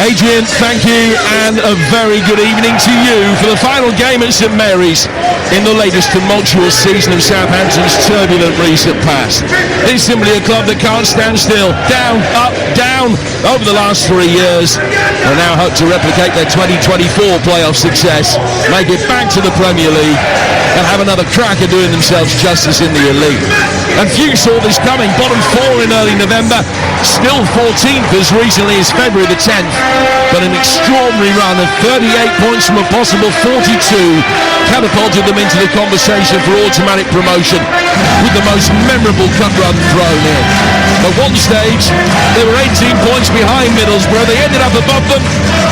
Adrian, thank you, and a very good evening to you for the final game at St Mary's in the latest tumultuous season of Southampton's turbulent recent past. It's simply a club that can't stand still. Down, up, down over the last 3 years. They now hope to replicate their 2024 playoff success, make it back to the Premier League, and have another crack at doing themselves justice in the elite. And few saw this coming. Bottom 4 in early November, still 14th as recently as February the 10th. But an extraordinary run of 38 points from a possible 42 catapulted them into the conversation for automatic promotion, with the most memorable cup run thrown in. At one stage, they were 18 points behind Middlesbrough. They ended up above them,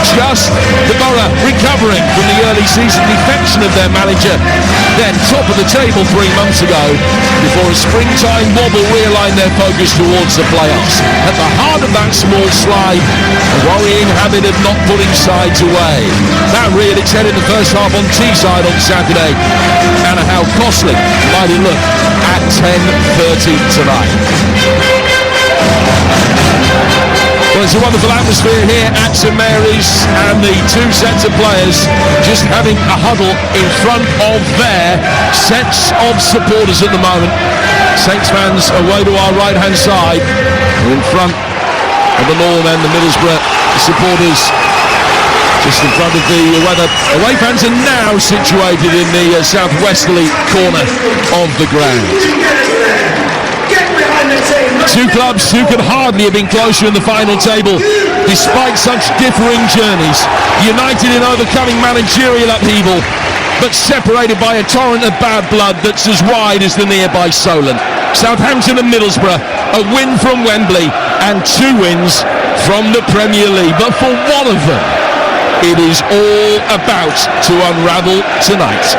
just the Borough recovering from the early season defection of their manager. Then top of the table 3 months ago, before a springtime wobble realigned their focus towards the playoffs. At the heart of that small slide, a worrying habit of not putting sides away. That reared its head in the first half on Teesside on Saturday. And how costly might it look at 10:30 tonight. Well, it's a wonderful atmosphere here at St Mary's, and the two sets of players just having a huddle in front of their sets of supporters at the moment. Saints fans away to our right-hand side, in front of the Northern and the Middlesbrough supporters just in front of the away fans are now situated in the southwesterly corner of the ground. Two clubs who could hardly have been closer in the final table despite such differing journeys, united in overcoming managerial upheaval, but separated by a torrent of bad blood that's as wide as the nearby Solent. Southampton and Middlesbrough, a win from Wembley and 2 wins from the Premier League, but for one of them it is all about to unravel tonight.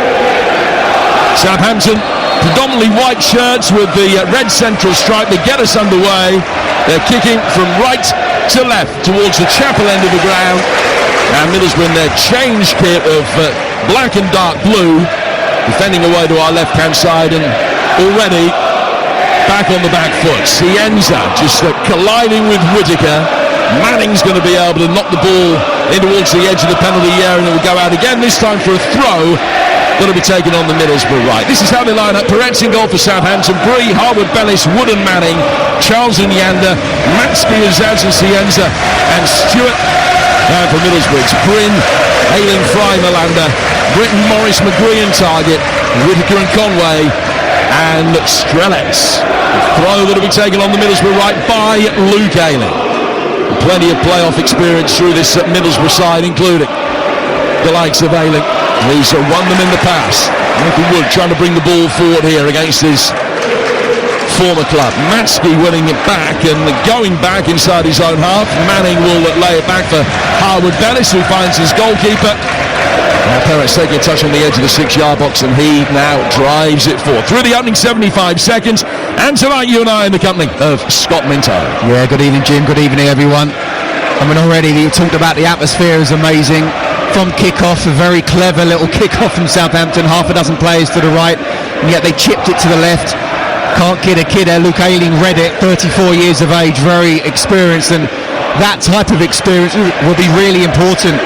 Southampton, predominantly white shirts with the red central stripe that get us underway. They're kicking from right to left towards the chapel end of the ground, and Middlesbrough in their change kit of black and dark blue, defending away to our left hand side, and already back on the back foot. Cienza just colliding with Whittaker. Manning's going to be able to knock the ball in towards the edge of the penalty area, and it will go out again, this time for a throw that'll be taken on the Middlesbrough right. This is how they line up. Peretz in goal for Southampton, Bree, Harwood, Bellis, Wood and Manning, Charles and Yanda, Matsky, Azaz and Cienza, and Stewart. And for Middlesbrough, it's Bryn, Ayling, Fry, Malanda, Britton, Morris, McGree and Target, Whittaker and Conway, and Strelets. The throw that'll be taken on the Middlesbrough right by Luke Ayling. Plenty of playoff experience through this Middlesbrough side, including the likes of Ayling, who's won them in the past. Michael Wood trying to bring the ball forward here against his former club. Matsky winning it back and going back inside his own half. Manning will lay it back for Harwood Bellis, who finds his goalkeeper. Peretz taking a touch on the edge of the 6-yard box, and he now drives it forward through the opening 75 seconds. And tonight, you and I in the company of Scott Minto. Yeah, good evening, Jim. Good evening, everyone. I mean, already you talked about the atmosphere is amazing. From kick-off, a very clever little kick-off from Southampton, half a dozen players to the right, and yet they chipped it to the left. Can't kid a kid there. Luke Ayling read it, 34 years of age, very experienced, and that type of experience will be really important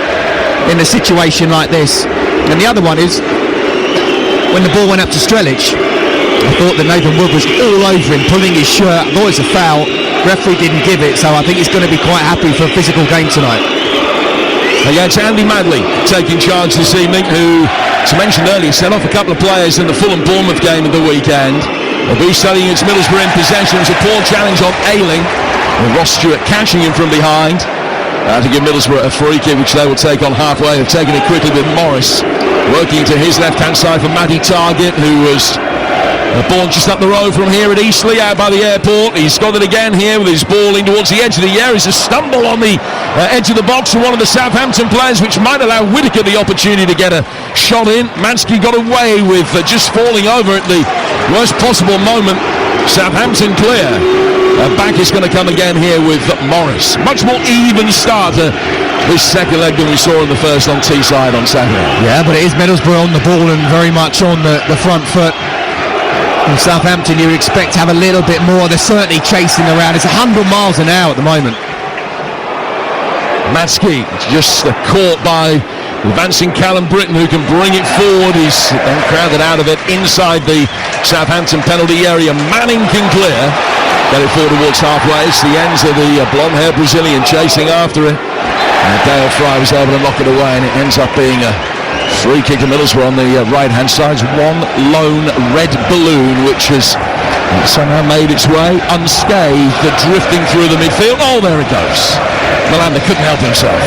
in a situation like this. And the other one is, when the ball went up to Strelic, I thought that Nathan Wood was all over him, pulling his shirt. I thought it was a foul. Referee didn't give it, so I think he's going to be quite happy for a physical game tonight. Yeah, it's Andy Madley taking charge this evening, who, as I mentioned earlier, sent off a couple of players in the Fulham-Bournemouth game of the weekend. They'll be studying against Middlesbrough in possession. It was a poor challenge on Ayling, and Ross Stewart catching him from behind. To give Middlesbrough a free kick, which they will take on halfway. They've taken it quickly with Morris working to his left-hand side for Matty Target, who was born just up the road from here at Eastleigh, out by the airport. He's got it again here with his ball in towards the edge of the area. It's a stumble on the edge of the box from one of the Southampton players, which might allow Whittaker the opportunity to get a shot in. Mansky got away with just falling over at the worst possible moment. Southampton clear. Back is going to come again here with Morris. Much more even start to this second leg than we saw in the first on Teesside on Saturday. Yeah, but it is Middlesbrough on the ball and very much on the front foot. In Southampton, you would expect to have a little bit more. They're certainly chasing around. It's 100 miles an hour at the moment. Matsky just caught by advancing Callum Britton, who can bring it forward. He's then crowded out of it inside the Southampton penalty area. Manning can clear, get it forward towards halfway. It's the ends of the blonde-haired Brazilian chasing after it. And Dale Fry was able to knock it away, and it ends up being a free kick to Middlesbrough on the right-hand side. One lone red balloon, which has somehow made its way unscathed, drifting through the midfield. Oh, there it goes. Miranda couldn't help himself.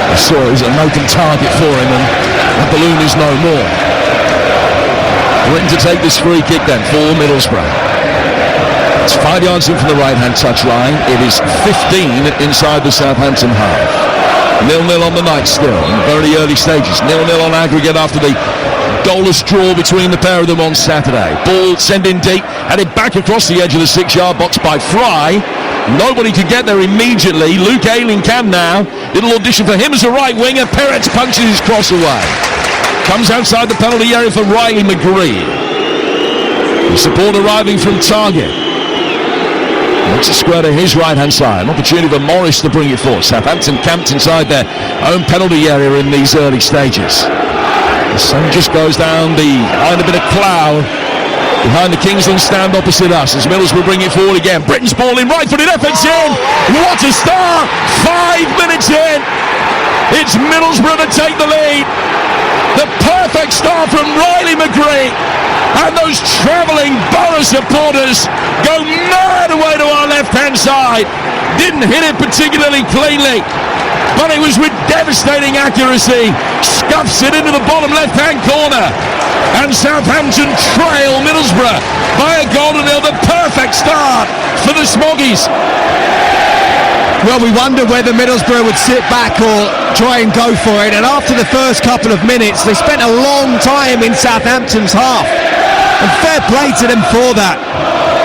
I saw it was an open target for him, and the balloon is no more. Britain to take this free kick then for Middlesbrough. It's 5 yards in from the right-hand touchline. It is 15 inside the Southampton half. 0-0 on the night still, in very early stages. 0-0 on aggregate after the goalless draw between the pair of them on Saturday. Ball sent in deep, headed back across the edge of the 6-yard box by Fry. Nobody could get there immediately. Luke Ayling can now. Little audition for him as a right winger. Perez punches his cross away. Comes outside the penalty area for Riley McGree. The support arriving from Target. Looks a square to his right-hand side. An opportunity for Morris to bring it forward. Southampton camped inside their own penalty area in these early stages. The sun just goes down behind a bit of cloud behind the Kingsland stand opposite us as Middlesbrough bring it forward again. Britain's ball in, right-footed efforts in. What a start! 5 minutes in. It's Middlesbrough to take the lead. The perfect start from Riley McGree. And those travelling Borough supporters go mad away to our left-hand side. Didn't hit it particularly cleanly, but it was with devastating accuracy. Scuffs it into the bottom left-hand corner. And Southampton trail Middlesbrough by a goal to nil. The perfect start for the Smoggies. Well, we wonder whether Middlesbrough would sit back or try and go for it. And after the first couple of minutes, they spent a long time in Southampton's half. And fair play to them for that.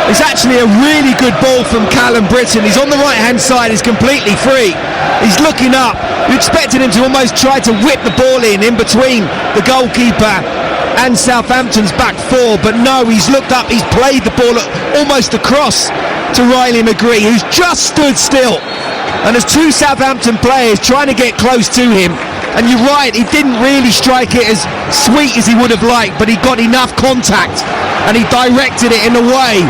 It's actually a really good ball from Callum Britton. He's on the right-hand side. He's completely free. He's looking up. You expected him to almost try to whip the ball in between the goalkeeper and Southampton's back four. But no, he's looked up. He's played the ball almost across to Riley McGree, who's just stood still. And there's two Southampton players trying to get close to him. And you're right, he didn't really strike it as sweet as he would have liked, but he got enough contact and he directed it in a way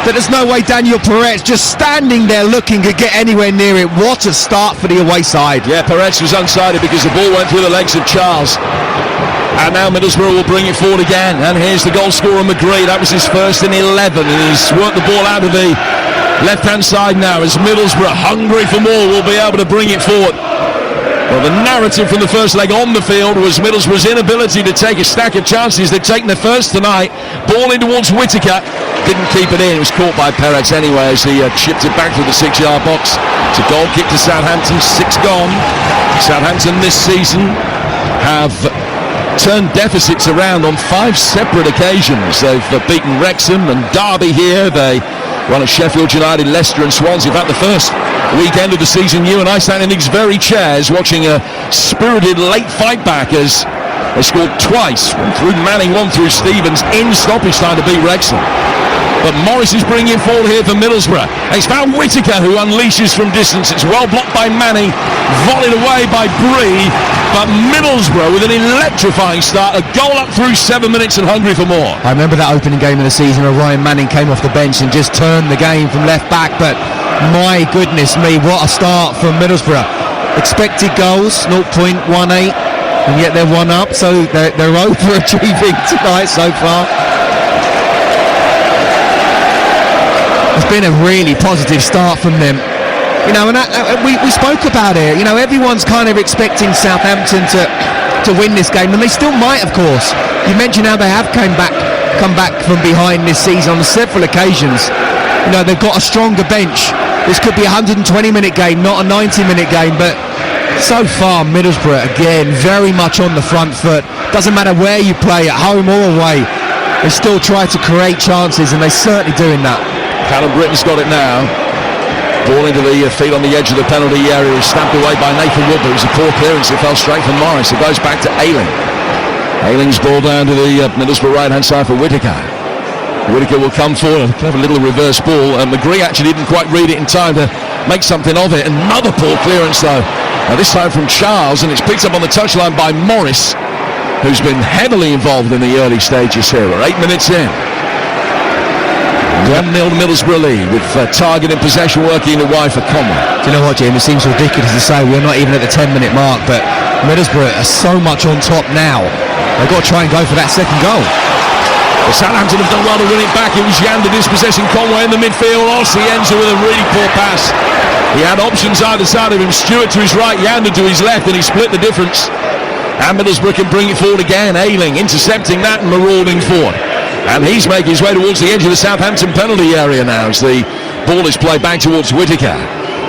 that there's no way Daniel Perez, just standing there looking, could get anywhere near it. What a start for the away side. Yeah, Perez was unsighted because the ball went through the legs of Charles. And now Middlesbrough will bring it forward again. And here's the goal scorer, McGree. That was his first in 11. And he's worked the ball out of the left-hand side now as Middlesbrough, hungry for more, will be able to bring it forward. Well, the narrative from the first leg on the field was Middlesbrough's inability to take a stack of chances. They'd taken their first tonight. Ball in towards Whittaker. Didn't keep it in. It was caught by Perez anyway as he chipped it back through the 6-yard box. It's a goal kick to Southampton. 6 gone. Southampton this season have turned deficits around on 5 separate occasions. They've beaten Wrexham and Derby here. They won at Sheffield United, Leicester and Swansea. In fact, the first weekend of the season, you and I sat in these very chairs watching a spirited late fight back as they scored twice, one through Manning, one through Stevens, in stoppage time to beat Wrexham. But Morris is bringing it forward here for Middlesbrough. And it's found Whittaker, who unleashes from distance. It's well blocked by Manning, volleyed away by Bree. But Middlesbrough with an electrifying start, a goal up through 7 minutes and hungry for more. I remember that opening game of the season where Ryan Manning came off the bench and just turned the game from left back. But my goodness me, what a start from Middlesbrough. Expected goals, 0.18, and yet they're 1 up, so they're overachieving tonight so far. It's been a really positive start from them. You know, and we spoke about it. You know, everyone's kind of expecting Southampton to win this game, and they still might, of course. You mentioned how they have come back from behind this season on several occasions. You know, they've got a stronger bench. This could be a 120-minute game, not a 90-minute game, but so far Middlesbrough, again, very much on the front foot. Doesn't matter where you play, at home or away, they still try to create chances, and they're certainly doing that. Callum Britton's got it now. Ball into the feet on the edge of the penalty area is stamped away by Nathan Wood, but it was a poor clearance. It fell straight from Morris. It goes back to Ayling. Ayling's ball down to the Middlesbrough right-hand side for Whittaker. Whittaker will come forward. A clever little reverse ball. McGree actually didn't quite read it in time to make something of it. Another poor clearance though Now this time from Charles, and it's picked up on the touchline by Morris, who's been heavily involved in the early stages here. We're 8 minutes in. 1-0 Middlesbrough lead with Target in possession, working the wide for Conway. Do you know what, Jim? It seems ridiculous to say we're not even at the 10-minute mark, but Middlesbrough are so much on top now. They've got to try and go for that second goal. Well, Southampton have done well to win it back. It was Yander dispossessing Conway in the midfield. Osienza with a really poor pass. He had options either side of him. Stewart to his right, Yander to his left, and he split the difference. And Middlesbrough can bring it forward again. Ayling intercepting that and marauding forward. And he's making his way towards the edge of the Southampton penalty area now as the ball is played back towards Whittaker.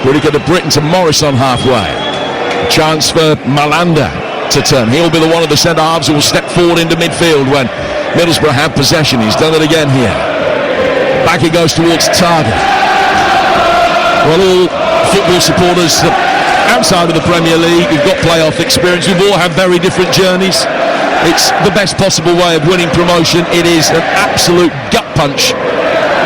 Whittaker to Britton to Morris on halfway. A chance for Malanda to turn. He'll be the one of the centre-halves who will step forward into midfield when Middlesbrough have possession. He's done it again here. Back he goes towards Target. Well, all football supporters outside of the Premier League, you've got playoff experience. We've all had very different journeys. It's the best possible way of winning promotion. It is an absolute gut punch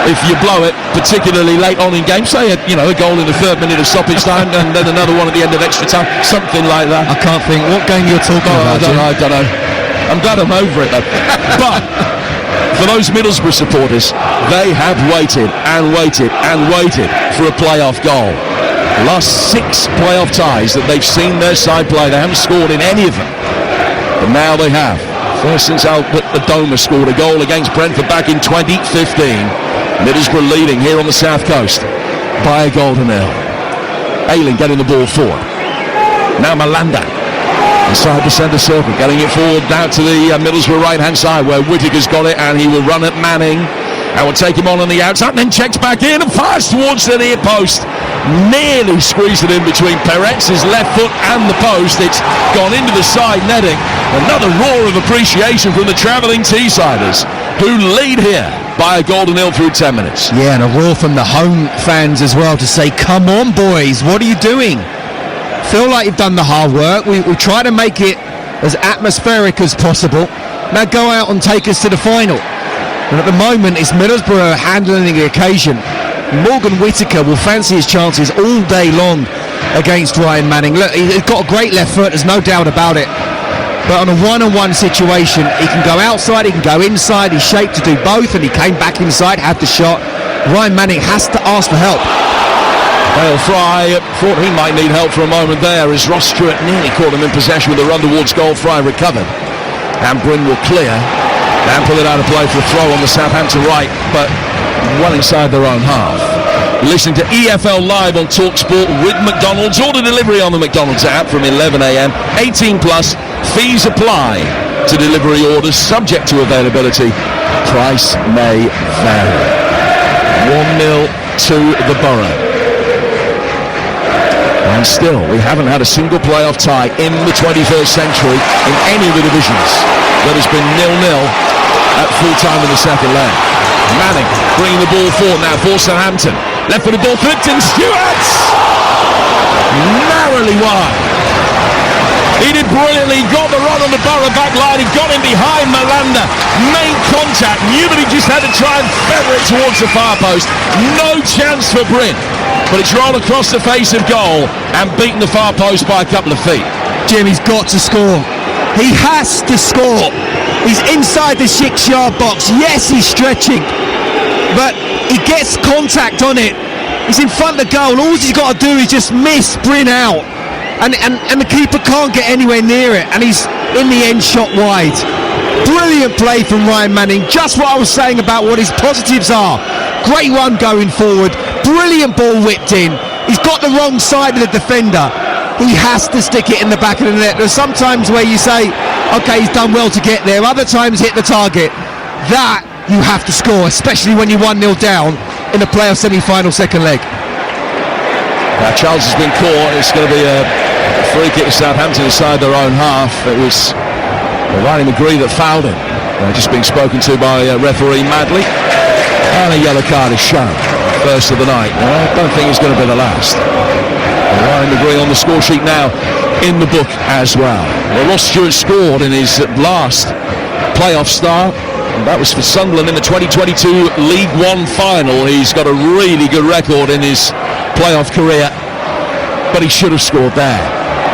if you blow it, particularly late on in games. Say, a goal in the 3rd minute of stoppage time and then another one at the end of extra time, something like that. I can't think what game you're talking about. I don't know. I'm glad I'm over it though. But for those Middlesbrough supporters, they have waited and waited and waited for a playoff goal. The last 6 playoff ties that they've seen their side play, they haven't scored in any of them. But now they have. First since Albert Adoma scored a goal against Brentford back in 2015. Middlesbrough leading here on the south coast by a goal to nil. Ayling getting the ball forward. Now Malanda inside the centre circle, getting it forward now to the Middlesbrough right-hand side where Whittaker's got it, and he will run at Manning. And will take him on the outside, and then checks back in and fires towards the near post. Nearly squeezed it in between Peretz's left foot and the post. It's gone into the side netting. Another roar of appreciation from the travelling Teessiders, who lead here by a goal to nil through 10 minutes. Yeah, and a roar from the home fans as well to say, come on boys, what are you doing? Feel like you've done the hard work. We try to make it as atmospheric as possible. Now go out and take us to the final. And at the moment, it's Middlesbrough handling the occasion. Morgan Whittaker will fancy his chances all day long against Ryan Manning. Look, he's got a great left foot, there's no doubt about it. But on a one-on-one situation, he can go outside, he can go inside. He's shaped to do both, and he came back inside, had the shot. Ryan Manning has to ask for help. Dale Fry thought he might need help for a moment there as Ross Stewart nearly caught him in possession with a run towards goal. Fry recovered. And Bryn will clear and pull it out of play for a throw on the Southampton right, but well inside their own half. Listening to EFL Live on TalkSport with McDonald's. Order delivery on the McDonald's app from 11 a.m. 18 plus. Fees apply to delivery orders subject to availability. Price may vary. 1-0 to the Borough. And still, we haven't had a single playoff tie in the 21st century in any of the divisions. That has been 0-0 at full time in the second leg. Manning bringing the ball forward now for Southampton. Left-footed ball flipped in. Stewart! Narrowly wide. He did brilliantly. He got the run on the Borough back line. He got him behind Malanda. Made contact. Knew that he just had to try and feather it towards the far post. No chance for Bryn. But it's rolled across the face of goal and beaten the far post by a couple of feet. Jim, he's got to score. He has to score. He's inside the 6-yard box. Yes, he's stretching, but he gets contact on it. He's in front of the goal. All he's got to do is just miss Bryn out, and the keeper can't get anywhere near it, and he's in the end shot wide. Brilliant play from Ryan Manning. Just what I was saying about what his positives are. Great run going forward. Brilliant ball whipped in. He's got the wrong side of the defender. He has to stick it in the back of the net. There's sometimes where you say, okay, he's done well to get there. Other times hit the target. That you have to score, especially when you're 1-0 down in the playoff semi-final second leg. Now Charles has been caught. It's going to be a free kick to Southampton inside their own half. It was Riley McGree that fouled him. Just being spoken to by referee Madley. And a yellow card is shown. First of the night. I don't think it's going to be the last. Ryan McGree on the score sheet now in the book as well. Ross Stewart scored in his last playoff start. And that was for Sunderland in the 2022 League One final. He's got a really good record in his playoff career, but he should have scored there.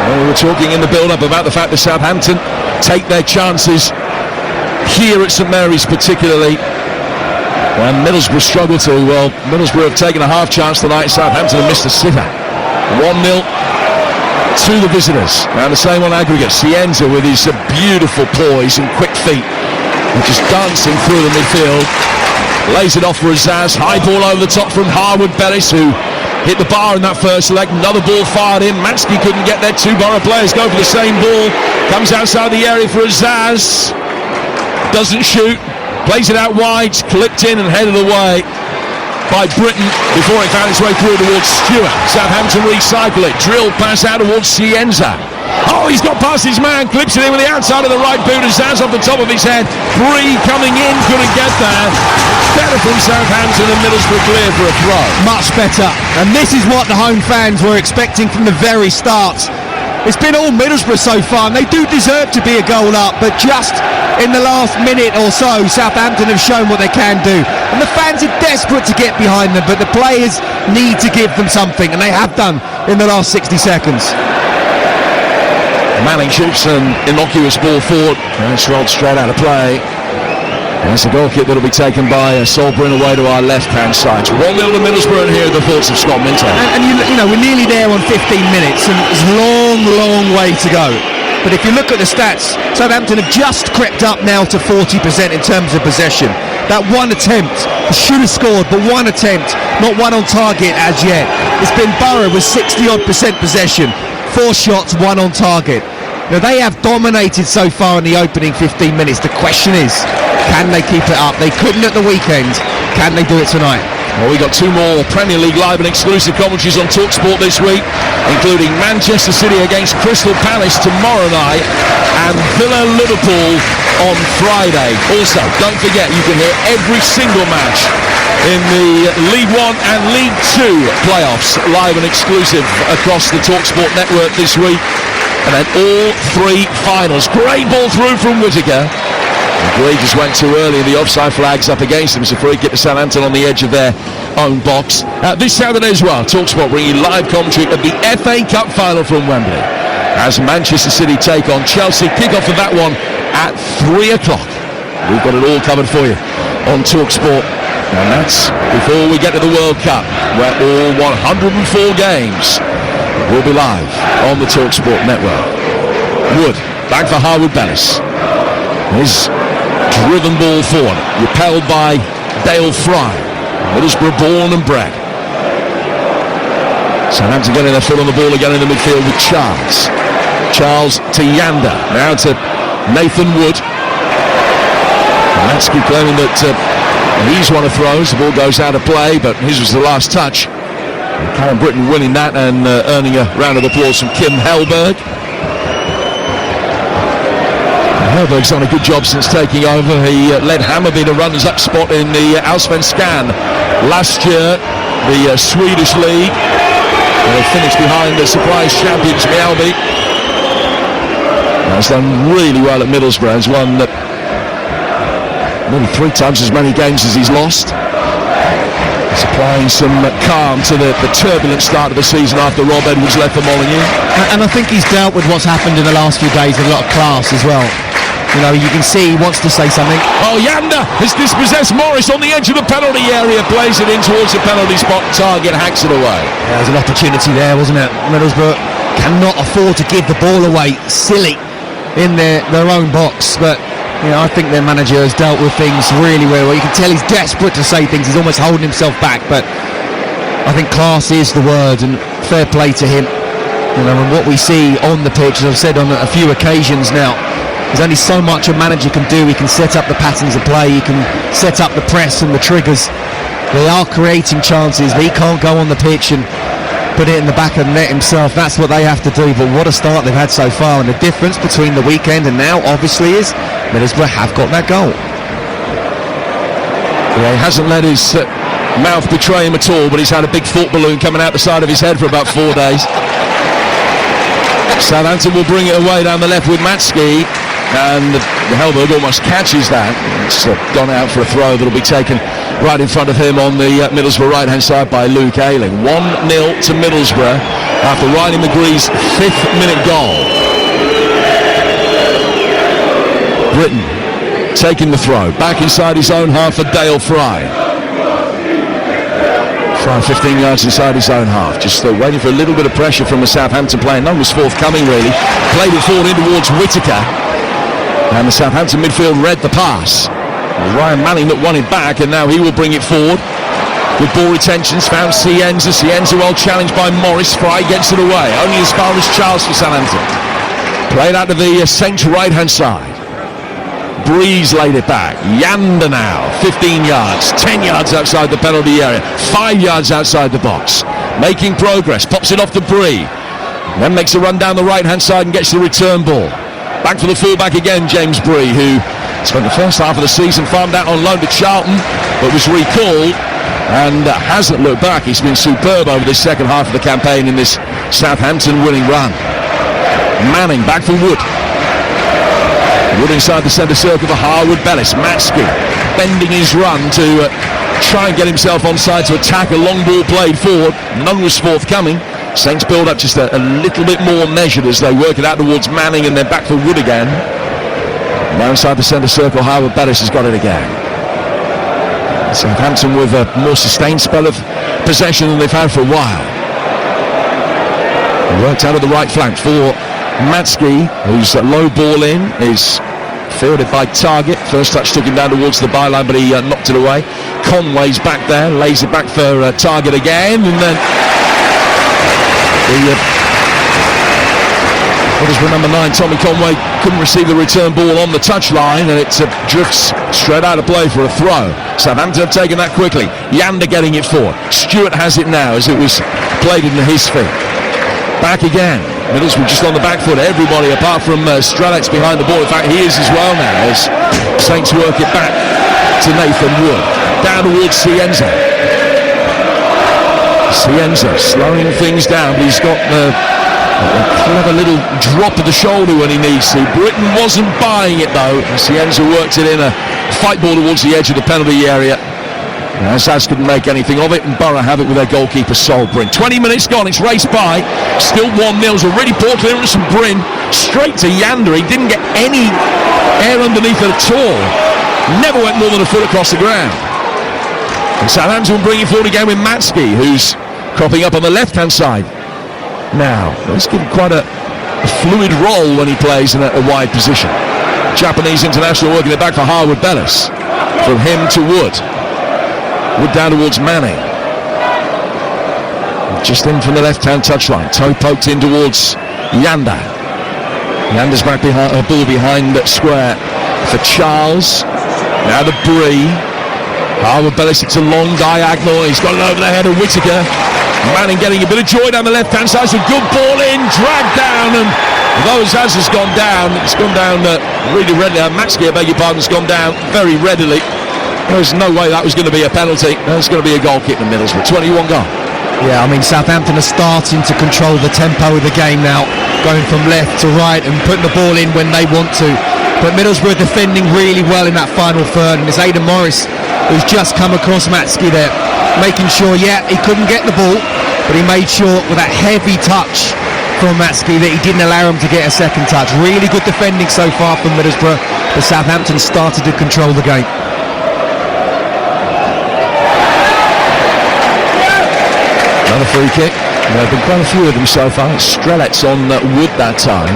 Well, we were talking in the build-up about the fact that Southampton take their chances here at St Mary's particularly, and Middlesbrough struggle to. Well, Middlesbrough have taken a half chance tonight. Southampton have missed a sitter. 1-0 to the visitors. Now the same on aggregate. Cienza with his beautiful poise and quick feet, just dancing through the midfield. Lays it off for Azaz. High ball over the top from Harwood Bellis, who hit the bar in that first leg. Another ball fired in. Matsky couldn't get there. Two Borough players go for the same ball. Comes outside the area for Azaz. Doesn't shoot. Plays it out wide. Clipped in and headed away by Britain before it found its way through towards Stewart. Southampton recycle it. Drill pass out towards Cienza. Oh, he's got past his man. Clips it in with the outside of the right boot. Azaz off the top of his head. Bree coming in. Couldn't get there. Better from Southampton, and Middlesbrough clear for a throw. Much better. And this is what the home fans were expecting from the very start. It's been all Middlesbrough so far, and they do deserve to be a goal up, but just in the last minute or so, Southampton have shown what they can do. And the fans are desperate to get behind them, but the players need to give them something, and they have done in the last 60 seconds. Manning shoots an innocuous ball forward, and it's rolled straight out of play. And it's a goal kick that'll be taken by Solbrin away to our left-hand side. 1-0 to Middlesbrough, and here are the thoughts of Scott Minto. And you know, we're nearly there on 15 minutes, and there's a long way to go. But if you look at the stats, Southampton have just crept up now to 40% in terms of possession. That one attempt, they should have scored, but one attempt, not one on target as yet. It's been Borough with 60-odd% possession, 4 shots, 1 on target. Now, they have dominated so far in the opening 15 minutes. The question is, can they keep it up? They couldn't at the weekend. Can they do it tonight? Well, we got 2 more Premier League live and exclusive commentaries on TalkSport this week, including Manchester City against Crystal Palace tomorrow night and Villa-Liverpool on Friday. Also, don't forget, you can hear every single match in the League One and League Two playoffs live and exclusive across the TalkSport network this week. And then all 3 finals. Great ball through from Whittaker. Gray just went too early, and the offside flag's up against him. It's a free kick to Southampton on the edge of their own box. This Saturday as well, TalkSport bringing live commentary of the FA Cup final from Wembley as Manchester City take on Chelsea. Kick-off of that one at 3 o'clock. We've got it all covered for you on TalkSport. And that's before we get to the World Cup, where all 104 games will be live on the TalkSport network. Wood, back for Harwood Bellis. His driven ball forward, repelled by Dale Fry. Middlesbrough born and bred. Southampton getting their foot on the ball again in the midfield with Charles. Charles to Yanda, now to Nathan Wood. Matsky claiming that he's won a throws. The ball goes out of play, but his was the last touch. Karen Britton winning that and earning a round of applause from Kim Hellberg. Hellberg's done a good job since taking over. He led Hammarby to runners-up spot in the Allsvenskan last year, the Swedish league. They finished behind the surprise champions Mjällby. He's done really well at Middlesbrough. He's won nearly 3 times as many games as he's lost. He's applying some calm to the turbulent start of the season after Rob Edwards left for Molineux. And I think he's dealt with what's happened in the last few days with a lot of class as well. You know, you can see he wants to say something. Oh, Yanda has dispossessed Morris on the edge of the penalty area, plays it in towards the penalty spot, target hacks it away. There was an opportunity there, wasn't it? Middlesbrough cannot afford to give the ball away silly in their own box, but you know, I think their manager has dealt with things really well. You can tell he's desperate to say things, he's almost holding himself back, but I think class is the word, and fair play to him. You know, and what we see on the pitch, as I've said on a few occasions now, there's only so much a manager can do. He can set up the patterns of play, he can set up the press and the triggers. They are creating chances, but he can't go on the pitch and put it in the back of the net himself. That's what they have to do. But what a start they've had so far, and the difference between the weekend and now obviously is Middlesbrough have got that goal. Yeah, he hasn't let his mouth betray him at all, but he's had a big thought balloon coming out the side of his head for about 4 days. Southampton will bring it away down the left with Matsky, and Hellberg almost catches that. It's gone out for a throw that'll be taken right in front of him on the Middlesbrough right-hand side by Luke Ayling. 1-0 to Middlesbrough after Riley McGree's 5th-minute goal. Britton taking the throw, back inside his own half for Dale Fry. Fry 15 yards inside his own half, just waiting for a little bit of pressure from a Southampton player. None was forthcoming really. Played it forward in towards Whittaker, and the Southampton midfield read the pass. Ryan Manning that won it back, and now he will bring it forward. With ball retentions, found Cienza. Cienza well challenged by Morris. Fry gets it away, only as far as Charles for Southampton. Played out to the Saints right-hand side. Breeze laid it back. Yanda now, 15 yards, 10 yards outside the penalty area, 5 yards outside the box. Making progress, pops it off to Bree. Then makes a run down the right-hand side and gets the return ball. Back for the fullback again, James Bree, who spent the first half of the season farmed out on loan to Charlton, but was recalled and hasn't looked back. He's been superb over this second half of the campaign in this Southampton winning run. Manning back for Wood. Wood inside the centre circle for Harwood Bellis. Matsky bending his run to try and get himself onside to attack a long ball played forward. None was forthcoming. Saints build up just a little bit more measured as they work it out towards Manning and then back for Wood again. Now inside the centre circle, Harwood Bellis has got it again. Southampton with a more sustained spell of possession than they've had for a while. Worked out of the right flank for Matsky, whose low ball in is fielded by Target. First touch took him down towards the byline, but he knocked it away. Conway's back there, lays it back for Target again, and then the number 9, Tommy Conway, couldn't receive the return ball on the touchline, and it drifts straight out of play for a throw. Southampton have taken that quickly. Yanda getting it forward. Stewart has it now as it was played into his feet. Back again. Middlesbrough just on the back foot. Everybody apart from Strelec behind the ball. In fact, he is as well now as Saints work it back to Nathan Wood. Down towards Cienza. Cienza slowing things down, but he's got a clever little drop of the shoulder when he needs to. Britton wasn't buying it though. Cienza worked it in a fight ball towards the edge of the penalty area. Azaz couldn't make anything of it, and Borough have it with their goalkeeper Solbrin. 20 minutes gone, it's raced by. Still 1-0. It's a really poor clearance from Bryn. Straight to Yanda. He didn't get any air underneath it at all. Never went more than a foot across the ground. And Southampton will bring it forward again with Matsky, who's cropping up on the left-hand side. Now, he's given quite a fluid role when he plays in a wide position. Japanese international working it back for Harwood Bellis. From him to Wood. Wood down towards Manning. Just in from the left-hand touchline. Toe poked in towards Yanda. Yanda's back behind, ball behind square for Charles. Now to Bree. Harwood Bellis, it's a long diagonal. He's got it over the head of Whittaker. Manning getting a bit of joy down the left-hand side. It's a good ball in, dragged down, and although Zaz has gone down, it's gone down really readily. Matsky, I beg your pardon, has gone down very readily. There's no way that was going to be a penalty. There's going to be a goal kick in Middlesbrough. 21 gone. Yeah, I mean, Southampton are starting to control the tempo of the game now, going from left to right and putting the ball in when they want to. But Middlesbrough defending really well in that final third, and it's Aidan Morris who's just come across Matsky there, making sure, he couldn't get the ball, but he made sure with that heavy touch from Matsky that he didn't allow him to get a second touch. Really good defending so far from Middlesbrough, but Southampton started to control the game. Another free kick. There have been quite a few of them so far. Strelec on Wood that time.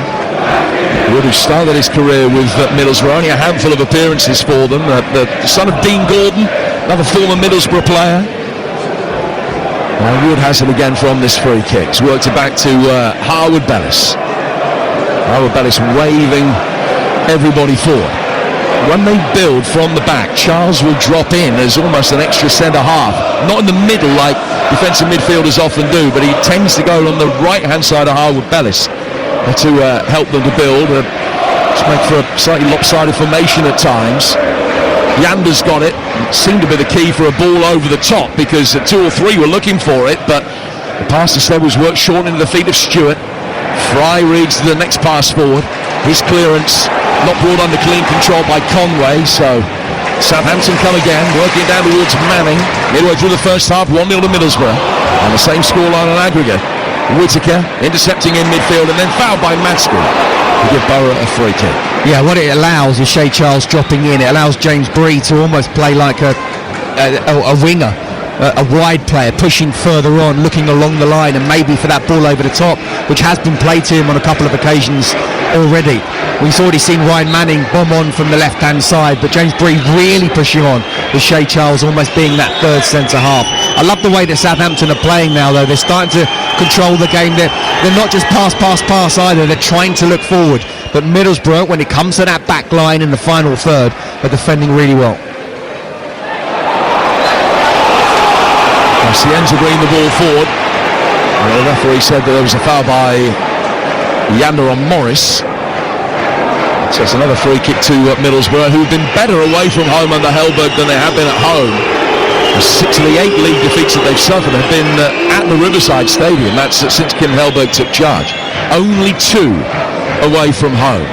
Wood, who started his career with Middlesbrough, only a handful of appearances for them. The son of Dean Gordon, another former Middlesbrough player. Now Wood has it again from this free kick. He's worked it back to Harwood Bellis. Harwood Bellis waving everybody forward. When they build from the back, Charles will drop in as almost an extra centre-half. Not in the middle like defensive midfielders often do, but he tends to go on the right-hand side of Harwood Bellis to help them to build. To make for a slightly lopsided formation at times. Yanda's got it. It seemed to be the key for a ball over the top because 2 or 3 were looking for it, but the pass instead was worked short into the feet of Stewart. Fry reads the next pass forward. His clearance not brought under clean control by Conway, so Southampton come again, working down towards Manning. Midway through the first half, 1-0 to Middlesbrough. On the same scoreline on aggregate. Whittaker intercepting in midfield and then fouled by Matsky to give Borough a free kick. Yeah, what it allows is Shea Charles dropping in. It allows James Bree to almost play like a winger, a wide player, pushing further on, looking along the line, and maybe for that ball over the top, which has been played to him on a couple of occasions already. We've already seen Ryan Manning bomb on from the left-hand side, but James Bree really pushing on, with Shea Charles almost being that third centre-half. I love the way that Southampton are playing now, though. They're starting to control the game. They're not just pass either. They're trying to look forward. But Middlesbrough, when it comes to that back line in the final third, are defending really well. Sienza bringing the ball forward. Well, the referee said that there was a foul by Yander on Morris. So it's another free kick to Middlesbrough, who've been better away from home under Hellberg than they have been at home. The 6 of the 8 league defeats that they've suffered have been at the Riverside Stadium. That's since Kim Hellberg took charge. Only 2 away from home.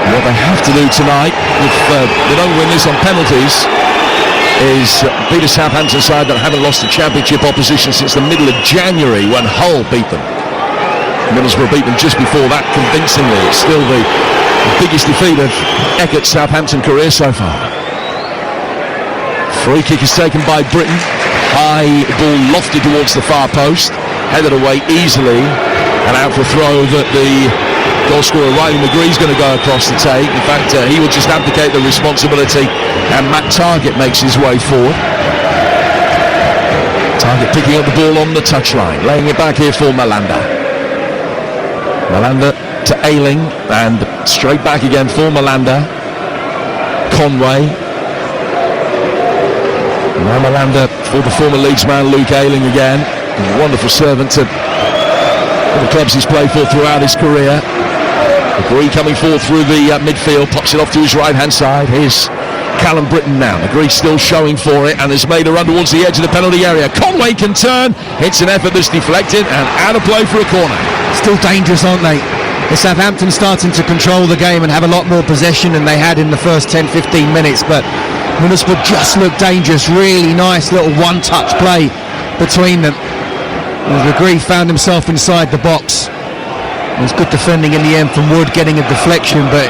What they have to do tonight, if they don't win this on penalties, is beat a Southampton side that haven't lost a championship opposition since the middle of January when Hull beat them. Middlesbrough beat them just before that convincingly. It's still the biggest defeat of Eckert's Southampton career so far. Free kick is taken by Britain. High ball lofted towards the far post, headed away easily, and out for a throw that the goal scorer Riley McGree's going to go across the take. In fact, he will just abdicate the responsibility, and Matt Targett makes his way forward. Targett picking up the ball on the touchline, laying it back here for Malanda. Malanda to Ayling, and straight back again for Malanda. Conway. Now Malanda for the former Leeds man Luke Ayling again. A wonderful servant to the clubs he's played for throughout his career. McGree coming forward through the midfield, pops it off to his right hand side. Here's Callum Britton now. McGree still showing for it and has made a run towards the edge of the penalty area. Conway can turn, hits an effort that's deflected and out of play for a corner. Still dangerous, aren't they? The Southampton starting to control the game and have a lot more possession than they had in the first 10-15 minutes, but Middlesbrough just looked dangerous. Really nice little one-touch play between them. McGree found himself inside the box. It was good defending in the end from Wood, getting a deflection, but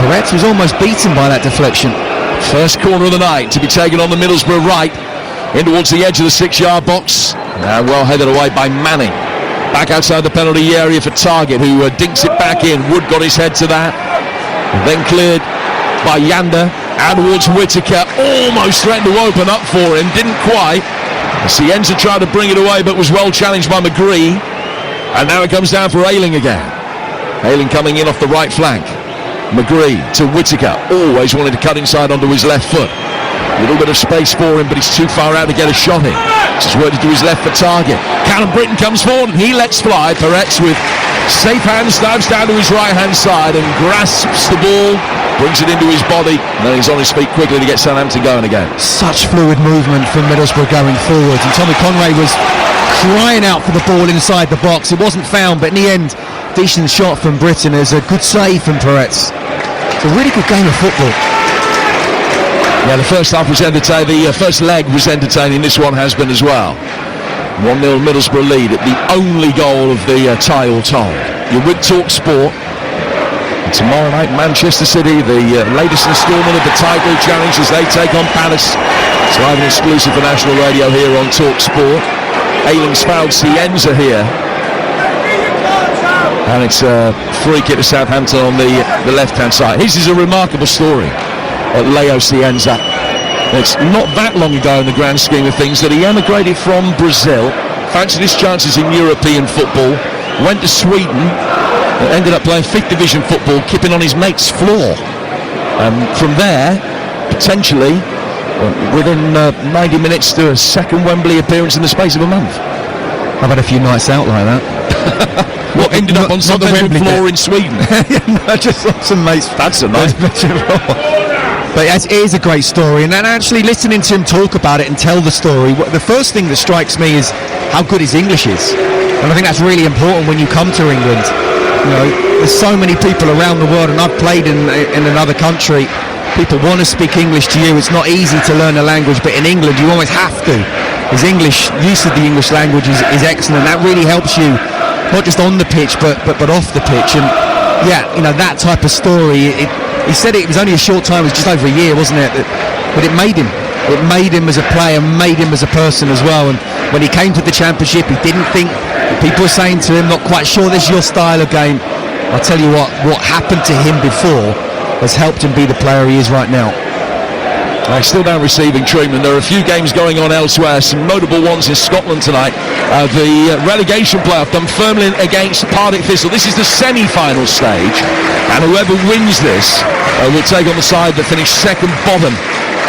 Peretz was almost beaten by that deflection. First corner of the night to be taken on the Middlesbrough right, in towards the edge of the 6-yard box. Now well headed away by Manning. Back outside the penalty area for Targett, who dinks it back in. Wood got his head to that. And then cleared by Yander. Out towards Whittaker. Almost threatened to open up for him. Didn't quite. Sienza tried to bring it away, but was well challenged by McGree. And now it comes down for Ayling again. Ayling coming in off the right flank. McGree to Whittaker. Always wanted to cut inside onto his left foot. A little bit of space for him, but he's too far out to get a shot in. Just worked to his left for Targett. Callum Britton comes forward and he lets fly. Peretz with safe hands dives down to his right hand side and grasps the ball, brings it into his body, and then he's on his feet quickly to get Southampton going again. Such fluid movement from Middlesbrough going forward, and Tommy Conway was crying out for the ball inside the box. It wasn't found, but in the end, decent shot from Britton. There's a good save from Peretz. It's a really good game of football. Yeah, the first half was entertaining. The first leg was entertaining. This one has been as well. 1-0 Middlesbrough lead at the only goal of the tie all told. You're with Talk Sport. And tomorrow night, Manchester City, the latest instalment of the title challenge as they take on Palace. It's live and exclusive for national radio here on Talk Sport. Ayling's fouled Sienza here. And it's a free kick to Southampton on the left-hand side. His is a remarkable story. Leo Sienza. It's not that long ago in the grand scheme of things that he emigrated from Brazil, fancied his chances in European football, went to Sweden, ended up playing 5th division football, kipping on his mate's floor. From there, potentially, within 90 minutes to a second Wembley appearance in the space of a month. I've had a few nights out like that. What ended up on some Wembley floor in Sweden? No, just some mates. That's a nice. But it is a great story, and then actually listening to him talk about it and tell the story, the first thing that strikes me is how good his English is, and I think that's really important when you come to England. You know, there's so many people around the world, and I've played in another country, people want to speak English to you. It's not easy to learn a language, but in England you always have to. His English, use of the English language is excellent. That really helps you, not just on the pitch, but off the pitch. And yeah, that type of story. He said it was only a short time, it was just over a year, wasn't it? But it made him. It made him as a player, made him as a person as well. And when he came to the Championship, he didn't think, people were saying to him, not quite sure this is your style of game. I'll tell you what happened to him before has helped him be the player he is right now. He's still down receiving treatment. There are a few games going on elsewhere, some notable ones in Scotland tonight. The relegation playoff, Dunfermline against Partick Thistle. This is the semi-final stage, and whoever wins this will take on the side that finished second bottom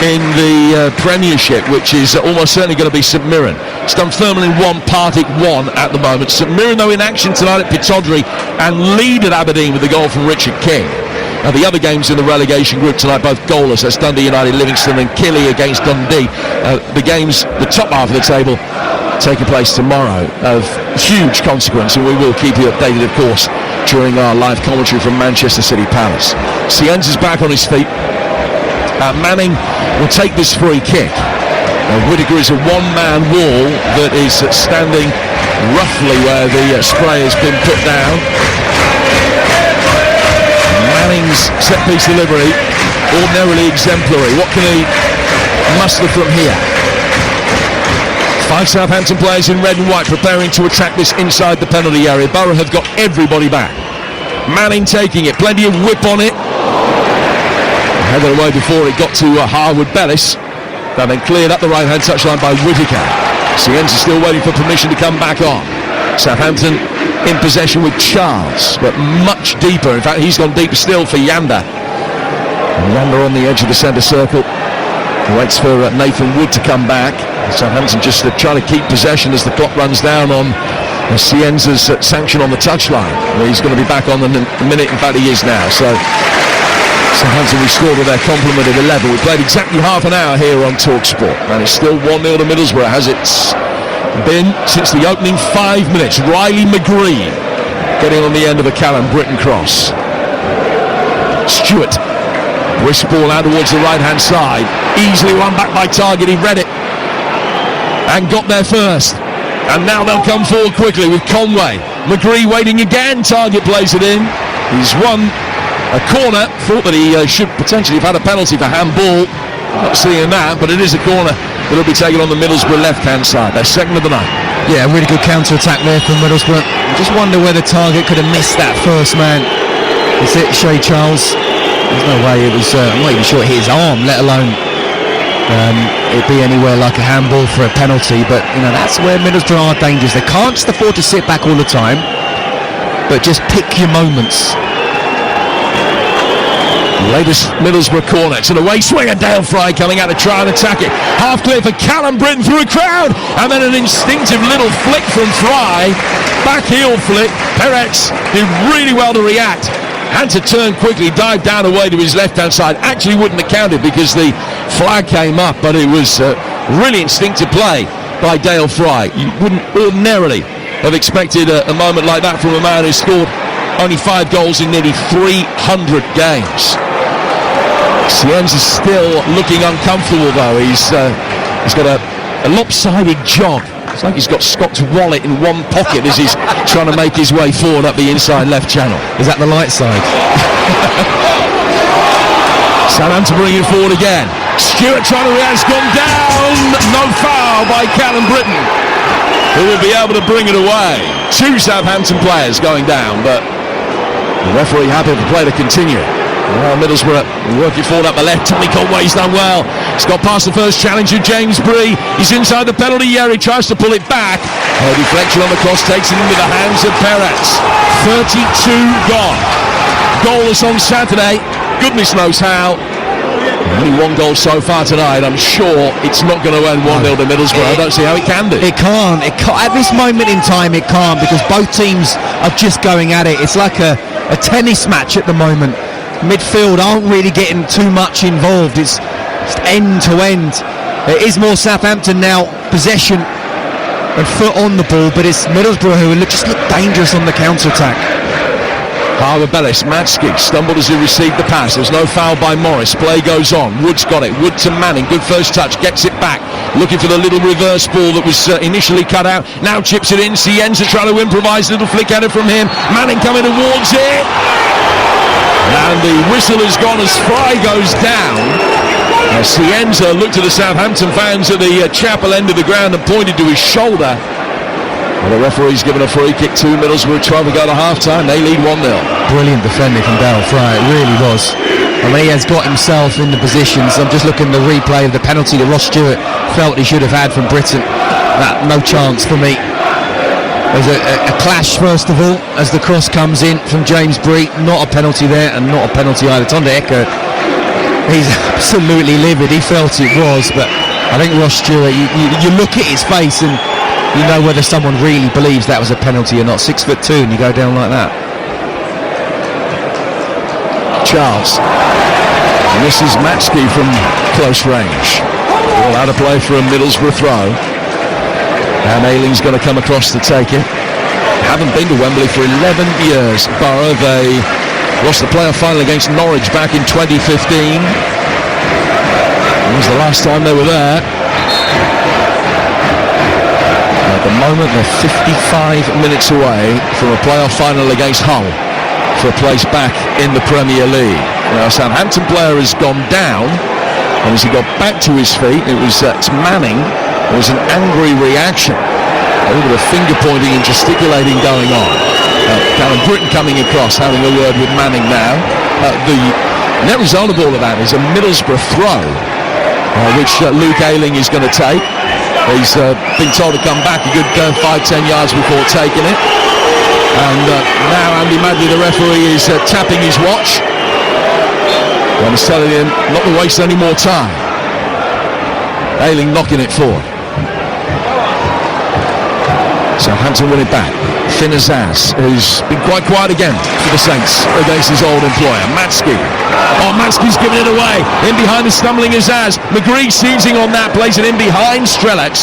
in the Premiership, which is almost certainly going to be St Mirren. It's Dunfermline 1, Partick 1 at the moment. St Mirren, though, in action tonight at Pittodrie and lead at Aberdeen with a goal from Richard King. Now, the other games in the relegation group tonight, both goalless. That's Dundee United, Livingston and Killie against Dundee. The games, the top half of the table, taking place tomorrow, of huge consequence, and we will keep you updated, of course, during our live commentary from Manchester City Palace. Sienz is back on his feet. Manning will take this free kick. Whittaker is a one-man wall that is standing roughly where the spray has been put down. Manning's set-piece delivery, ordinarily exemplary. What can he muster from here? 5 Southampton players in red and white preparing to attack this inside the penalty area. Borough have got everybody back. Manning taking it, plenty of whip on it. Headed away before it got to Harwood Bellis, and then cleared up the right-hand touchline by Whittaker. Sienz is still waiting for permission to come back on. Southampton in possession with Charles, but much deeper. In fact, he's gone deeper still for Yanda. And Yanda on the edge of the centre circle. Waits for Nathan Wood to come back. Southampton just trying to keep possession as the clock runs down on Sienz's sanction on the touchline. He's going to be back on the minute. In fact, he is now. So Southampton restored with their complement of 11. We played exactly half an hour here on TalkSport, and it's still 1-0 to Middlesbrough, as it's been since the opening 5 minutes. Riley McGree getting on the end of a Callum Britton cross. Stewart, whisk ball out towards the right-hand side. Easily run back by Target, he read it and got there first. And now they'll come forward quickly with Conway. McGree waiting again, Target plays it in. He's won a corner, thought that he should potentially have had a penalty for handball. Not seeing that, but it is a corner that'll be taken on the Middlesbrough left-hand side. They're second of the night. Yeah, really good counter-attack there from Middlesbrough. Just wonder whether Target could have missed that first man. Is it Shay Charles? There's no way it was, I'm not even sure it hit his arm, let alone it'd be anywhere like a handball for a penalty. But, that's where Middlesbrough are dangerous. They can't just afford to sit back all the time, but just pick your moments. Latest Middlesbrough corner. It's an away swing, and Dale Fry coming out to try and attack it. Half clear for Callum Britton through a crowd, and then an instinctive little flick from Fry. Back heel flick. Perez did really well to react. Had to turn quickly, dive down away to his left-hand side. Actually wouldn't have counted because the flag came up, but it was really instinctive play by Dale Fry. You wouldn't ordinarily have expected a moment like that from a man who scored only 5 goals in nearly 300 games. Sienz is still looking uncomfortable though. He's got a lopsided jog. It's like he's got Scott's wallet in one pocket as he's trying to make his way forward up the inside left channel. Is that the light side? Southampton bringing it forward again. Stewart trying to react, it's gone down. No foul by Callum Britton, who will be able to bring it away. 2 Southampton players going down, but the referee happy for play to continue. Well, Middlesbrough working forward up the left. Tommy Conway's done well. He's got past the first challenger, James Bree. He's inside the penalty area. He tries to pull it back. A deflection on the cross takes it into the hands of Perez. 32 gone. Goalless on Saturday. Goodness knows how. Only 1 goal so far tonight. I'm sure it's not going to end 1-0 to Middlesbrough. I don't see how it can do. It can't. At this moment in time, it can't, because both teams are just going at it. It's like a tennis match at the moment. Midfield aren't really getting too much involved. It's just end to end. It is more Southampton now, possession and foot on the ball, but it's Middlesbrough who just look dangerous on the counter-attack. Harbour-Bellis, Matsky stumbled as he received the pass. There's no foul by Morris. Play goes on. Wood's got it. Wood to Manning. Good first touch. Gets it back. Looking for the little reverse ball that was initially cut out. Now chips it in. Cienza trying to improvise. Little flick header from him. Manning coming towards it. And the whistle has gone as Fry goes down. Cienza looked at the Southampton fans at the chapel end of the ground and pointed to his shoulder. Well, the referee's given a free kick to Middlesbrough, 12 to go to half-time. They lead 1-0. Brilliant defending from Daryl Fry, it really was. I mean, he has got himself in the positions. I'm just looking at the replay of the penalty that Ross Stewart felt he should have had from Britain. No chance for me. There's a clash, first of all, as the cross comes in from James Bree. Not a penalty there, and not a penalty either. Tonda Eko, he's absolutely livid. He felt it was, but I think Ross Stewart, you look at his face and you know whether someone really believes that was a penalty or not. 6'2", and you go down like that. Charles. And this is Matsky from close range. All out of play for a Middlesbrough throw. And Ayling's going to come across to take it. Haven't been to Wembley for 11 years. Borough, they lost the playoff final against Norwich back in 2015. It was the last time they were there. At the moment, they're 55 minutes away from a playoff final against Hull for a place back in the Premier League. Now, a Southampton player has gone down, and as he got back to his feet, it was Manning. There was an angry reaction. A little bit of finger pointing and gesticulating going on. Callum Britton coming across, having a word with Manning now. The net result of all of that is a Middlesbrough throw, which Luke Ayling is going to take. He's been told to come back a good 5-10 yards before taking it. And now Andy Madley, the referee, is tapping his watch. And he's telling him not to waste any more time. Ayling knocking it forward. Southampton win it back. Finn Azaz, who's been quite quiet again for the Saints against his old employer. Matsky. Oh, Matsky's giving it away. In behind the stumbling Azaz. McGree seizing on that, plays it in behind Strelec.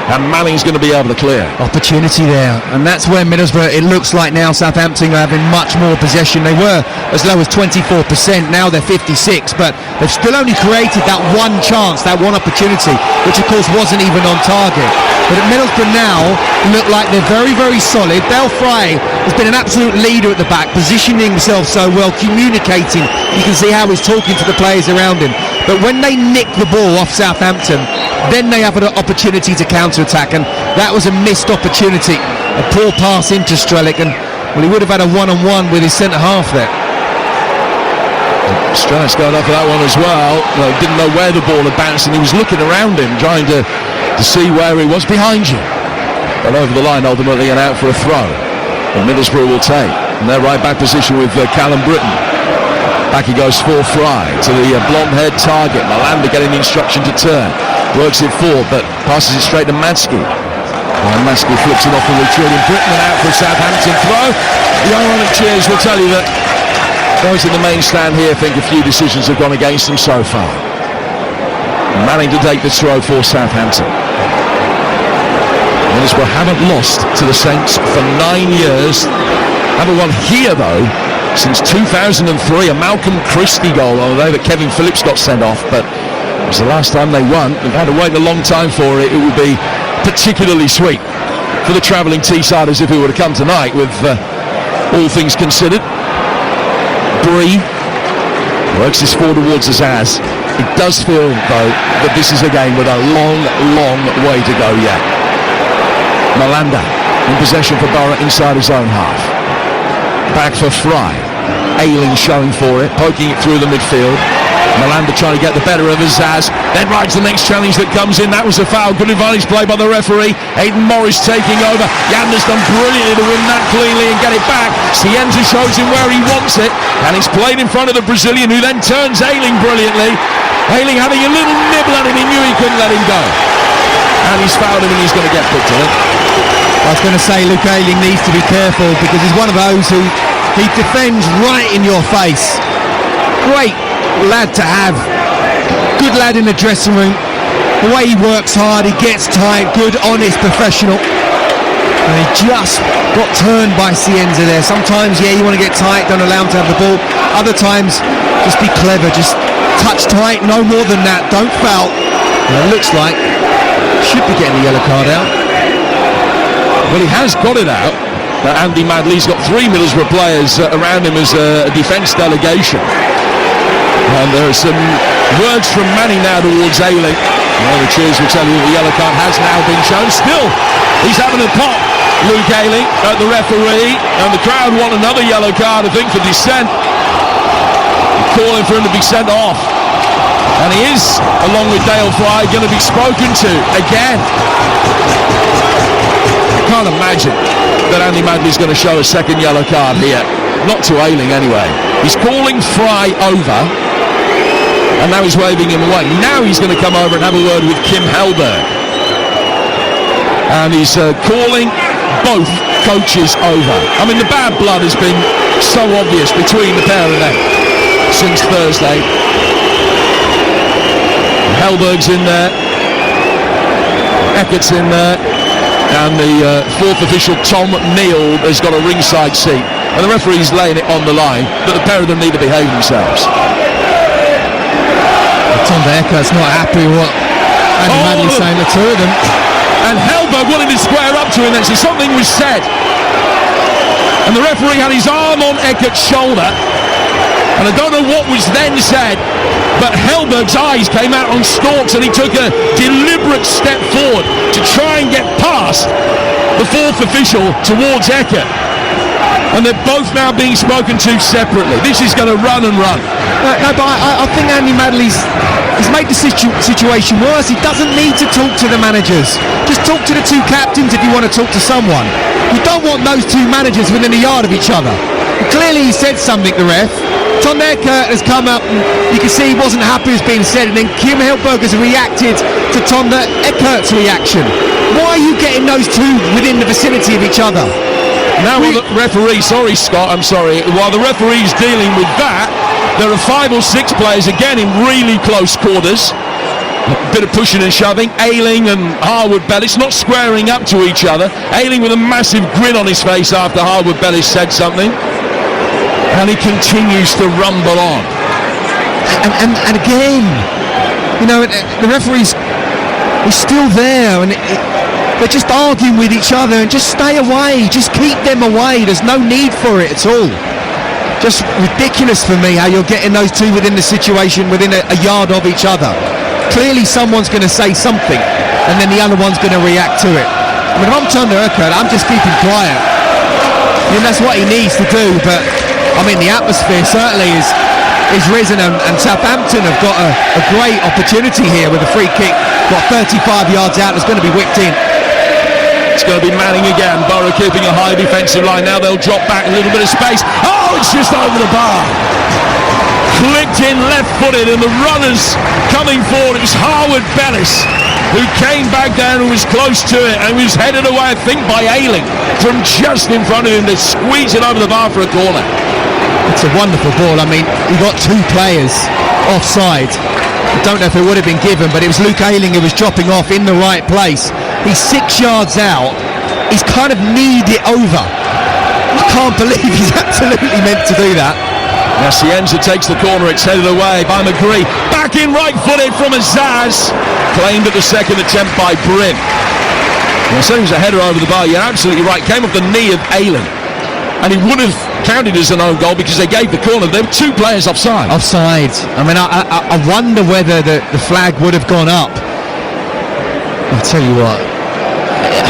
And Manning's going to be able to clear. Opportunity there. And that's where Middlesbrough, it looks like now Southampton are having much more possession. They were as low as 24%. Now they're 56%. But they've still only created that one chance, that one opportunity, which of course wasn't even on target. But at Middlesbrough now look like they're very, very solid. Daryl Fry has been an absolute leader at the back, positioning himself so well, communicating. You can see how he's talking to the players around him. But when they nick the ball off Southampton, then they have an opportunity to counter-attack, and that was a missed opportunity. A poor pass into Strelec, and well, he would have had a one-on-one with his centre-half there. Strelec going up for that one as well. Didn't know where the ball had bounced, and he was looking around him, trying to see where he was. Behind you. But over the line, ultimately, and out for a throw. And Middlesbrough will take. And they're right back position with Callum Britton. Back he goes for Fry to the blonde-haired target. Malanda getting the instruction to turn. Works it forward, but passes it straight to Matsky. And Matsky flips it off the retreating Britton and out for a Southampton throw. The ironic cheers will tell you that those in the main stand here think a few decisions have gone against them so far. Manning to take the throw for Southampton. Middlesbrough haven't lost to the Saints for 9 years. Haven't won here though since 2003. A Malcolm Christie goal, although that Kevin Phillips got sent off, but it was the last time they won. They've had to wait a long time for it. It would be particularly sweet for the travelling Teessiders if it were to come tonight, with all things considered. Bree works this forward towards Azaz. It does feel, though, that this is a game with a long, long way to go yet. Malanda in possession for Borough inside his own half. Back for Fry. Ayling showing for it, poking it through the midfield. Malanda trying to get the better of Azaz, then rides the next challenge that comes in. That was a foul. Good advantage play by the referee. Aidan Morris taking over. Yander's done brilliantly to win that cleanly and get it back. Cienza shows him where he wants it, and it's played in front of the Brazilian, who then turns Ayling brilliantly. Ayling having a little nibble at him. He knew he couldn't let him go, and he's fouled him, and he's going to get booked on it. I was going to say Luke Ayling needs to be careful, because he's one of those who he defends right in your face. Great lad to have, good lad in the dressing room. The way he works hard, he gets tight, good, honest, professional. And he just got turned by Cienza there. Sometimes, yeah, you want to get tight, don't allow him to have the ball. Other times, just be clever, just touch tight, no more than that, don't foul. And it looks like should be getting the yellow card out. Well, he has got it out. Andy Madley's got 3 Middlesbrough players around him as a defence delegation. And there are some words from Manny now towards Ayling. Well, the cheers will tell you the yellow card has now been shown. Still, he's having a pop, Luke Ayling, at the referee. And the crowd want another yellow card, I think, for dissent. Calling for him to be sent off. And he is, along with Dale Fry, going to be spoken to again. I can't imagine that Andy Madley's going to show a second yellow card here. Not to Ayling, anyway. He's calling Fry over. And now he's waving him away. Now he's going to come over and have a word with Kim Hellberg. And he's calling both coaches over. I mean, the bad blood has been so obvious between the pair of them since Thursday. Hellberg's in there. Eckert's in there. And the fourth official, Tom Neal, has got a ringside seat. And the referee's laying it on the line that the pair of them need to behave themselves. Tom Eckert's not happy with what Andy Madley's saying, the two of them. And Hellberg wanted to square up to him then, so something was said. And the referee had his arm on Eckert's shoulder. And I don't know what was then said, but Hellberg's eyes came out on stalks and he took a deliberate step forward to try and get past the fourth official towards Eckert. And they're both now being spoken to separately. This is going to run and run. No, but I think Andy Madley's made the situation worse. He doesn't need to talk to the managers. Just talk to the two captains if you want to talk to someone. You don't want those two managers within a yard of each other. Clearly he said something, the ref. Tom Eckert has come up and you can see he wasn't happy as being said, and then Kim Hellberg has reacted to Tom Eckert's reaction. Why are you getting those two within the vicinity of each other? Now the referee, sorry Scott, I'm sorry, while the referee's dealing with that, there are 5 or 6 players again in really close quarters. A bit of pushing and shoving. Ayling and Harwood-Bellis not squaring up to each other. Ayling with a massive grin on his face after Harwood-Bellis said something. And he continues to rumble on. And again, you know, the referee's still there, and they're just arguing with each other. And just stay away, just keep them away. There's no need for it at all. Just ridiculous for me how you're getting those two within the situation, within a yard of each other. Clearly someone's going to say something, and then the other one's going to react to it. I mean, if I'm Tom Eckert, I'm just keeping quiet. I mean, that's what he needs to do, but I mean, the atmosphere certainly is risen, and Southampton have got a great opportunity here with a free kick. Got 35 yards out, it's going to be whipped in. It's going to be Manning again. Borough keeping a high defensive line. Now they'll drop back a little bit of space. Oh, it's just over the bar. Clicked in left-footed, and the runners coming forward. It was Harwood-Bellis who came back down and was close to it and was headed away, I think, by Ayling from just in front of him to squeeze it over the bar for a corner. It's a wonderful ball. I mean, he got 2 players offside. I don't know if it would have been given, but it was Luke Ayling who was dropping off in the right place. He's 6 yards out. He's kind of kneed it over. I can't believe he's absolutely meant to do that. Now Cienza takes the corner, it's headed away by McGree. Back in right-footed from Azaz. Claimed at the second attempt by Brim. Well, so he was a header over the bar, you're absolutely right. Came off the knee of Ayling. And he would have counted as an own goal because they gave the corner. There were 2 players offside. Offside. I mean, I wonder whether the flag would have gone up. I'll tell you what.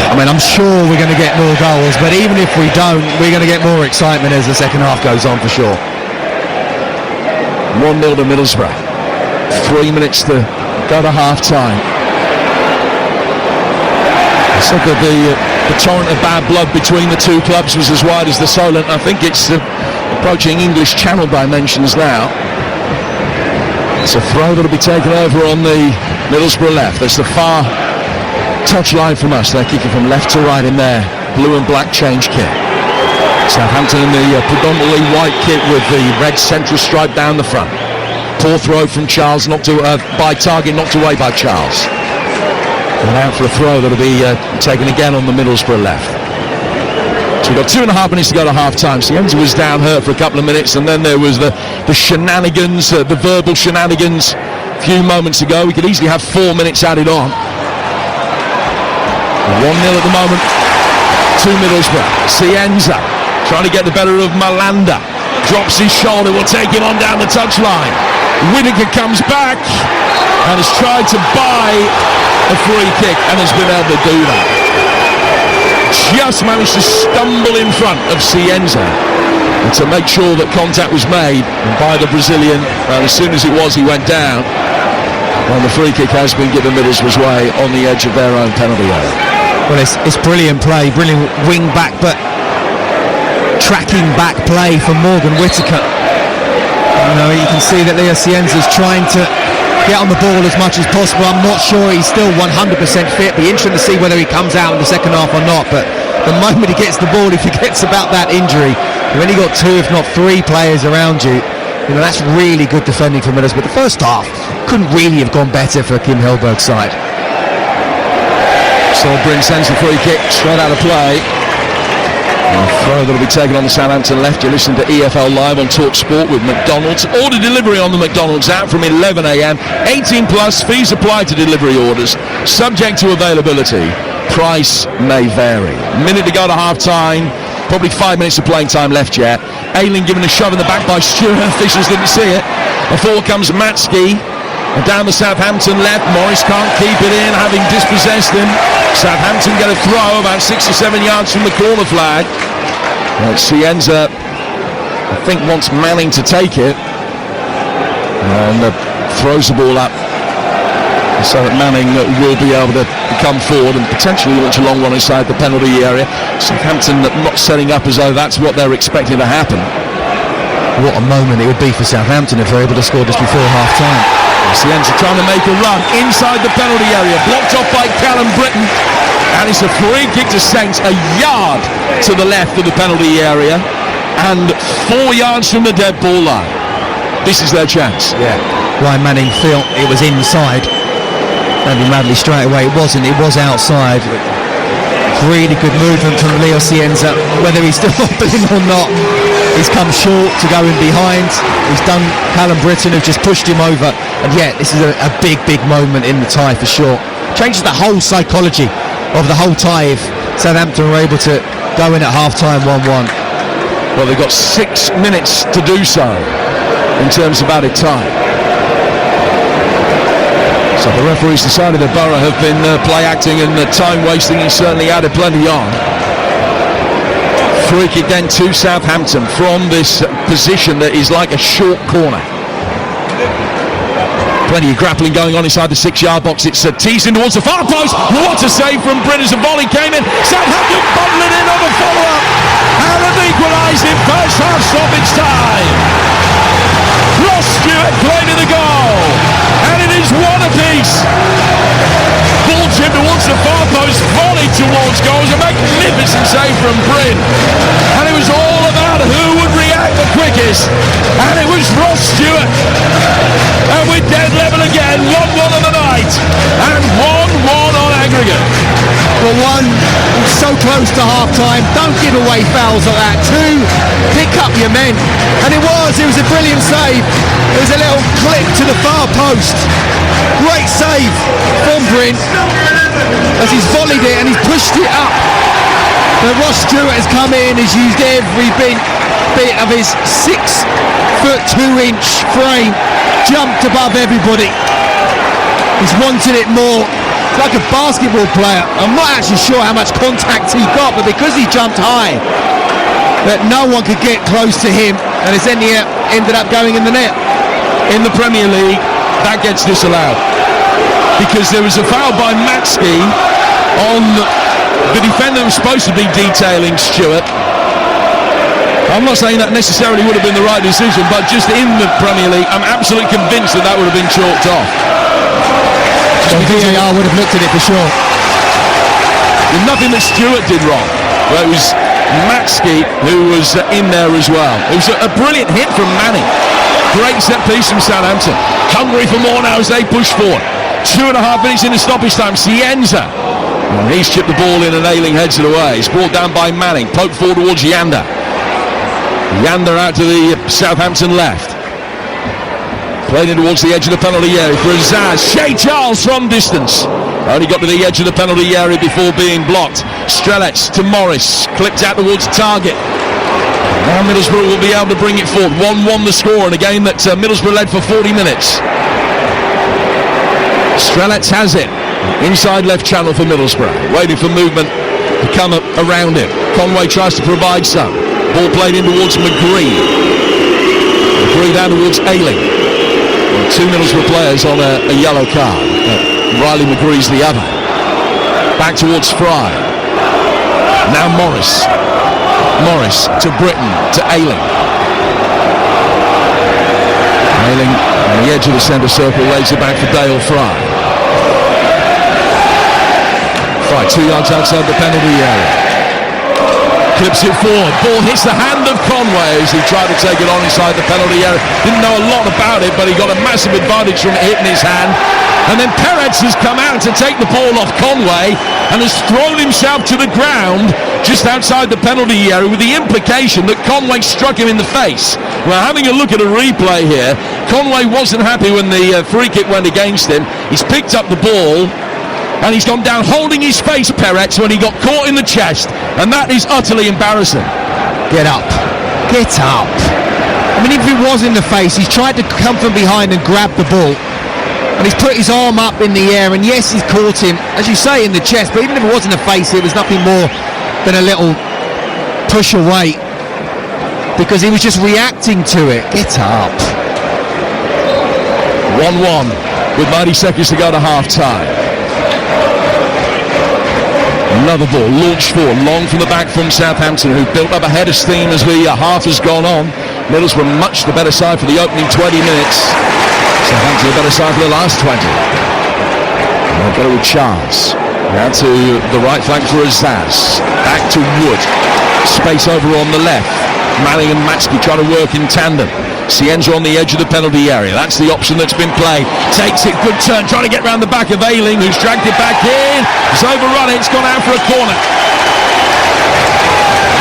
I mean, I'm sure we're going to get more goals, but even if we don't, we're going to get more excitement as the second half goes on for sure. 1-0 to Middlesbrough. 3 minutes to go to half-time. So that the torrent of bad blood between the two clubs was as wide as the Solent. I think it's approaching English Channel dimensions now. It's a throw that'll be taken over on the Middlesbrough left. That's the far touchline from us. They're kicking from left to right in their blue and black change kit. Southampton in the predominantly white kit with the red central stripe down the front. Poor throw from Charles, knocked by Target, knocked away by Charles. And out for a throw that'll be taken again on the Middlesbrough left. So we've got 2.5 minutes to go to half-time. Cienza was down hurt for a couple of minutes, and then there was the shenanigans, the verbal shenanigans a few moments ago. We could easily have 4 minutes added on. 1-0 at the moment to Middlesbrough. Cienza trying to get the better of Malanda. Drops his shoulder, will take him on down the touchline. Whittaker comes back and has tried to buy a free kick and has been able to do that. Just managed to stumble in front of Cienza and to make sure that contact was made by the Brazilian. And as soon as it was, he went down. And the free kick has been given Middlesbrough's way on the edge of their own penalty area. Well, it's brilliant play, brilliant wing back, but tracking back play from Morgan Whittaker. You know, you can see that Leo Cienza's trying to get on the ball as much as possible. I'm not sure he's still 100% fit. Be interesting to see whether he comes out in the second half or not. But the moment he gets the ball, he forgets about that injury. You've only got 2, if not 3 players around you. You know, that's really good defending for Middlesbrough. But the first half couldn't really have gone better for Kim Hellberg's side. So Bryn sends the free kick straight out of play. And a throw that will be taken on the Southampton left. You're listening to EFL Live on Talk Sport with McDonald's. Order delivery on the McDonald's app from 11 a.m. 18 plus, fees apply to delivery orders. Subject to availability. Price may vary. Minute to go to half time. Probably 5 minutes of playing time left yet. Ayling given a shove in the back by Stewart. Officials didn't see it. Before comes Matsky. And down the Southampton left. Morris can't keep it in, having dispossessed him. Southampton get a throw about 6 or 7 yards from the corner flag. Cienza, I think, wants Manning to take it. And throws the ball up so that Manning will be able to come forward and potentially launch a long one inside the penalty area. Southampton not setting up as though that's what they're expecting to happen. What a moment it would be for Southampton if they're able to score just before half-time. Cienza trying to make a run inside the penalty area, blocked off by Callum Britton, and it's a free kick to Saints, a yard to the left of the penalty area and 4 yards from the dead ball line. This is their chance. Yeah, Ryan Manning felt it was inside. Andy Madley straight away, it wasn't, it was outside. Really good movement from Leo Cienza, whether he's still hobbling or not. He's come short to go in behind. He's done Callum Britton, who just pushed him over. And yet, this is a big, big moment in the tie for sure. Changes the whole psychology of the whole tie if Southampton were able to go in at half-time 1-1. Well, they've got 6 minutes to do so in terms of added time. So the referees decided that Borough have been play-acting and time-wasting, and certainly added plenty on. Free kick then to Southampton from this position that is like a short corner. Plenty of grappling going on inside the 6-yard box. It's teased in towards the far post. What a save from Bryn as a volley came in. Southampton bundle it in on the follow-up. And an equalising first half stoppage time. Ross Stewart claiming the goal. And it is one apiece. Ball chip towards the far post, volley towards goal. It was a magnificent save from Bryn. And it was all about who would react the quickest. And it was Ross Stewart. And we're dead level again, 1-1 on the night. And 1-1 on aggregate. Well, 1, so close to half-time. Don't give away fouls like that. 2, pick up your men. And it was a brilliant save. There was a little clip to the far post. Great save from Bryn as he's volleyed it and he's pushed it up. But Ross Stewart has come in, has used every bit of his 6'2" frame, jumped above everybody. He's wanted it more. It's like a basketball player. I'm not actually sure how much contact he got, but because he jumped high, that no one could get close to him, and it's ended up going in the net. In the Premier League, that gets disallowed because there was a foul by Matsky on the defender who was supposed to be detailing Stewart. I'm not saying that necessarily would have been the right decision, but just in the Premier League, I'm absolutely convinced that would have been chalked off. So VAR would have looked at it for sure. There's nothing that Stewart did wrong. Well, it was Matsky who was in there as well. It was a brilliant hit from Manning. Great set piece from Southampton. Hungry for more now as they push forward. 2.5 minutes into stoppage time. Cienza And he's chipped the ball in and Ayling heads it away. It's brought down by Manning. Poked forward towards Yander. Yander out to the Southampton left. Played in towards the edge of the penalty area for Zaz. Shea Charles from distance. Only got to the edge of the penalty area before being blocked. Strelets to Morris. Clipped out towards target. Now Middlesbrough will be able to bring it forward. 1-1 the score in a game that Middlesbrough led for 40 minutes. Strelets has it. Inside left channel for Middlesbrough. Waiting for movement to come up around him. Conway tries to provide some. Ball played in towards McGree. McGree down towards Ayling. Two Middlesbrough players on a yellow card. Riley McGree's the other. Back towards Fry. Now Morris. Morris to Britton, to Ayling. Ayling on the edge of the centre circle, lays it back for Dale Fry. Fry 2 yards outside the penalty area. Clips it forward. Ball hits the hand of Conway as he tried to take it on inside the penalty area. Didn't know a lot about it, but he got a massive advantage from it hitting his hand. And then Perez has come out to take the ball off Conway and has thrown himself to the ground just outside the penalty area with the implication that Conway struck him in the face. Well, having a look at a replay here, Conway wasn't happy when the free kick went against him. He's picked up the ball and he's gone down holding his face, Perez, when he got caught in the chest, and that is utterly embarrassing. Get up. Get up. I mean, if it was in the face, he's tried to come from behind and grab the ball. And he's put his arm up in the air, and yes, he's caught him, as you say, in the chest, but even if it was in the face, it was nothing more than a little push away, because he was just reacting to it. Get up. 1-1 with 90 seconds to go to half-time. Another ball launched forward, long from the back from Southampton, who built up a head of steam as the half has gone on. Middlesbrough much the better side for the opening 20 minutes. Southampton a better side for the last 20. They'll go with Charles. Now to the right flank for Azaz. Back to Wood. Space over on the left. Manning and Matsky trying to work in tandem. Cienza on the edge of the penalty area. That's the option that's been played. Takes it, good turn, trying to get round the back of Ayling, who's dragged it back in. It's overrun it, it's gone out for a corner.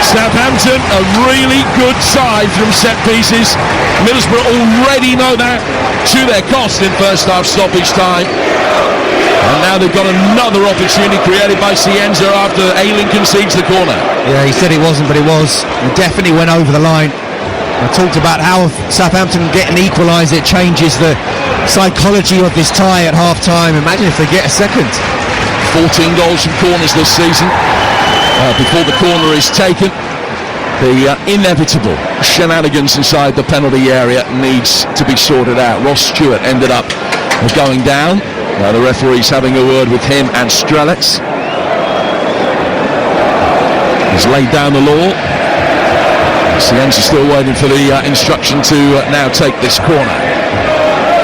Southampton, a really good side from set pieces. Middlesbrough already know that to their cost in first half stoppage time. And now they've got another opportunity created by Cienza after Ayling concedes the corner. Yeah, he said it wasn't, but it was. It definitely went over the line. I talked about how Southampton get an equaliser. It changes the psychology of this tie at half-time. Imagine if they get a second. 14 goals from corners this season. Before the corner is taken, the inevitable shenanigans inside the penalty area needs to be sorted out. Ross Stewart ended up going down. The referee's having a word with him and Strelets. He's laid down the law. Cienza still waiting for the instruction to now take this corner.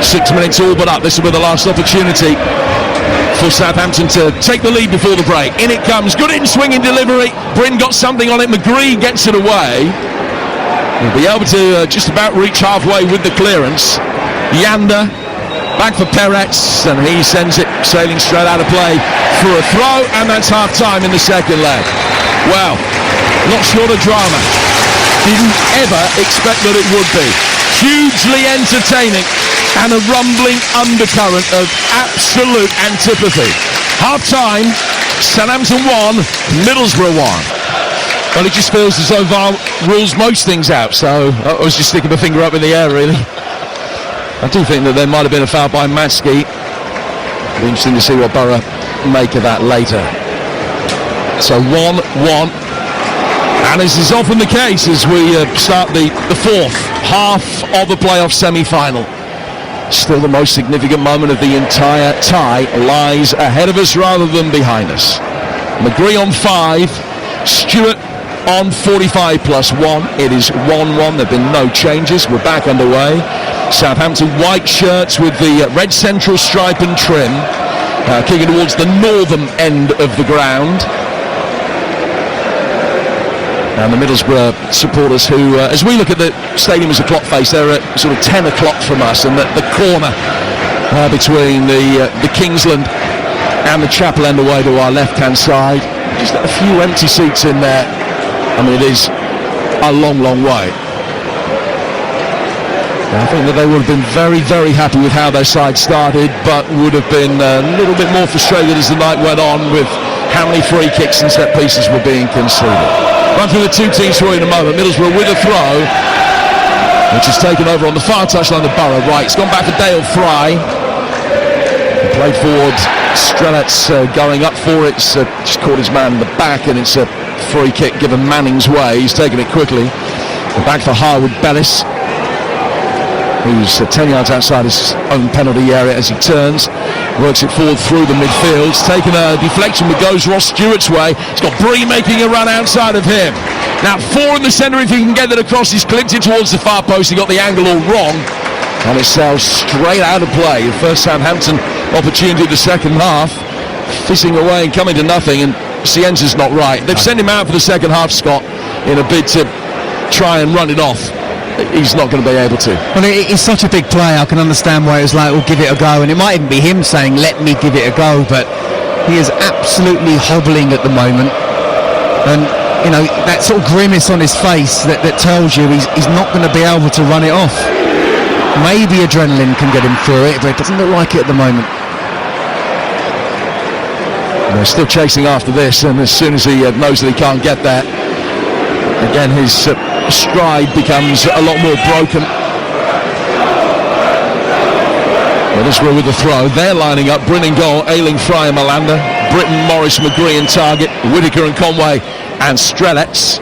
6 minutes all but up. This will be the last opportunity for Southampton to take the lead before the break. In it comes. Good in swinging delivery. Bryn got something on it. McGree gets it away. He'll be able to just about reach halfway with the clearance. Yander back for Perez, and he sends it sailing straight out of play for a throw, and that's half time in the second leg. Well, not short of drama. Didn't ever expect that it would be. Hugely entertaining and a rumbling undercurrent of absolute antipathy. Half-time, Southampton 1, Middlesbrough 1. Well, it just feels as though VAR rules most things out, so I was just sticking my finger up in the air, really. I do think that there might have been a foul by Matsky. It'll be interesting to see what Borough make of that later. So 1-1. And as is often the case as we start the fourth half of the playoff semi-final, still the most significant moment of the entire tie lies ahead of us rather than behind us. McGree on 5, Stewart on 45 plus 1. It is 1-1. There have been no changes. We're back underway. Southampton white shirts with the red central stripe and trim, kicking towards the northern end of the ground. And the Middlesbrough supporters who, as we look at the stadium as a clock face, they're at sort of 10 o'clock from us, and the corner between the Kingsland and the Chapel End away to our left-hand side. Just a few empty seats in there. I mean, it is a long, long way. I think that they would have been very, very happy with how their side started, but would have been a little bit more frustrated as the night went on with how many free kicks and set pieces were being conceded. Run through the two teams for you in a moment. Middlesbrough with a throw, which is taken over on the far touchline of Borough. Right, it's gone back for Dale Fry. He played forward. Strelets going up for it. Just caught his man in the back, and it's a free kick given Manning's way. He's taken it quickly. And back for Harwood Bellis, who's 10 yards outside his own penalty area as he turns, works it forward through the midfield. It's taken a deflection that goes Ross Stewart's way. It's got Bree making a run outside of him. Now 4 in the centre, if he can get it across. He's clipped it towards the far post. He got the angle all wrong, and it sails straight out of play. The first Southampton opportunity of the second half, fizzing away and coming to nothing, and Cienza's not right. They've sent him out for the second half, Scott, in a bid to try and run it off. He's not going to be able to. Well, he's such a big player. I can understand why it was like, we'll give it a go. And it might even be him saying, let me give it a go. But he is absolutely hobbling at the moment. And, you know, that sort of grimace on his face that tells you he's not going to be able to run it off. Maybe adrenaline can get him through it, but it doesn't look like it at the moment. They're still chasing after this, and as soon as he knows that he can't get there, again his stride becomes a lot more broken. Middlesbrough with the throw. They're lining up. Bryn in goal, Ayling, Fry and Malander, Britton, Morris, McGree and target, Whittaker and Conway and Strelets.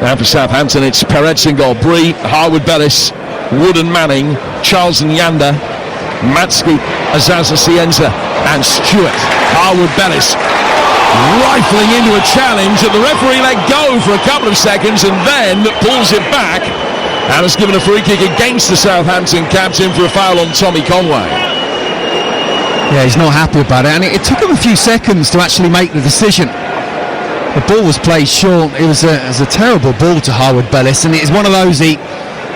Now for Southampton, it's Perez in goal, Bree, Harwood Bellis, Wood and Manning, Charles and Yanda, Matsky, Azaza Cienza and Stewart. Harwood Bellis rifling into a challenge that the referee let go for a couple of seconds and then pulls it back and has given a free kick against the Southampton captain for a foul on Tommy Conway. Yeah, he's not happy about it, and it took him a few seconds to actually make the decision. The ball was played short. It was a terrible ball to Harwood Bellis, and it is one of those he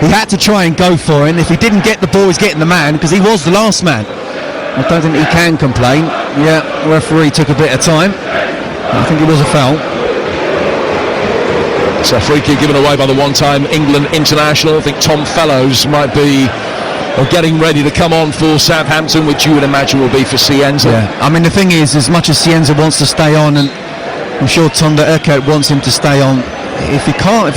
had to try and go for it, and if he didn't get the ball, he's getting the man, because he was the last man. I don't think he can complain. Yeah, the referee took a bit of time. I think it was a foul. It's a free kick given away by the one-time England international. I think Tom Fellows might be getting ready to come on for Southampton, which you would imagine will be for Cienza. Yeah, I mean the thing is, as much as Cienza wants to stay on, and I'm sure Tonda Urquhart wants him to stay on, if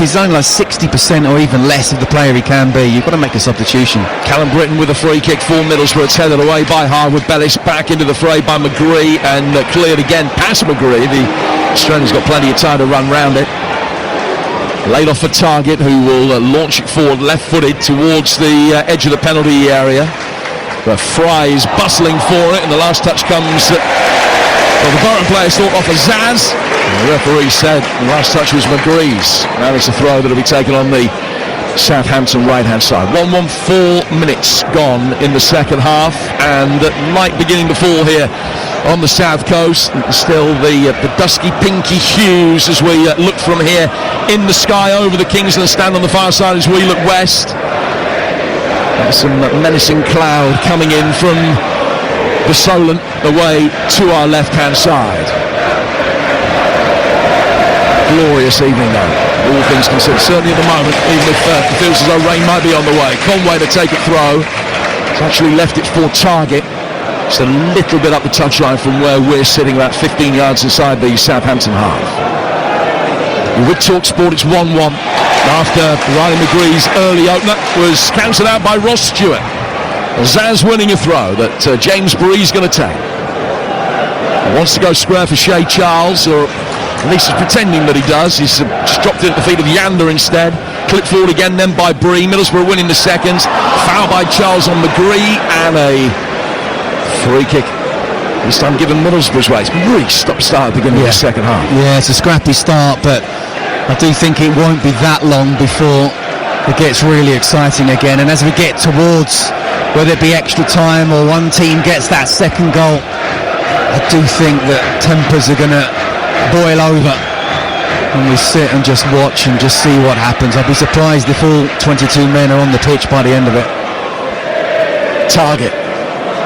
he's only like 60% or even less of the player he can be, you've got to make a substitution. Callum Britton with a free kick for Middlesbrough. It's headed away by Harwood Bellis, back into the fray by McGree, and cleared again past McGree. The Australian's got plenty of time to run round it. Laid off for Target, who will launch it forward left-footed towards the edge of the penalty area. But Fry is bustling for it, and the last touch comes. The Borough players thought off a Zaz. The referee said the last touch was McGree's. Now it's a throw that will be taken on the Southampton right-hand side. 1-1-4 minutes gone in the second half, and light beginning to fall here on the south coast. Still the dusky pinky hues as we look from here in the sky over the Kingsland stand on the far side as we look west. There's some menacing cloud coming in from the Solent away to our left-hand side. Glorious evening though, all things considered, certainly at the moment, even if it feels as though rain might be on the way. Conway to take it throw. He's actually left it for Target. Just a little bit up the touchline from where we're sitting, about 15 yards inside the Southampton half. With TalkSport, it's 1-1 after Riley McGree's early opener was cancelled out by Ross Stewart. Zaz winning a throw that James Bree's going to take. He wants to go square for Shea Charles, or at least he's pretending that he does. He's just dropped it at the feet of Yanda instead. Clipped forward again then by Bree. Middlesbrough winning the second. Foul by Charles on McGree, and a free kick. This time given Middlesbrough's way. It's really stop-start at the beginning of the second half. Yeah, it's a scrappy start, but I do think it won't be that long before it gets really exciting again. And as we get towards, whether it be extra time or one team gets that second goal, I do think that tempers are going to boil over when we sit and just watch and just see what happens. I'd be surprised if all 22 men are on the pitch by the end of it. Target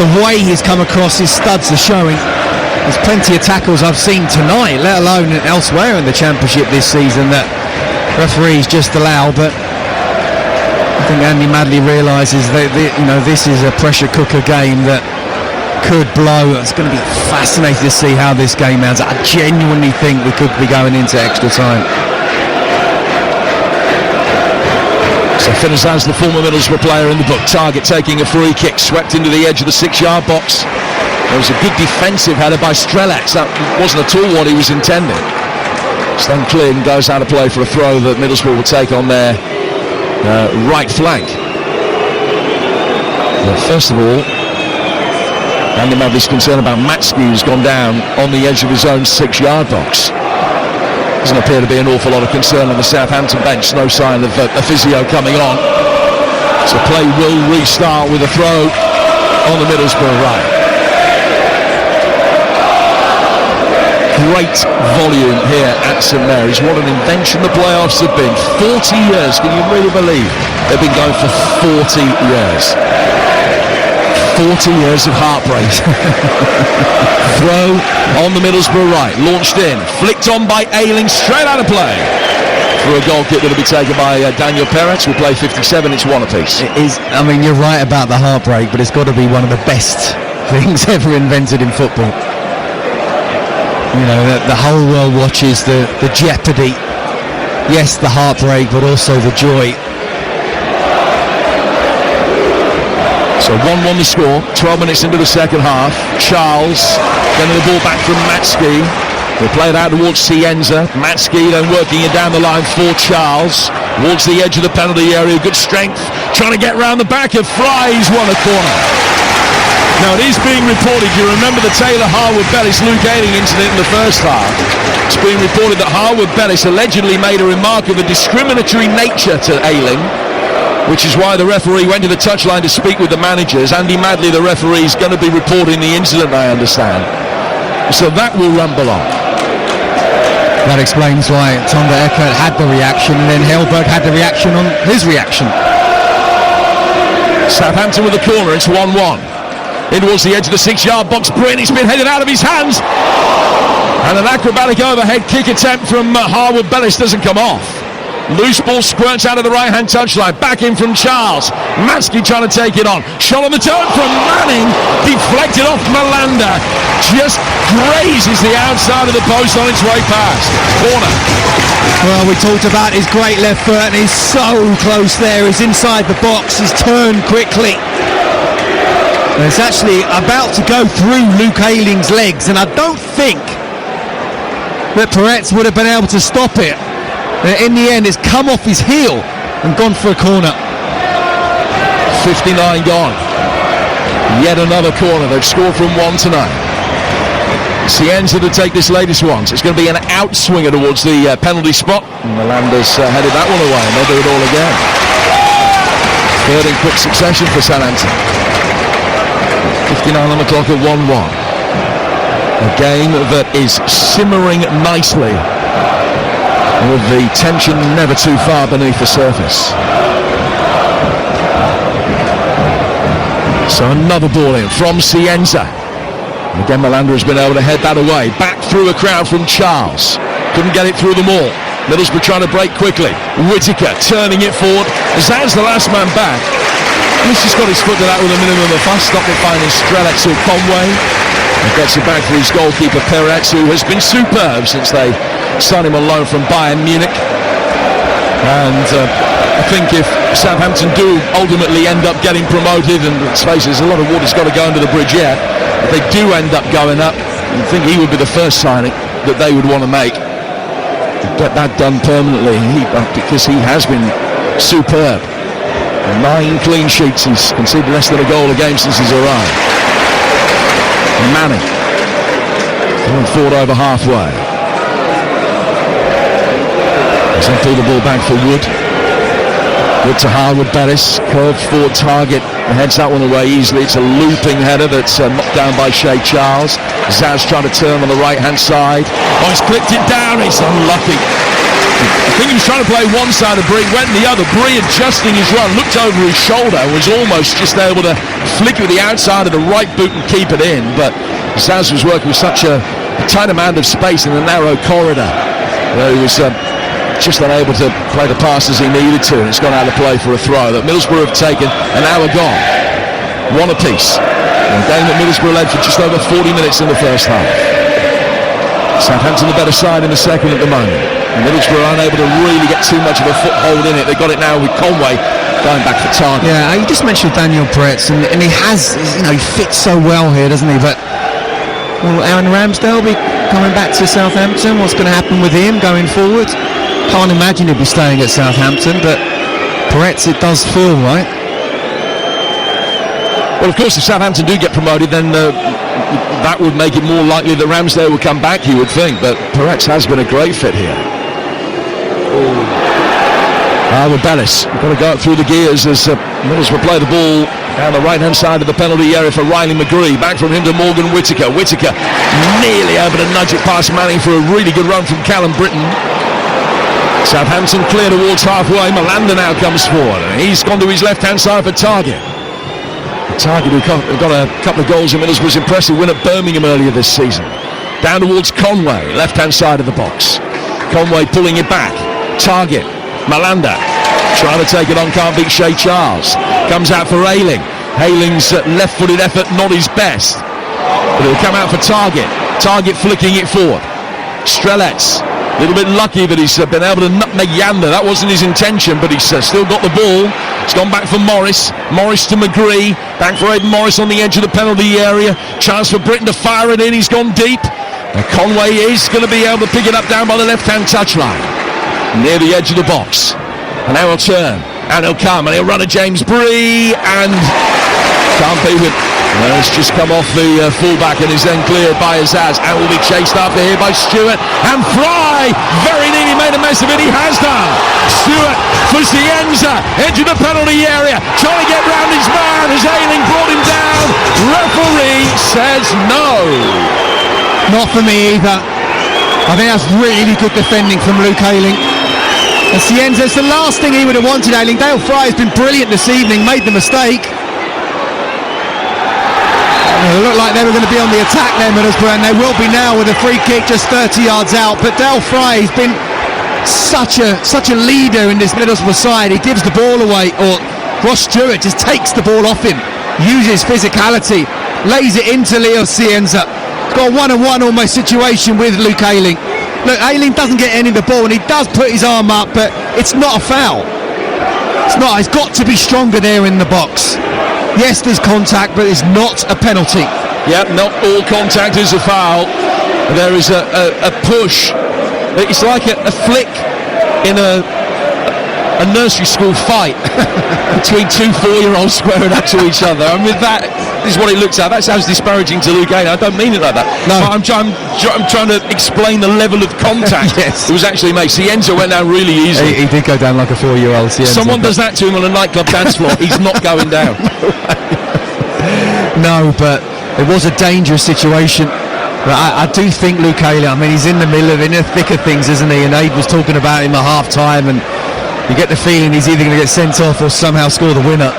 the way he's come across, his studs are showing. There's plenty of tackles I've seen tonight, let alone elsewhere in the Championship this season, that referees just allow. But I think Andy Madley realises that this is a pressure cooker game that could blow. It's going to be fascinating to see how this game ends. I genuinely think we could be going into extra time. So Finazan's the former Middlesbrough player in the book. Target taking a free kick, swept into the edge of the 6-yard box. There was a good defensive header by Strelak. That wasn't at all what he was intending. It's then cleared and goes out of play for a throw that Middlesbrough will take on their right flank. Well, first of all, Andy Madley's concerned about Matsky, who's gone down on the edge of his own 6-yard box. Doesn't appear to be an awful lot of concern on the Southampton bench. No sign of a physio coming on. So play will restart with a throw on the Middlesbrough right. Great volume here at St Mary's. What an invention the playoffs have been. 40 years, can you really believe they've been going for 40 years? 40 years of heartbreak. Throw on the Middlesbrough right, launched in, flicked on by Ayling, straight out of play for a goal kick that'll be taken by Daniel Peretz. We'll play 57, it's one apiece. It is, I mean, you're right about the heartbreak, but it's got to be one of the best things ever invented in football. You know, the whole world watches the jeopardy, yes, the heartbreak, but also the joy. So 1-1 the score, 12 minutes into the second half. Charles getting the ball back from Matsky. They play it out towards Cienza. Matsky then working it down the line for Charles. Towards the edge of the penalty area, good strength. Trying to get round the back of Fry, he's won a corner. Now it is being reported, you remember the Taylor Harwood-Bellis-Luke Ayling incident in the first half. It's being reported that Harwood-Bellis allegedly made a remark of a discriminatory nature to Ayling, which is why the referee went to the touchline to speak with the managers. Andy Madley, the referee, is going to be reporting the incident, I understand. So that will rumble on. That explains why Tonda Eckert had the reaction, and then Hellberg had the reaction on his reaction. Southampton with the corner, it's 1-1. In towards the edge of the 6-yard box, Bryn, it's been headed out of his hands. And an acrobatic overhead kick attempt from Harwood-Bellis doesn't come off. Loose ball squirts out of the right-hand touchline. Back in from Charles. Matsky trying to take it on. Shot on the turn from Manning. Deflected off Malanda. Just grazes the outside of the post on its way past. Corner. Well, we talked about his great left foot, and he's so close there. He's inside the box. He's turned quickly. And it's actually about to go through Luke Ayling's legs, and I don't think that Peretz would have been able to stop it. In the end, it's come off his heel and gone for a corner. 59 gone. Yet another corner. They've scored from one tonight. Cienza to take this latest one. So it's going to be an outswinger towards the penalty spot. And Melander's headed that one away, and they'll do it all again. Third in quick succession for Southampton. 59 on the clock at 1-1. A game that is simmering nicely, with the tension never too far beneath the surface. So another ball in from Cienza. And again, Malanda has been able to head that away. Back through a crowd from Charles. Couldn't get it through them all. Middlesbrough trying to break quickly. Whittaker turning it forward. Zaz's the last man back. He's just got his foot to that with a minimum of fuss. Stop it finding Strelak or Conway. And gets it back for his goalkeeper Peretz, who has been superb since they signed him on loan from Bayern Munich. And I think if Southampton do ultimately end up getting promoted, and let's face it, there's a lot of water's got to go under the bridge yet, if they do end up going up, I think he would be the first signing that they would want to make. Get that done permanently, because he has been superb. 9 clean sheets, he's conceded less than a goal a game since he's arrived. Manning going forward over halfway. He's then pulled the ball back for Wood. Wood to Harwood-Bellis, curved forward target, and heads that one away easily. It's a looping header that's knocked down by Shea Charles. Zaz trying to turn on the right hand side. Oh, he's clipped it down, it's unlucky. I think he was trying to play one side of Bree, went the other. Bree adjusting his run, looked over his shoulder, was almost just able to flick it with the outside of the right boot and keep it in. But Saz was working with such a tight amount of space in the narrow corridor. He was just unable to play the passes he needed to, and it's gone out of play for a throw that Middlesbrough have taken an hour gone. One apiece. A game that Middlesbrough led for just over 40 minutes in the first half. Southampton the better side in the second at the moment. And Middlesbrough are unable to really get too much of a foothold in it. They've got it now with Conway going back for target. Yeah, you just mentioned Daniel Peretz, and he has, he fits so well here, doesn't he? But will Aaron Ramsdale be coming back to Southampton? What's going to happen with him going forward? Can't imagine he'll be staying at Southampton, but Peretz, it does feel right. Well, of course, if Southampton do get promoted, then that would make it more likely that Ramsdale will come back, you would think. But Peretz has been a great fit here. With Bellis, we've got to go up through the gears as Middlesbrough play the ball down the right-hand side of the penalty area for Riley McGree. Back from him to Morgan Whittaker. Whittaker nearly able to nudge it past Manning for a really good run from Callum Britton. Southampton clear towards halfway. Malanda now comes forward. He's gone to his left-hand side for Target. Target, who got a couple of goals in Middlesbrough's impressive win at Birmingham earlier this season. Down towards Conway, left-hand side of the box. Conway pulling it back. Target, Malanda, trying to take it on, can't beat Shea Charles. Comes out for Ayling. Ayling's left-footed effort, not his best. But he'll come out for Target. Target flicking it forward. Strelets, a little bit lucky that he's been able to nutmeg Yanda. That wasn't his intention, but he's still got the ball. It's gone back for Morris. Morris to McGree. Back for Aidan Morris on the edge of the penalty area. Chance for Britton to fire it in. He's gone deep. And Conway is going to be able to pick it up down by the left-hand touchline, near the edge of the box. And now he'll turn. And he'll come. And he'll run at James Bree. And can't beat him. Well, it's just come off the fullback and is then cleared by Azaz, and will be chased after here by Stewart. And Fry very nearly made a mess of it. He has done. Stewart for Cienza, edge of the penalty area, trying to get round his man as Ayling brought him down. Referee says no. Not for me either. I think that's really good defending from Luke Ayling. And Cienza, it's the last thing he would have wanted, Ayling. Dale Fry has been brilliant this evening, made the mistake. It looked like they were going to be on the attack there, Middlesbrough, and they will be now with a free kick just 30 yards out. But Dale Fry has been such a leader in this Middlesbrough side. He gives the ball away, or Ross Stewart just takes the ball off him, uses physicality, lays it into Leo Cienza. He's got a one-on-one almost situation with Luke Ayling. Look, Ayling doesn't get any of the ball, and he does put his arm up, but it's not a foul. It's not. He's got to be stronger there in the box. Yes, there's contact, but it's not a penalty. Yep, not all contact is a foul. There is a push. It's like a flick in a nursery school fight between two 4-year-olds squaring up to each other. I mean, that is what it looks like. That sounds disparaging to Luke Ayling. I don't mean it like that. No. But I'm trying to explain the level of contact. Yes. It was actually made. Cienza went down really easily. He did go down like a 4-year-old. Someone does that to him on a nightclub dance floor, he's not going down. No, but it was a dangerous situation. But I do think Luke Ayling, I mean, he's in the middle of, in the thick of things, isn't he? And Abe was talking about him at half-time, and you get the feeling he's either going to get sent off or somehow score the winner.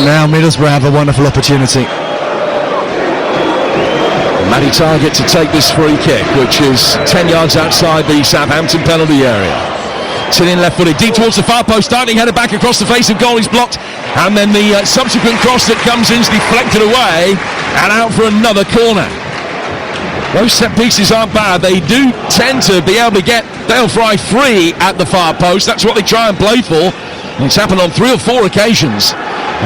Now Middlesbrough have a wonderful opportunity. Matty Target to take this free kick, which is 10 yards outside the Southampton penalty area. Tillian left-footed, deep towards the far post, starting header back across the face of goal, he's blocked. And then the subsequent cross that comes in is deflected away and out for another corner. Those set pieces aren't bad. They do tend to be able to get Dale Fry free at the far post. That's what they try and play for. And it's happened on 3 or 4 occasions.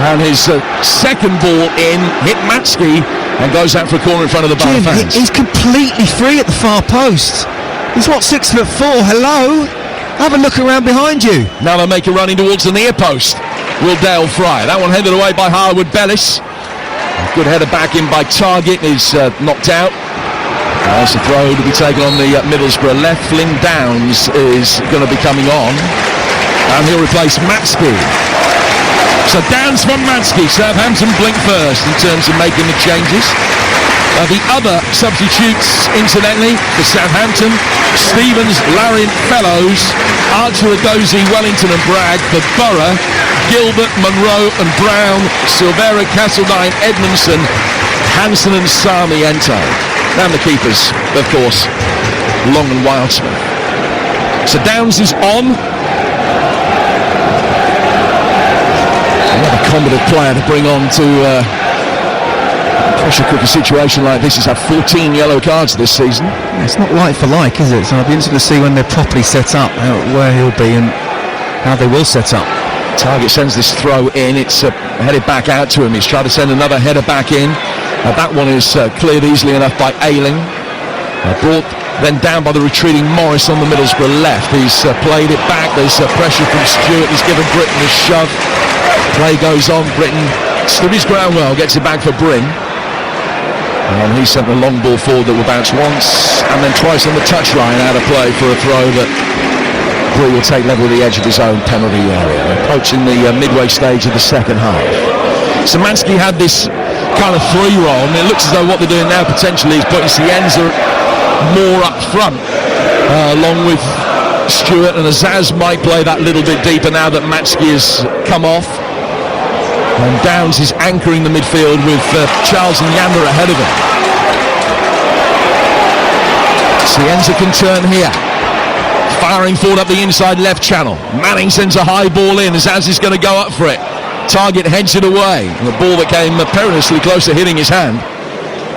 And his second ball in hit Matsky and goes out for a corner in front of the bar fans. He's completely free at the far post. He's what, 6'4"? Hello? Have a look around behind you. Now they make a run in towards the near post. Will Dale Fry. That one headed away by Harwood Bellis. Good header back in by Target. Is knocked out. That's a throw to be taken on the Middlesbrough left. Flynn Downs is going to be coming on. And he'll replace Matsky. So Downs from Matsky. Southampton blink first in terms of making the changes. The other substitutes, incidentally, for Southampton: Stevens, Larian, Fellows, Archer, Adozie, Wellington and Bragg. For Borough: Gilbert, Monroe and Brown, Silvera, Castledine, Edmondson, Hansen and Sarmiento. And the keepers, of course, Long and Wildsmith. So Downs is on. Another combative player to bring on to pressure cook a situation like this. He's had 14 yellow cards this season. It's not like for like, is it? So I'll be interested to see when they're properly set up, where he'll be and how they will set up. Target sends this throw in. It's headed back out to him. He's tried to send another header back in. That one is cleared easily enough by Ayling. Brought then down by the retreating Morris on the Middlesbrough left. He's played it back. There's pressure from Stewart. He's given Britton a shove. Play goes on. Britton stood his ground well. Gets it back for Bryn. And he sent a long ball forward that will bounce once and then twice on the touchline out of play for a throw that Bryn will take level with the edge of his own penalty area. Approaching the midway stage of the second half. Szymanski had this kind of free roll, and it looks as though what they're doing now potentially is putting Cienza more up front, along with Stewart, and Azaz might play that little bit deeper now that Matsky has come off. And Downs is anchoring the midfield with Charles and Yanda ahead of him. Cienza can turn here. Firing forward up the inside left channel. Manning sends a high ball in. Azaz is going to go up for it. Target heads it away. And the ball that came perilously close to hitting his hand.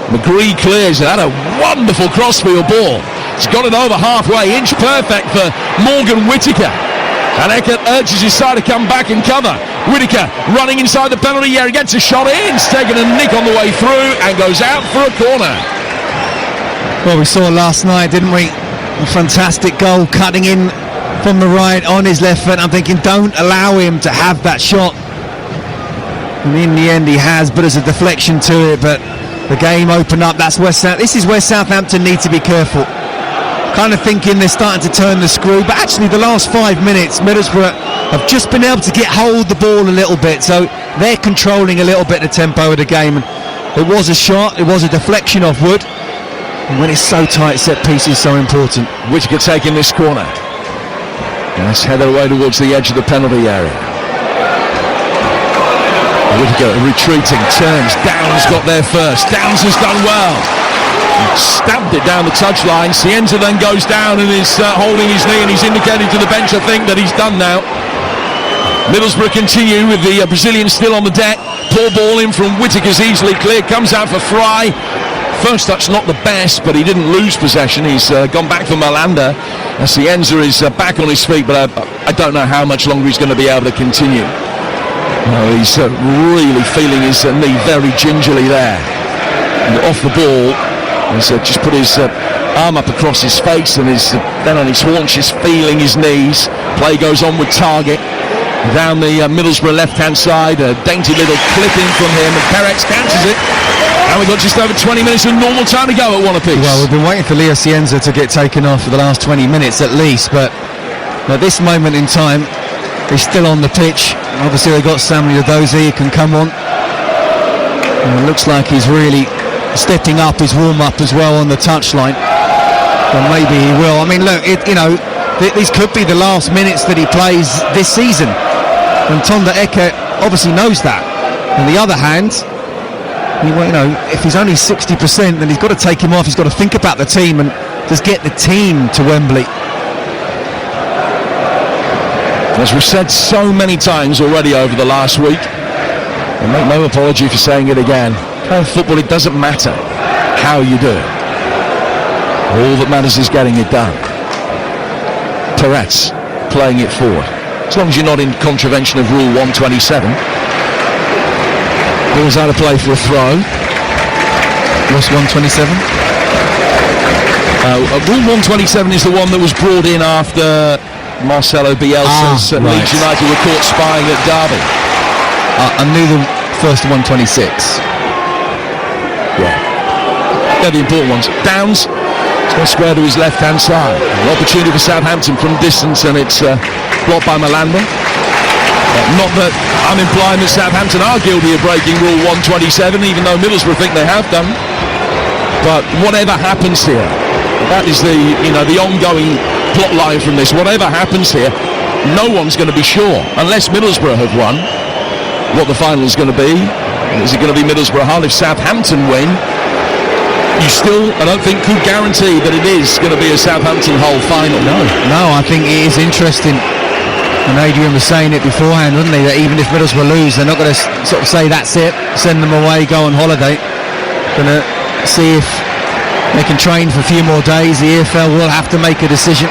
McGree clears it. That's a wonderful crossfield ball. He's got it over halfway. Inch perfect for Morgan Whittaker. And Eckert urges his side to come back and cover. Whittaker running inside the penalty area. He gets a shot in. He's taken a nick on the way through and goes out for a corner. Well, we saw last night, didn't we? A fantastic goal cutting in from the right on his left foot. I'm thinking, don't allow him to have that shot. And in the end he has, but there's a deflection to it. But the game opened up. This is where Southampton need to be careful. Kind of thinking they're starting to turn the screw, but actually the last 5 minutes Middlesbrough have just been able to get hold of the ball a little bit, so they're controlling a little bit the tempo of the game. And it was a shot, it was a deflection off Wood, and when it's so tight, set piece is so important. Whittaker taking this corner. Nice header away towards the edge of the penalty area. Whittaker retreating, turns, Downs got there first. Downs has done well. Stabbed it down the touchline. Cienza then goes down and is holding his knee, and he's indicating to the bench, I think, that he's done now. Middlesbrough continue with the Brazilian still on the deck. Poor ball in from Whittaker's easily clear. Comes out for Fry. First touch not the best, but he didn't lose possession. He's gone back for Malanda. Cienza is back on his feet, but I don't know how much longer he's going to be able to continue. He's really feeling his knee very gingerly there. And off the ball, he's just put his arm up across his face and is then on his haunches, feeling his knees. Play goes on with Target down the Middlesbrough left-hand side. A dainty little clipping from him, and Perex cancels it. And we've got just over 20 minutes of normal time to go at one apiece. Well, we've been waiting for Leo Cienza to get taken off for the last 20 minutes at least, but at this moment in time, he's still on the pitch. Obviously, they've got Samuel Adozie who can come on. And it looks like he's really stepping up his warm-up as well on the touchline. Well, maybe he will. I mean, look, these could be the last minutes that he plays this season. And Tonda Eckert obviously knows that. On the other hand, if he's only 60%, then he's got to take him off. He's got to think about the team and just get the team to Wembley. As we've said so many times already over the last week, and make no apology for saying it again, in football it doesn't matter how you do it. All that matters is getting it done. Peretz playing it forward. As long as you're not in contravention of Rule 127. Ball's out of play for a throw. What's 127? Rule 127 is the one that was brought in after Marcelo Bielsa's Leeds United were caught spying at Derby. I knew the first 126. Yeah. They're the important ones. Downs, it's going square to his left-hand side. An opportunity for Southampton from distance, and it's blocked by Malanda. Not that I'm implying that Southampton are guilty of breaking Rule 127, even though Middlesbrough think they have done. But whatever happens here, that is the ongoing plot line from this. Whatever happens here, no one's going to be sure, unless Middlesbrough have won, what the final is going to be. Is it going to be Middlesbrough Hull? If Southampton win, you still, I don't think, could guarantee that it is going to be a Southampton Hull final. No, I think it is interesting. And Adrian was saying it beforehand, wasn't he, that even if Middlesbrough lose, they're not going to sort of say that's it, send them away, go on holiday. Going to see if they can train for a few more days. The EFL will have to make a decision.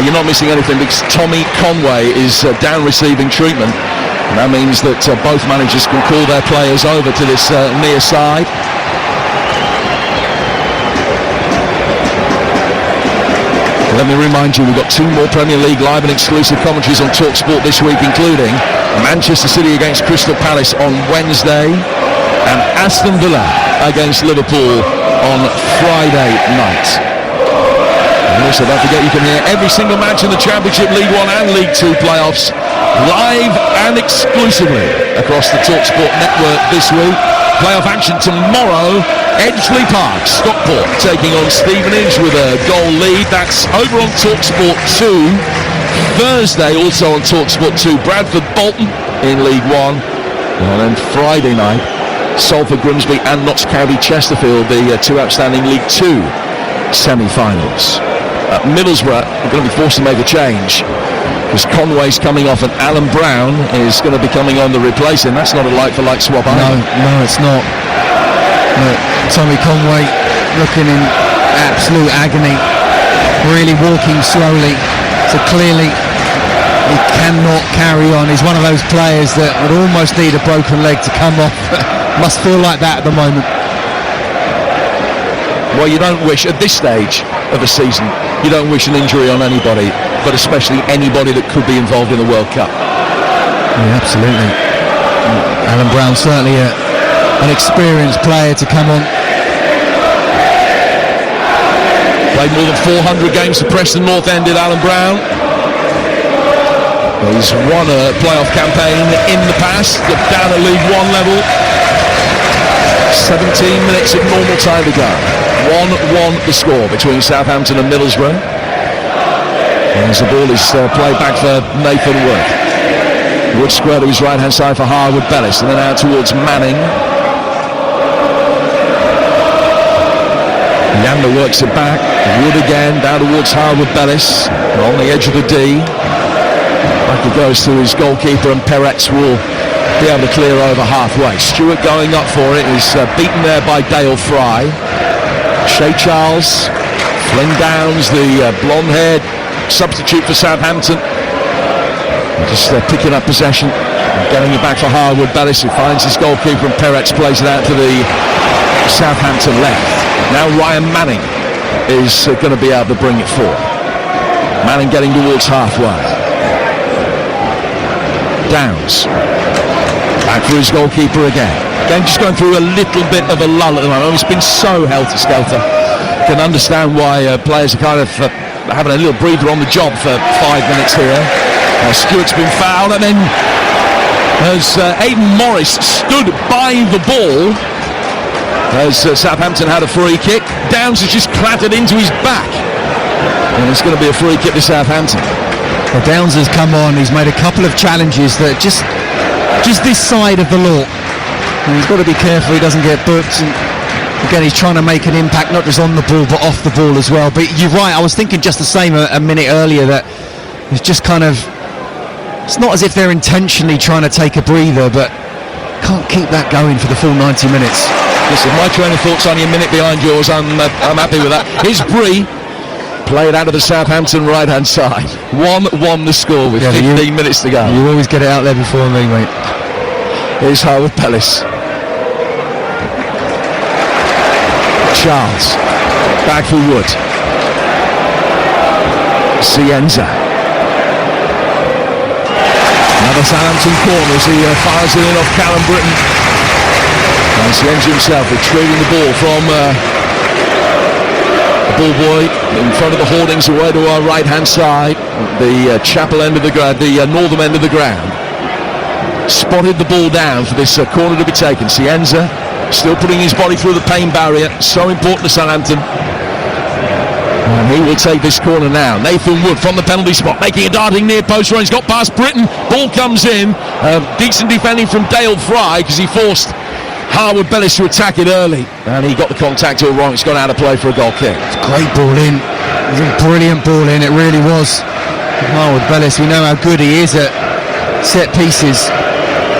You're not missing anything because Tommy Conway is down receiving treatment. And that means that both managers can call their players over to this near side. Let me remind you, we've got 2 more Premier League live and exclusive commentaries on TalkSport this week, including Manchester City against Crystal Palace on Wednesday and Aston Villa against Liverpool on Friday night. And also, don't forget, you can hear every single match in the Championship, League 1 and League 2 playoffs live and exclusively across the TalkSport network this week. Playoff action tomorrow. Edgeley Park, Stockport taking on Stevenage with a goal lead. That's over on TalkSport 2. Thursday also on TalkSport 2, Bradford Bolton in League 1. And then Friday night, Salford Grimsby and Notts County Chesterfield, the 2 outstanding League 2 semi-finals. Middlesbrough are going to be forced to make a change because Conway's coming off and Alan Brown is going to be coming on to replace him. That's not a like-for-like swap either. No, it's not. Tommy Conway looking in absolute agony, really walking slowly, so clearly he cannot carry on. He's one of those players that would almost need a broken leg to come off. Must feel like that at the moment. Well, you don't wish, at this stage of the season, you don't wish an injury on anybody, but especially anybody that could be involved in the World Cup. Yeah, absolutely. Alan Brown certainly an experienced player to come on. Played more than 400 games for Preston North End, did Alan Brown. He's won a playoff campaign in the past, down at League 1 level. 17 minutes of normal time to go. 1-1 the score between Southampton and Middlesbrough. And as the ball is played back for Nathan Wood. Wood square to his right hand side for Harwood Bellis, and then out towards Manning. Yanda works it back. Wood again down towards Harwood Bellis, on the edge of the D. Back it goes to his goalkeeper, and Peretz will be able to clear over halfway. Stewart going up for it is beaten there by Dale Fry. Shea Charles, Flynn Downs, the blonde-haired substitute for Southampton, just picking up possession and getting it back for Harwood Bellis, who finds his goalkeeper, and Peretz plays it out to the Southampton left. Now Ryan Manning is going to be able to bring it forward. Manning getting towards halfway. Downs back for his goalkeeper again. Again, just going through a little bit of a lull at the moment. It's been so helter-skelter. Can understand why players are kind of having a little breather on the job for 5 minutes here. Stewart's been fouled, and then as Aidan Morris stood by the ball as Southampton had a free kick, Downs has just clattered into his back, and it's going to be a free kick to Southampton. Well, Downs has come on. He's made a couple of challenges that just this side of the law. And he's got to be careful he doesn't get booked. And again, he's trying to make an impact not just on the ball but off the ball as well. But you're right, I was thinking just the same a minute earlier, that it's just kind of, it's not as if they're intentionally trying to take a breather, but can't keep that going for the full 90 minutes. Listen, my train of thoughts only a minute behind yours. I'm happy with that. Here's Bree, played out of the Southampton right-hand side. 1-1 the score with 15 minutes to go. You always get it out there before me, mate. Here's Harwood Bellis. Charles, back for Wood. Cienza. Another Southampton corner as he fires it in off Callum Britton. And Cienza himself retrieving the ball from the ball boy in front of the hoardings away to our right-hand side, the chapel end of the ground, the northern end of the ground. Spotted the ball down for this corner to be taken. Cienza still putting his body through the pain barrier. So important to Southampton. And he will take this corner now. Nathan Wood from the penalty spot, making a darting near post run. He's got past Britton. Ball comes in. Decent defending from Dale Fry because he forced Harwood Bellis to attack it early. And he got the contact all wrong. It's gone out of play for a goal kick. Great ball in. It was a brilliant ball in. It really was. Harwood Bellis, we know how good he is at set pieces.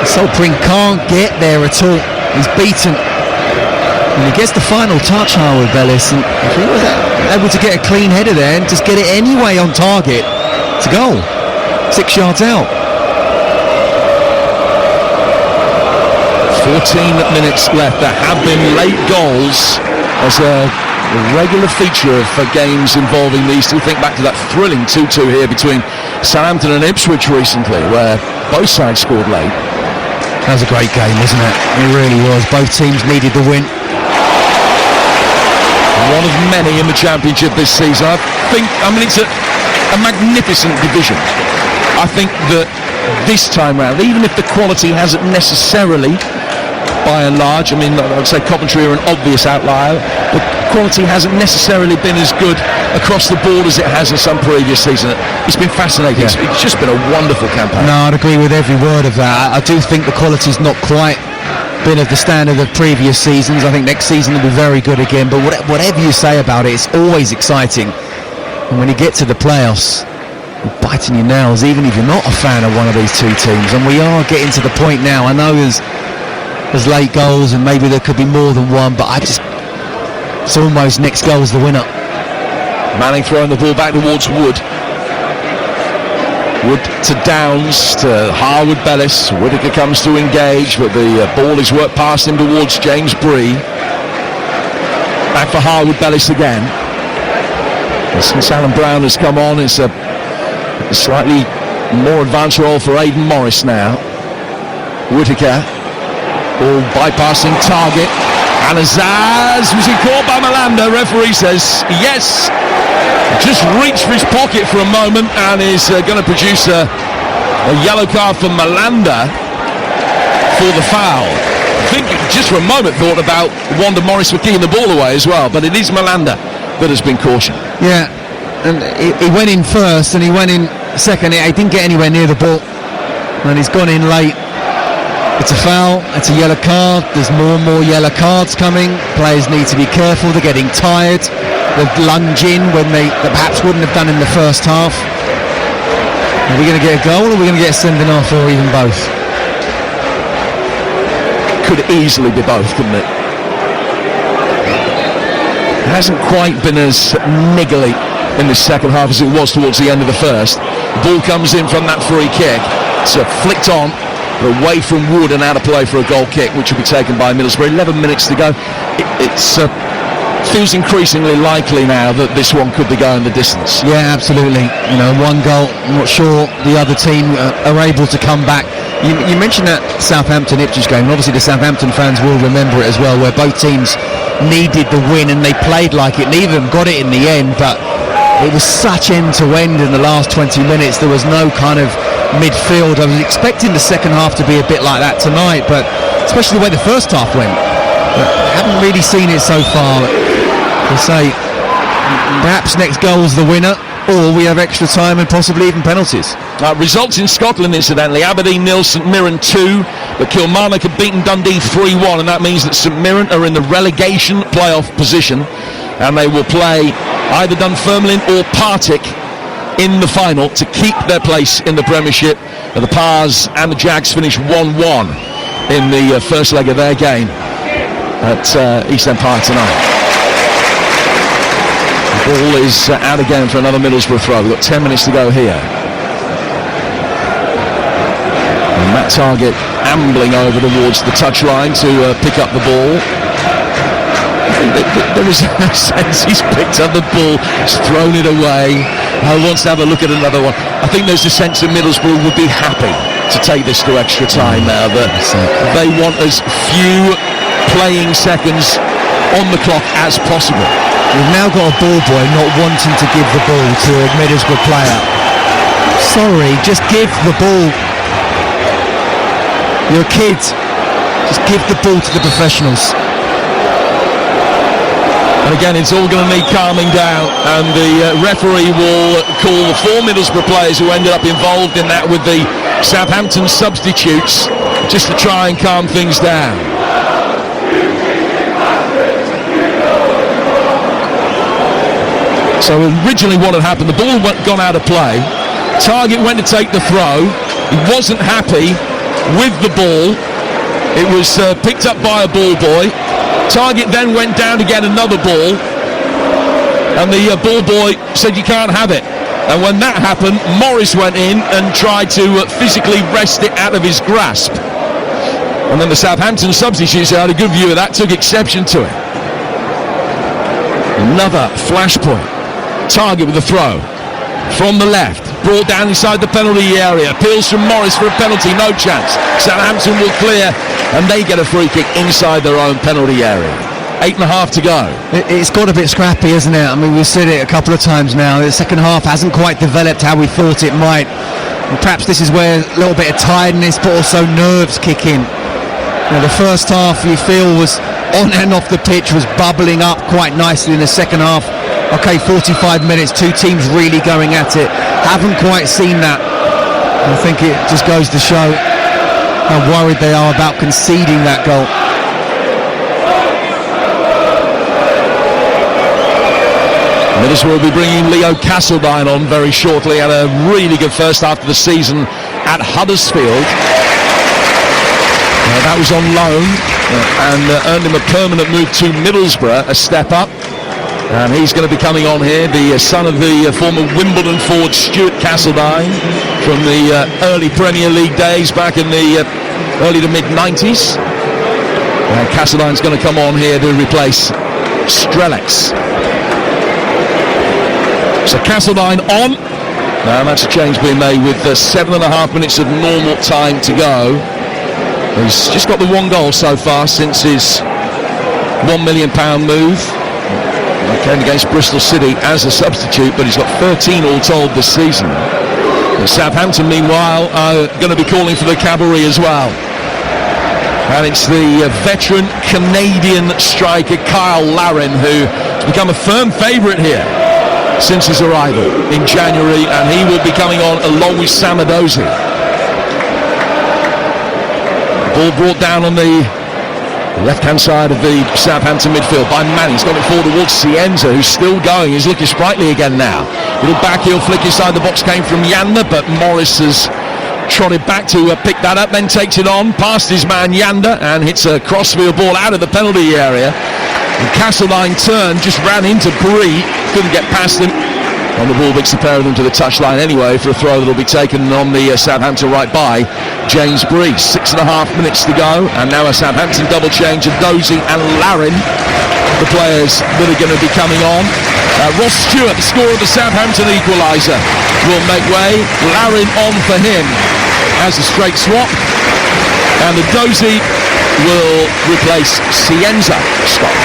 Solpring can't get there at all. He's beaten. And he gets the final touch, Harwood Bellis, and if he was able to get a clean header there and just get it anyway on target, it's a goal. 6 yards out. 14 minutes left. There have been late goals as a regular feature for games involving these two. Think back to that thrilling 2-2 here between Southampton and Ipswich recently, where both sides scored late. That was a great game, wasn't it? It really was. Both teams needed the win. One of many in the Championship this season. I mean, it's a magnificent division. I think that this time round, even if the quality hasn't necessarily, by and large, I mean, I would say Coventry are an obvious outlier, but quality hasn't necessarily been as good across the board as it has in some previous season. It's been fascinating. Yeah. It's just been a wonderful campaign. No, I'd agree with every word of that. I do think the quality's not quite been of the standard of previous seasons. I think next season will be very good again, but whatever you say about it, it's always exciting. And when you get to the playoffs, you're biting your nails, even if you're not a fan of one of these two teams. And we are getting to the point now. I know there's late goals and maybe there could be more than one, but it's almost next goal's the winner. Manning throwing the ball back towards Wood. Wood to Downs, to Harwood Bellis. Whittaker comes to engage, but the ball is worked past him towards James Bree. Back for Harwood Bellis again. Since Alan Brown has come on, it's a slightly more advanced role for Aidan Morris now. Whittaker, ball bypassing target. Anazaz, was he caught by Malanda? Referee says yes. Just reached for his pocket for a moment and is going to produce a yellow card for Malanda for the foul. I think just for a moment thought about Wanda Morris for kicking the ball away as well, but it is Malanda that has been cautioned. Yeah, and he went in first and he went in second. He didn't get anywhere near the ball and he's gone in late. It's a foul, it's a yellow card. There's more and more yellow cards coming. Players need to be careful, they're getting tired. They've lunged in when they perhaps wouldn't have done in the first half. Are we going to get a goal or are we going to get a sending off, or even both? Could easily be both, couldn't it? It hasn't quite been as niggly in the second half as it was towards the end of the first. The ball comes in from that free kick. It's flicked on, away from Wood and out of play for a goal kick, which will be taken by Middlesbrough. 11 minutes to go. It feels increasingly likely now that this one could be going the distance. Yeah, absolutely. You know, one goal, I'm not sure the other team are able to come back. You mentioned that Southampton Ipswich game, and obviously the Southampton fans will remember it as well, where both teams needed the win and they played like it. Neither of them got it in the end, but it was such end to end in the last 20 minutes. There was no kind of midfield. I was expecting the second half to be a bit like that tonight, but especially the way the first half went. But I haven't really seen it so far. I say perhaps next goal is the winner, or we have extra time and possibly even penalties. Results in Scotland, incidentally: Aberdeen 0, St Mirren 2, but Kilmarnock have beaten Dundee 3-1, and that means that St Mirren are in the relegation playoff position, and they will play either Dunfermline or Partick in the final to keep their place in the Premiership. The Pars and the Jags finish 1-1 in the first leg of their game at East End Park tonight. The ball is out again for another Middlesbrough throw. We've got 10 minutes to go here. And Matt Targett ambling over towards the touchline to pick up the ball. There is no sense he's picked up the ball, he's thrown it away, wants to have a look at another one. I think there's a sense that Middlesbrough would be happy to take this to extra time now, that they want as few playing seconds on the clock as possible. We've now got a ball boy not wanting to give the ball to a Middlesbrough player. Sorry, just give the ball. You're a kid. Just give the ball to the professionals. And again, it's all going to need calming down, and the referee will call the 4 Middlesbrough players who ended up involved in that with the Southampton substitutes, just to try and calm things down. So originally what had happened, the ball gone out of play, Targett went to take the throw, he wasn't happy with the ball, it was picked up by a ball boy. Targett then went down to get another ball, and the ball boy said you can't have it. And when that happened, Morris went in and tried to physically wrest it out of his grasp. And then the Southampton substitutes had a good view of that, took exception to it. Another flashpoint. Targett with the throw from the left, brought down inside the penalty area, appeals from Morris for a penalty, no chance. Southampton will clear, and they get a free kick inside their own penalty area. 8.5 to go. It's got a bit scrappy, isn't it? I mean, we've said it a couple of times now. The second half hasn't quite developed how we thought it might. And perhaps this is where a little bit of tiredness, but also nerves kick in. You know, the first half you feel was on and off the pitch, was bubbling up quite nicely. In the second half, okay, 45 minutes, two teams really going at it. Haven't quite seen that. I think it just goes to show how worried they are about conceding that goal. Middlesbrough will be bringing Leo Castledine on very shortly. Had a really good first half of the season at Huddersfield. That was on loan and earned him a permanent move to Middlesbrough, a step up. And he's going to be coming on here, the son of the former Wimbledon forward Stuart Castledine from the early Premier League days back in the early to mid-90s. And Castledine's going to come on here to replace Strelec. So Castledine on. Now that's a change being made with 7.5 minutes of normal time to go. He's just got the one goal so far since his £1 million move. Came against Bristol City as a substitute, but he's got 13 all told this season. And Southampton, meanwhile, are going to be calling for the cavalry as well. And it's the veteran Canadian striker Kyle Larin who has become a firm favourite here since his arrival in January, and he will be coming on along with Samadozi. Ball brought down on the left-hand side of the Southampton midfield by Manning. He's got it forward towards Cienza, who's still going. He's looking sprightly again now. Little backheel flick inside the box came from Yanda, but Morris has trotted back to pick that up, then takes it on past his man Yanda and hits a crossfield ball out of the penalty area. And Castledine turned, just ran into Bree, couldn't get past him. On the ball, beats the pair of them to the touchline anyway for a throw that will be taken on the Southampton right by James Bree. 6.5 minutes to go, and now a Southampton double change of Dozy and Larin, the players that are going to be coming on. Ross Stewart, the scorer of the Southampton equaliser, will make way. Larin on for him as a straight swap, and the Dozy will replace Cienza. Stop.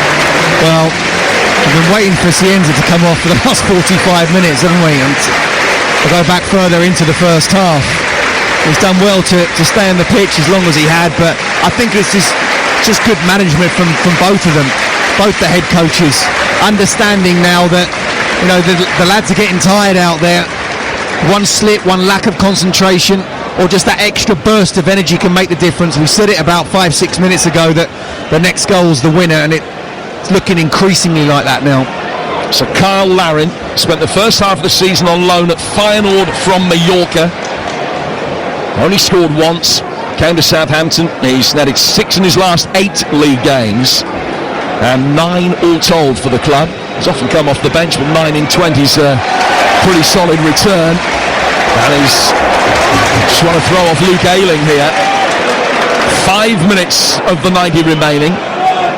Well, we've been waiting for Cienza to come off for the last 45 minutes, haven't we? And to go back further into the first half. He's done well to stay on the pitch as long as he had, but I think it's just good management from both of them, both the head coaches, understanding now that, you know, the lads are getting tired out there. One slip, one lack of concentration, or just that extra burst of energy can make the difference. We said it about 5-6 minutes ago that the next goal's the winner, and it's looking increasingly like that now. So Kyle Larin spent the first half of the season on loan at Feyenoord from Mallorca. Only scored once, came to Southampton. He's netted 6 in his last 8 league games and 9 all told for the club. He's often come off the bench, but 9 in 20 is a pretty solid return. And he's just want to throw off Luke Ayling here. 5 minutes of the 90 remaining.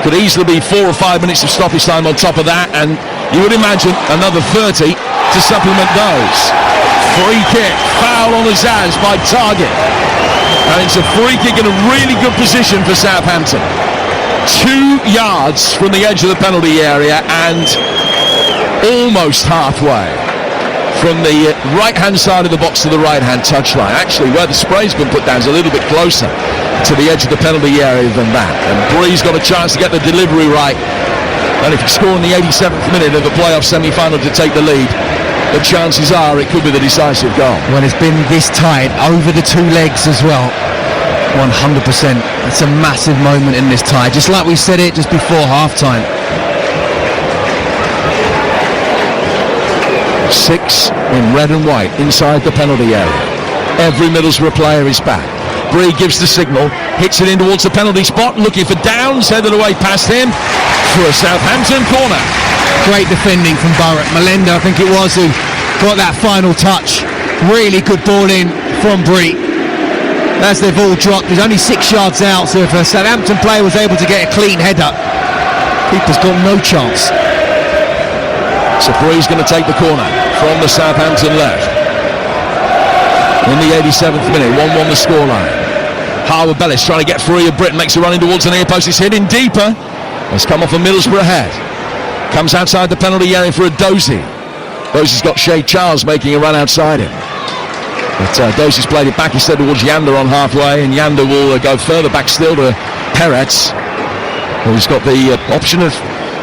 Could easily be 4 or 5 minutes of stoppage time on top of that, and you would imagine another 30 to supplement those. Free kick, foul on Azaz by Targett, and it's a free kick in a really good position for Southampton. 2 yards from the edge of the penalty area and almost halfway from the right hand side of the box to the right hand touchline. Actually, where the spray's been put down is a little bit closer. to the edge of the penalty area than that. And Bree's got a chance to get the delivery right. And if you score in the 87th minute of the playoff semi-final to take the lead, the chances are it could be the decisive goal. When it's been this tight, over the two legs as well, 100%. It's a massive moment in this tie, just like we said it just before half-time. 6 in red and white inside the penalty area. Every Middlesbrough player is back. Bree gives the signal, hits it in towards the penalty spot, looking for Downs, headed away past him for a Southampton corner. Great defending from Barrett. Melenda, I think it was, who got that final touch. Really good ball in from Bree. As they've all dropped, he's only 6 yards out, so if a Southampton player was able to get a clean header, keeper's got no chance. So Bree's going to take the corner from the Southampton left. In the 87th minute, 1-1 the scoreline. Harwood-Bellis trying to get free of Britain, makes a run in towards the near post, it's hit in deeper. It's come off a Middlesbrough head. Comes outside the penalty area for a Dozy. Dozy's got Shay Charles making a run outside him. But Dozy's played it back instead towards Yander on halfway, and Yander will go further back still to Peretz, who's got the option of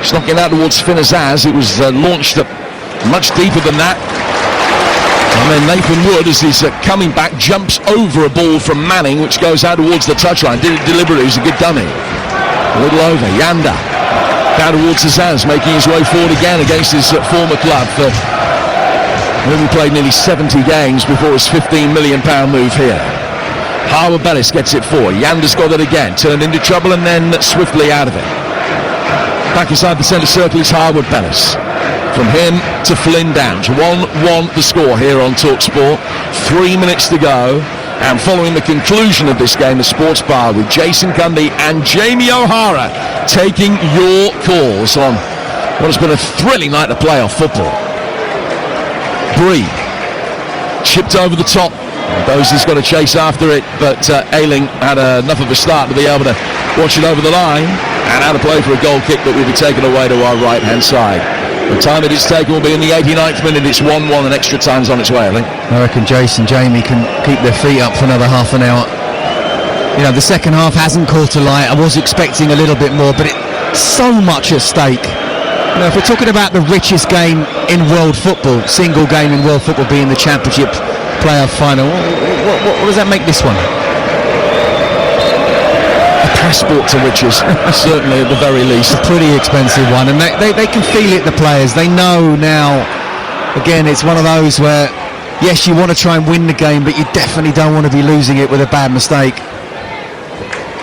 just knocking out towards Finazaz. It was launched up much deeper than that. And then Nathan Wood, as he's coming back, jumps over a ball from Manning, which goes out towards the touchline. Did it deliberately, he's a good dummy. A little over, Yander. Down towards Zaz, making his way forward again against his former club. He played nearly 70 games before his £15 million move here. Harwood-Bellis gets it forward. Yander's got it again, turned into trouble and then swiftly out of it. Back inside the centre circle is Harwood-Bellis. From him to Flynn Downs. 1-1 the score here on TalkSport. 3 minutes to go. And following the conclusion of this game, the Sports Bar with Jason Cundy and Jamie O'Hara taking your calls on what has been a thrilling night of playoff football. Bree chipped over the top. Dozy's got to chase after it, but Ayling had enough of a start to be able to watch it over the line and out of play for a goal kick that will be taken away to our right-hand side. The time it is taken will be in the 89th minute. It's 1-1 and extra time's on its way, I think. I reckon Jamie can keep their feet up for another half an hour. You know, the second half hasn't caught a light. I was expecting a little bit more, but it's so much at stake. You know, if we're talking about the richest game in world football, single game in world football being the Championship playoff final, what does that make this one? Passport to riches, certainly at the very least. It's a pretty expensive one, and they can feel it, the players. They know now, again, it's one of those where, yes, you want to try and win the game, but you definitely don't want to be losing it with a bad mistake.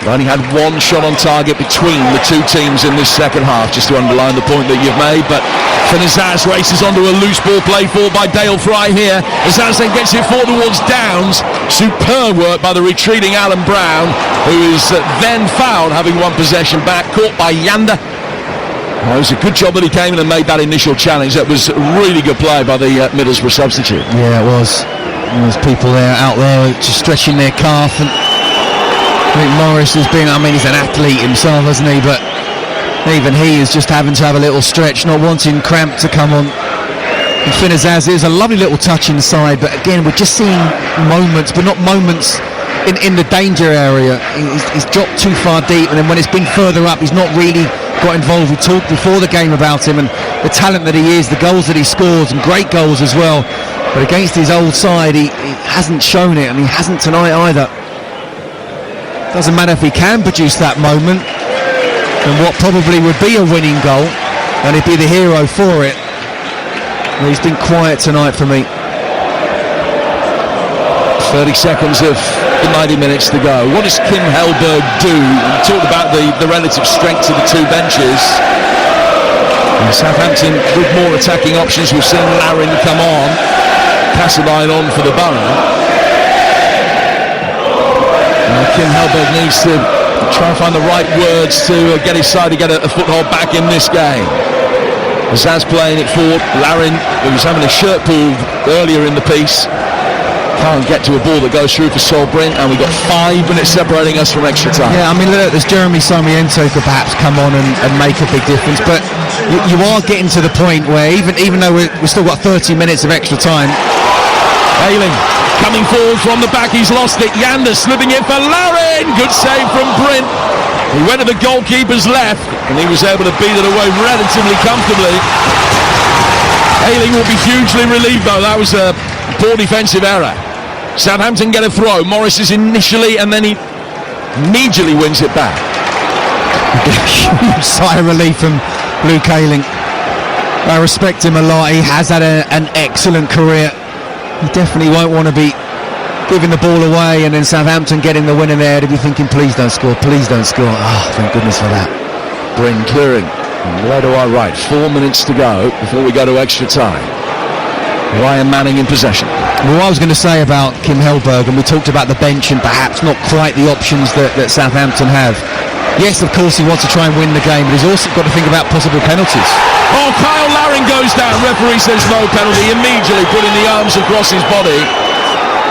They only had one shot on target between the two teams in this second half, just to underline the point that you've made, but Finazaz races onto a loose ball played for by Dale Fry here. Azaz then gets it forward towards Downs. Superb work by the retreating Alan Brown, who is then fouled, having one possession back, caught by Yander. It was a good job that he came in and made that initial challenge. That was really good play by the Middlesbrough substitute. Yeah, it was. There's people out there just stretching their calf, and I think Morris has been, he's an athlete himself, hasn't he? But even he is just having to have a little stretch, not wanting cramp to come on. And Finazaz is a lovely little touch inside, but again, we're just seeing moments, but not moments in the danger area. He's dropped too far deep, and then when it's been further up, he's not really got involved. We talked before the game about him and the talent that he is, the goals that he scores, and great goals as well. But against his old side, he hasn't shown it, and he hasn't tonight either. Doesn't matter if he can produce that moment and what probably would be a winning goal, and he'd be the hero for it. Well, he's been quiet tonight for me. 30 seconds of the 90 minutes to go. What does Kim Hellberg do? We talked about the relative strengths of the two benches. And Southampton with more attacking options. We've seen Larin come on, Cassadine on for the Borough. Kim Hellberg needs to try and find the right words to get his side to get a foothold back in this game. Zaz playing it forward. Larin, who was having a shirt pulled earlier in the piece, can't get to a ball that goes through for Solbrink, and we've got 5 minutes separating us from extra time. Yeah, look, there's Jeremy Sarmiento could perhaps come on and make a big difference, but you are getting to the point where even though we've still got 30 minutes of extra time. Ayling coming forward from the back, he's lost it. Yander slipping it for Larin. good save from Brint. He went to the goalkeeper's left, and he was able to beat it away relatively comfortably. Ayling will be hugely relieved, though. That was a poor defensive error. Southampton get a throw. Morris is initially, and then he immediately wins it back. Huge sigh of relief from Luke Ayling. I respect him a lot. He has had an excellent career. He definitely won't want to be giving the ball away and then Southampton getting the win in there to be thinking, please don't score, please don't score. Oh, thank goodness for that. Bryn clearing. Where to our right? 4 minutes to go before we go to extra time. Ryan Manning in possession. Well, what I was going to say about Kim Hellberg, and we talked about the bench and perhaps not quite the options that Southampton have. Yes, of course, he wants to try and win the game, but he's also got to think about possible penalties. Oh, Kyle Larin goes down. Referee says no penalty. Immediately putting the arms across his body.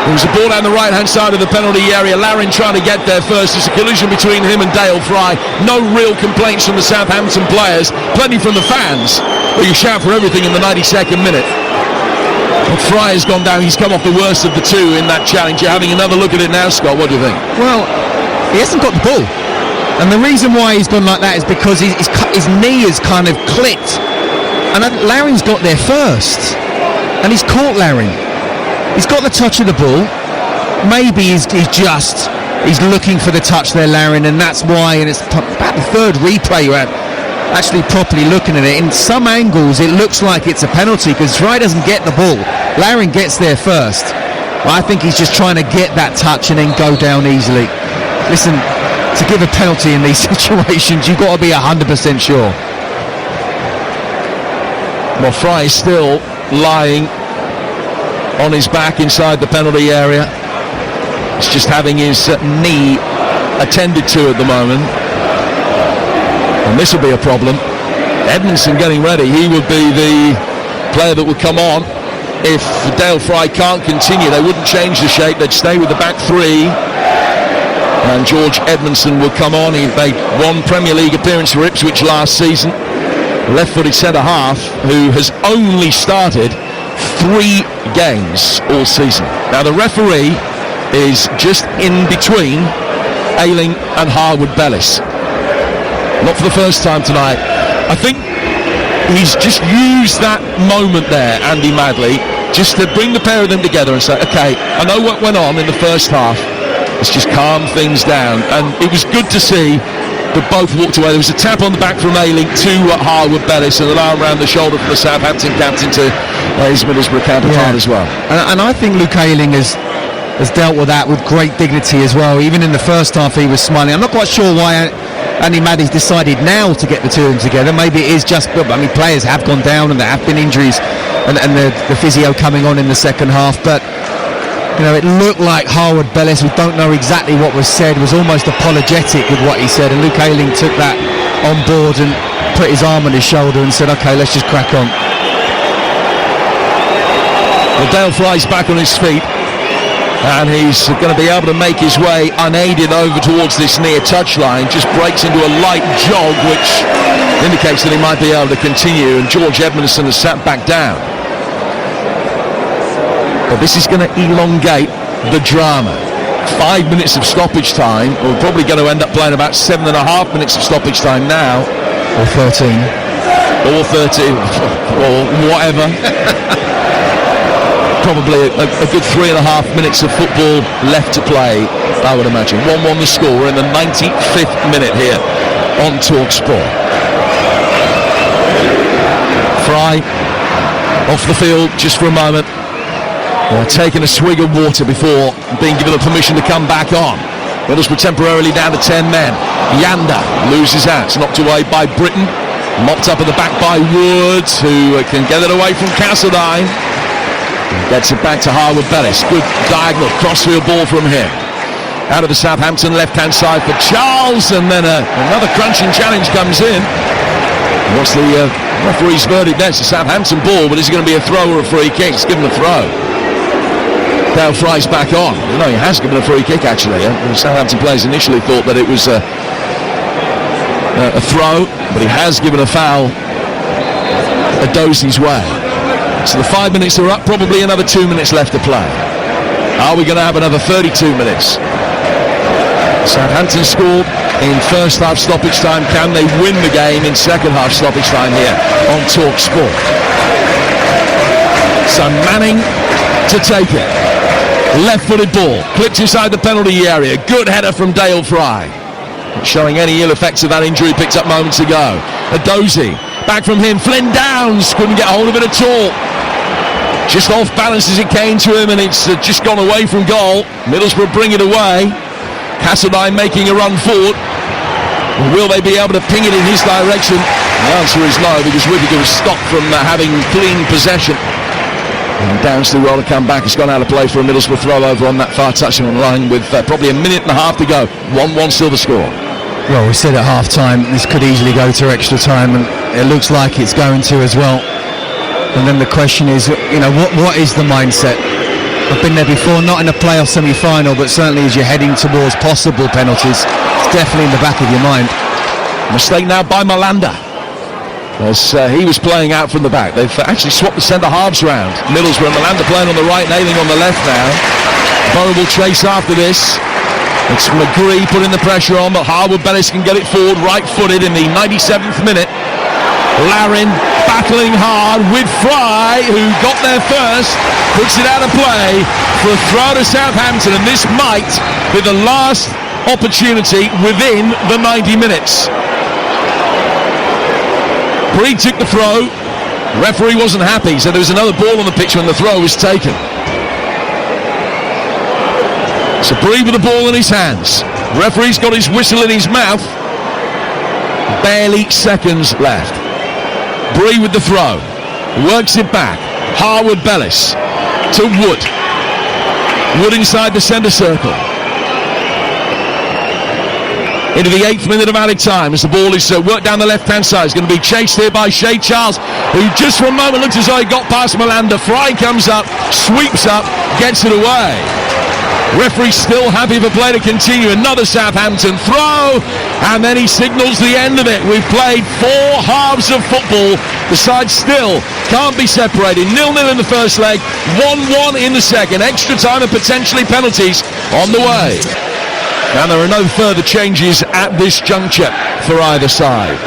There was a ball down the right-hand side of the penalty area. Larin trying to get there first. There's a collision between him and Dale Fry. No real complaints from the Southampton players. Plenty from the fans. But you shout for everything in the 92nd minute. But Fry has gone down. He's come off the worst of the two in that challenge. You're having another look at it now, Scott. What do you think? Well, he hasn't got the ball. And the reason why he's gone like that is because his knee is kind of clipped. And Larin's got there first. And he's caught Larin. He's got the touch of the ball. Maybe he's looking for the touch there, Larin, and that's why. And it's about the third replay you're actually properly looking at it. In some angles, it looks like it's a penalty because Fry doesn't get the ball. Larin gets there first. But I think he's just trying to get that touch and then go down easily. Listen, to give a penalty in these situations, you've got to be 100% sure. Well, Fry is still lying on his back inside the penalty area. He's just having his knee attended to at the moment. And this will be a problem. Edmondson getting ready. He would be the player that would come on if Dale Fry can't continue. They wouldn't change the shape. They'd stay with the back three. And George Edmondson would come on. He made one Premier League appearance for Ipswich last season. Left-footed centre-half who has only started 3 games all season. Now the referee is just in between Ayling and Harwood Bellis. Not for the first time tonight. I think he's just used that moment there, Andy Madley, just to bring the pair of them together and say, okay, I know what went on in the first half. Let's just calm things down. And it was good to see that both walked away. There was a tap on the back from Ayling to Harwood Bellis and an arm around the shoulder from the Southampton captain to his Middlesbrough counterpart as well. And I think Luke Ayling has dealt with that with great dignity as well. Even in the first half he was smiling. I'm not quite sure why Andy Maddy's decided now to get the two of them together. Maybe it is just, I mean, players have gone down and there have been injuries and the physio coming on in the second half, but you know, it looked like Harwood Bellis, we don't know exactly what was said, was almost apologetic with what he said, and Luke Ayling took that on board and put his arm on his shoulder and said, okay, let's just crack on. Well, Dale Fry's back on his feet and he's going to be able to make his way unaided over towards this near touchline. Just breaks into a light jog which indicates that he might be able to continue, and George Edmondson has sat back down. But this is going to elongate the drama. 5 minutes of stoppage time. We're probably going to end up playing about 7.5 minutes of stoppage time now. Or 13. Or 13. Or whatever. Probably a good 3.5 minutes of football left to play, I would imagine. 1-1 the score. We're in the 95th minute here on TalkSport. Fry off the field just for a moment. Taking a swig of water before being given the permission to come back on. Middlesbrough temporarily down to 10 men. Yanda loses out, knocked away by Britton. Mopped up at the back by Woods, who can get it away from Cassadine. Gets it back to Harwood Bellis. Good diagonal crossfield ball from him. Out of the Southampton left-hand side for Charles, and then another crunching challenge comes in. What's the referee's verdict there? It's a Southampton ball, but is it going to be a throw or a free kick? It's given a throw. Dale Fry's back on. No, he has given a free kick actually. The Southampton players initially thought that it was a throw, but he has given a foul Dozy's way. So the 5 minutes are up, probably another 2 minutes left to play. Are we going to have another 32 minutes? Southampton scored in first half stoppage time. Can they win the game in second half stoppage time here on Talk Sport? So Manning to take it. Left-footed ball, clipped inside the penalty area. Good header from Dale Fry. Not showing any ill effects of that injury picked up moments ago. Adozie, back from him. Flynn Downs couldn't get hold of it at all. Just off balance as it came to him, and it's just gone away from goal. Middlesbrough bring it away. Hasselbeck making a run forward. Will they be able to ping it in his direction? The answer is no, because Whittaker was stopped from having clean possession. And Downs do well to come back. It's gone out of play for a Middlesbrough throw over on that far touchline line with probably a minute and a half to go. 1-1 still the score. Well, we said at half time this could easily go to extra time, and it looks like it's going to as well. And then the question is, what is the mindset? I've been there before, not in a playoff semi-final, but certainly as you're heading towards possible penalties, it's definitely in the back of your mind. Mistake now by Malanda, as he was playing out from the back. They've actually swapped the centre halves round. Middlesbrough and Malanda playing on the right, Nailing on the left now. Borough will chase after this. It's McGree putting the pressure on, but Harwood-Bellis can get it forward, right-footed in the 97th minute. Larin battling hard with Fry, who got there first, puts it out of play for a throw to Southampton, and this might be the last opportunity within the 90 minutes. Bree took the throw. The referee wasn't happy, so there was another ball on the pitch when the throw was taken. So Bree with the ball in his hands. The referee's got his whistle in his mouth. Barely seconds left. Bree with the throw, works it back. Harwood-Bellis to Wood. Wood inside the centre circle. Into the 8th minute of added time as the ball is worked down the left-hand side. It's going to be chased here by Shay Charles, who just for a moment looked as though he got past Malanda. Fry comes up, sweeps up, gets it away. Referee still happy for play to continue. Another Southampton throw, and then he signals the end of it. We've played 4 halves of football. The side still can't be separated. 0-0 in the first leg, 1-1 in the second. Extra time and potentially penalties on the way. And there are no further changes at this juncture for either side.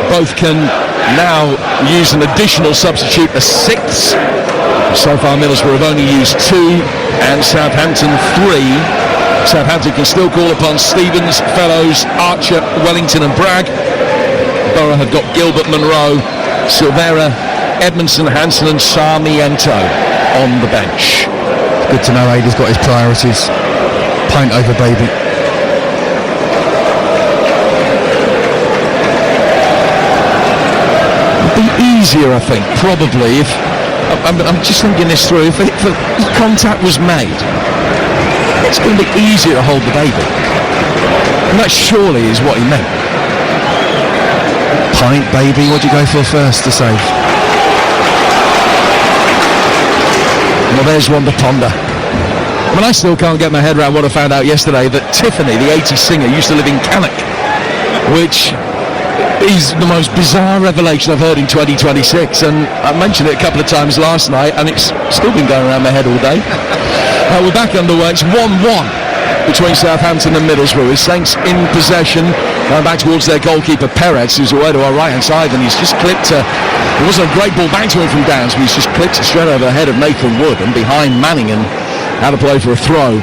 Both can now use an additional substitute, a 6th. So far Middlesbrough have only used 2 and Southampton 3. Southampton can still call upon Stevens, Fellows, Archer, Wellington and Bragg. Borough have got Gilbert, Monroe, Silvera, Edmondson, Hansen and Sarmiento on the bench. Good to know Aida's got his priorities. Pint over baby. It'd be easier, I think, probably, if I'm just thinking this through. If contact was made, it's going to be easier to hold the baby. And that surely is what he meant. Pint, baby, what do you go for first to save? Well, there's one to ponder. I mean, I still can't get my head around what I found out yesterday, that Tiffany, the 80s singer, used to live in Cannock, which is the most bizarre revelation I've heard in 2026, and I mentioned it a couple of times last night, and it's still been going around my head all day. We're back underway. It's 1-1 between Southampton and Middlesbrough. Saints in possession, going back towards their goalkeeper Perez, who's away to our right-hand side, and he's just clipped. It wasn't a great ball back to him from Downs, but he's just clipped it straight over the head of Nathan Wood and behind Manning, and out of play for a throw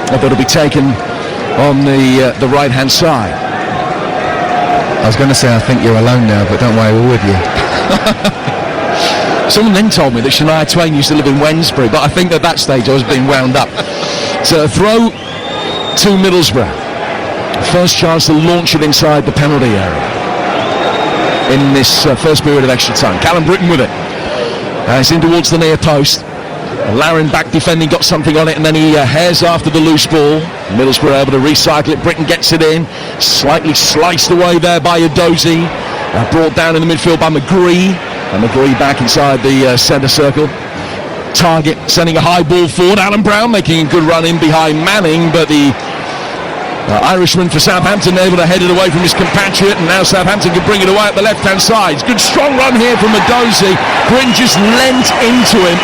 that'll be taken on the right-hand side. I was going to say, I think you're alone now, but don't worry, we're with you. Someone then told me that Shania Twain used to live in Wednesbury, but I think at that stage I was being wound up. So a throw to Middlesbrough. First chance to launch it inside the penalty area in this first period of extra time. Callum Britton with it. It's in towards the near post. Larin back defending, got something on it, and then he hairs after the loose ball. Middlesbrough able to recycle it. Britton gets it in, slightly sliced away there by Adozie, brought down in the midfield by McGree, and McGree back inside the centre circle. Target sending a high ball forward. Alan Brown making a good run in behind Manning, but the Irishman for Southampton able to head it away from his compatriot, and now Southampton can bring it away at the left-hand side. Good strong run here from Adozie. Britton just lent into him.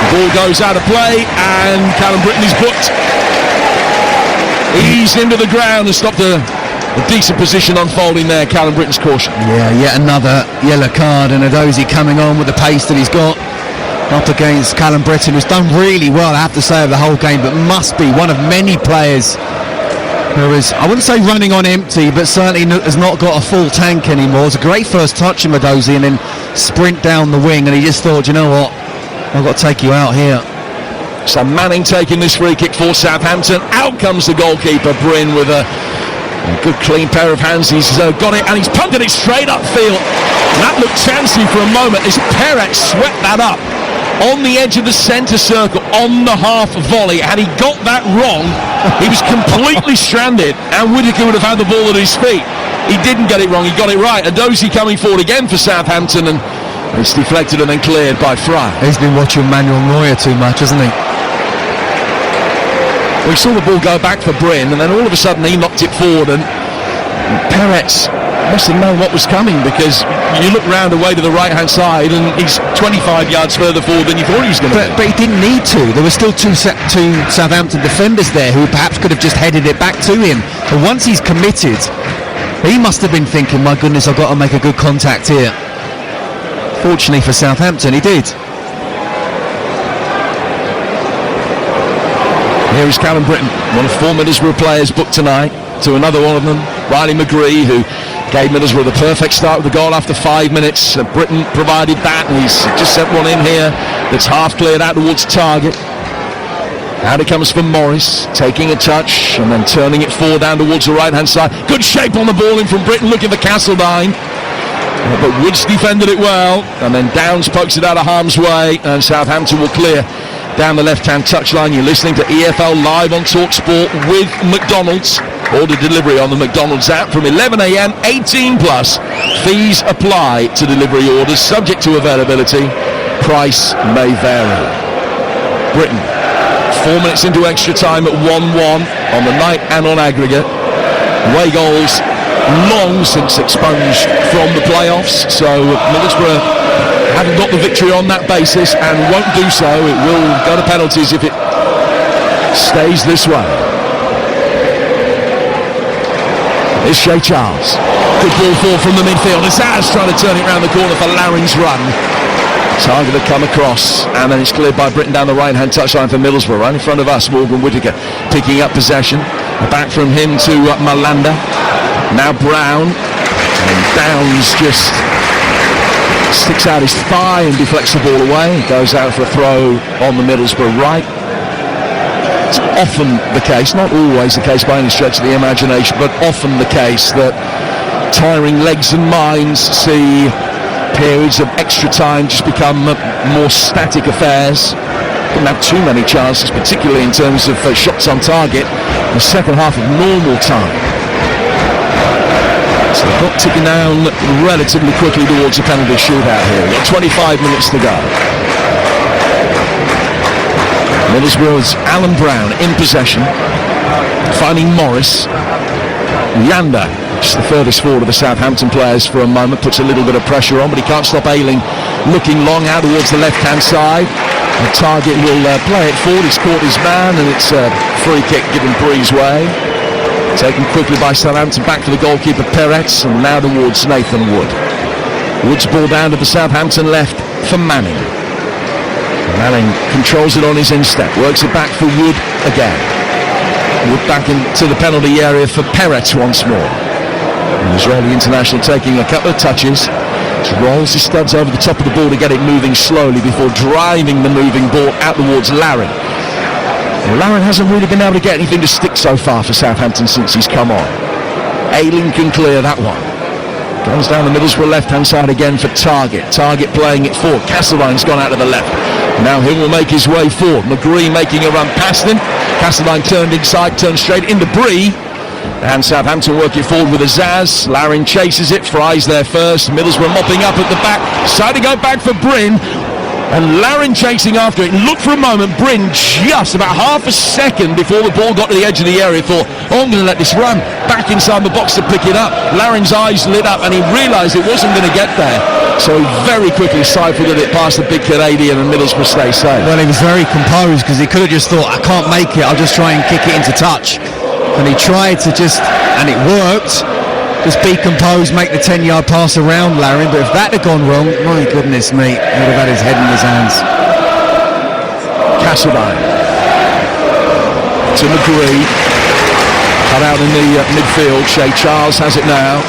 The ball goes out of play, and Callum Britton is booked. eased into the ground and stopped a decent position unfolding there. Callum Britton's caution. Yeah, yet another yellow card, and Edozie coming on with the pace that he's got up against Callum Britton, who's done really well, I have to say, over the whole game, but must be one of many players who is, I wouldn't say running on empty, but certainly has not got a full tank anymore. It's a great first touch from Edozie and then sprint down the wing, and he just thought, you know what, I've got to take you out here. So Manning taking this free kick for Southampton. Out comes the goalkeeper, Bryn, with a good clean pair of hands. He's got it and he's punted it straight upfield. That looked chancy for a moment as Perret swept that up on the edge of the centre circle on the half volley. Had he got that wrong, he was completely stranded and Whittaker would have had the ball at his feet. He didn't get it wrong, he got it right. Edozie coming forward again for Southampton, and it's deflected and then cleared by Fry. He's been watching Manuel Neuer too much, hasn't he? We saw the ball go back for Bryn, and then all of a sudden he knocked it forward, and Perez must have known what was coming, because you look round away to the right hand side and he's 25 yards further forward than you thought he was going to be. But he didn't need to. There were still two Southampton defenders there who perhaps could have just headed it back to him. But once he's committed, he must have been thinking, my goodness, I've got to make a good contact here. Fortunately for Southampton, he did. Here is Callum Britton, one of 4 Middlesbrough players booked tonight, to another one of them, Riley McGree, who gave Middlesbrough the perfect start with the goal after 5 minutes. Britton provided that, and he's just sent one in here that's half cleared out towards target. Out it comes from Morris, taking a touch and then turning it forward down towards the right hand side. Good shape on the ball in from Britton, looking for Castledine. But Woods defended it well, and then Downs pokes it out of harm's way, and Southampton will clear down the left-hand touchline. You're listening to EFL Live on TalkSport with McDonald's. Order delivery on the McDonald's app from 11 a.m. 18 plus. Fees apply to delivery orders, subject to availability. Price may vary. Britain, 4 minutes into extra time at 1-1 on the night and on aggregate. Away goals long since expunged from the playoffs, so Middlesbrough haven't got the victory on that basis and won't do so. It will go to penalties if it stays this way. Here's Shea Charles. Good ball forward from the midfield. Azaz trying to turn it round the corner for Larin's run. Target to come across, and then it's cleared by Britton down the right-hand touchline for Middlesbrough. Right in front of us, Morgan Whittaker picking up possession. Back from him to Malanda. Now Brown, and Downs just sticks out his thigh and deflects the ball away. Goes out for a throw on the Middlesbrough right. It's often the case, not always the case by any stretch of the imagination, but often the case that tiring legs and minds see periods of extra time just become more static affairs. Didn't have too many chances, particularly in terms of shots on target in the second half of normal time. So the clock ticking down relatively quickly towards a penalty shootout here. We've got 25 minutes to go. Middlesbrough's Alan Brown in possession, finding Morris. Yanda, just the furthest forward of the Southampton players for a moment, puts a little bit of pressure on, but he can't stop Ayling looking long out towards the left-hand side. The target will play it forward. He's caught his man, and it's a free kick given Breeze way. Taken quickly by Southampton, back to the goalkeeper Peretz, and now towards Nathan Wood. Wood's ball down to the Southampton left for Manning. Manning controls it on his instep, works it back for Wood again. Wood back into the penalty area for Peretz once more. The Israeli international taking a couple of touches. Rolls his studs over the top of the ball to get it moving slowly before driving the moving ball out towards Larin. Well, Larin hasn't really been able to get anything to stick so far for Southampton since he's come on. Ayling can clear that one. Comes down the Middlesbrough left-hand side again for Target. Target playing it forward. Castlevine's gone out to the left. Now he will make his way forward. McGree making a run past him. Castleline turned inside, turned straight into Bree. And Southampton work it forward with Azaz. Larin chases it, Fry's there first. Middlesbrough mopping up at the back. Decided to go back for Bryn. And Larin chasing after it. Look for a moment, Bryn just about half a second before the ball got to the edge of the area, thought, oh, I'm going to let this run. Back inside the box to pick it up. Larin's eyes lit up and he realised it wasn't going to get there. So he very quickly siphoned it past the big Canadian and Middlesbrough stay safe. Well, he was very composed because he could have just thought, I can't make it, I'll just try and kick it into touch. and he tried to and it worked, just be composed, make the 10-yard pass around Larry. But if that had gone wrong, my goodness me, he would have had his head in his hands. Castlebine to McGree, cut out in the midfield. Shea Charles has it now.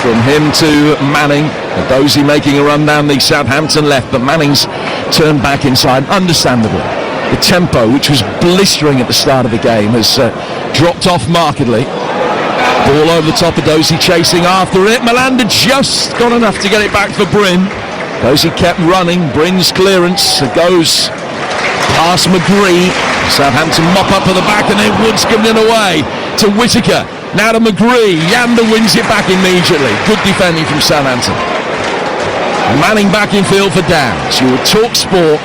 From him to Manning. Dozy making a run down the Southampton left, but Manning's turned back inside, understandably. The tempo, which was blistering at the start of the game, has dropped off markedly. Ball over the top of Dozy, chasing after it. Malanda just got enough to get it back for Bryn. Dozy kept running. Bryn's clearance goes past McGree. Southampton mop up at the back, and then Woods giving it away to Whittaker. Now to McGree. Yanda wins it back immediately. Good defending from Southampton. Manning back in field for Downs. You would talk sport.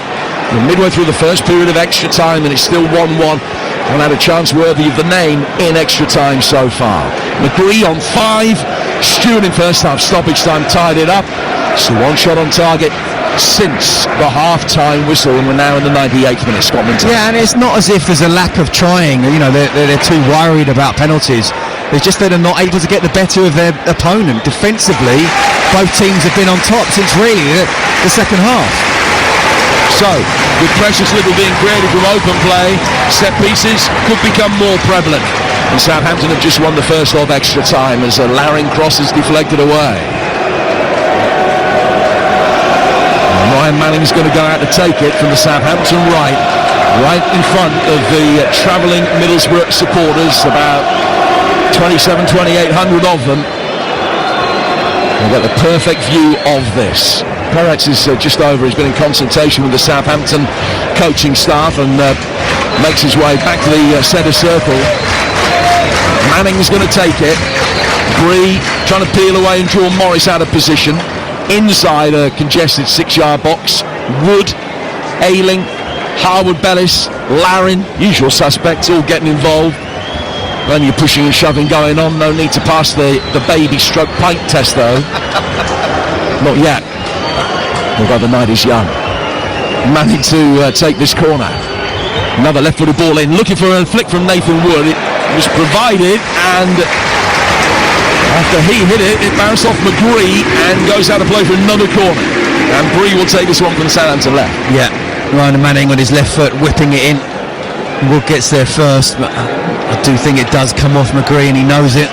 We're midway through the first period of extra time, and it's still 1-1. And had a chance worthy of the name in extra time so far. McGree on 5. Stewart in first half stoppage time tied it up. So one shot on target since the half-time whistle, and we're now in the 98th minute. Scotland. Yeah, and it's not as if there's a lack of trying. You know, they're too worried about penalties. It's just that they're not able to get the better of their opponent. Defensively, both teams have been on top since really the second half. So, with precious little being created from open play, set pieces could become more prevalent. And Southampton have just won the first of extra time as a Laring cross is deflected away. And Ryan Manning's going to go out to take it from the Southampton right in front of the travelling Middlesbrough supporters, about 2,800 of them. We've got the perfect view of this. Peretz is just over. He's been in consultation with the Southampton coaching staff and makes his way back to the centre circle. Manning's going to take it. Bree trying to peel away and draw Morris out of position. Inside a congested 6-yard box. Wood, Ayling, Harwood Bellis, Larin, usual suspects all getting involved. Plenty of pushing and shoving going on. No need to pass the baby stroke pint test though. Not yet. Although the night is young. Manning to take this corner. Another left-footed ball in. Looking for a flick from Nathan Wood. It was provided, and after he hit it, it bounced off McGree and goes out of play for another corner. And Bree will take this one from Southampton left. Yeah, Ryan Manning on his left foot whipping it in. Wood gets there first, but I do think it does come off McGree, and he knows it.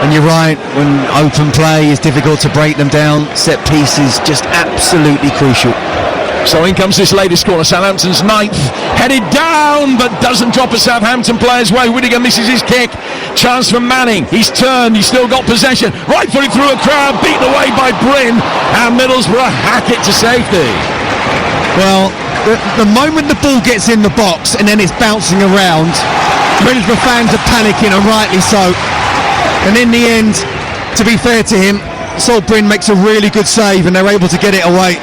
And you're right, when open play is difficult to break them down, set piece is just absolutely crucial. So in comes this latest corner, Southampton's 9th, headed down, but doesn't drop a Southampton player's way. Whittaker misses his kick. Chance for Manning. He's turned, he's still got possession. Right footed through a crowd, beaten away by Bryn, and Middlesbrough hack it to safety. Well, the moment the ball gets in the box and then it's bouncing around, Middlesbrough fans are panicking, and rightly so. And in the end, to be fair to him, Sol Bryn makes a really good save and they're able to get it away.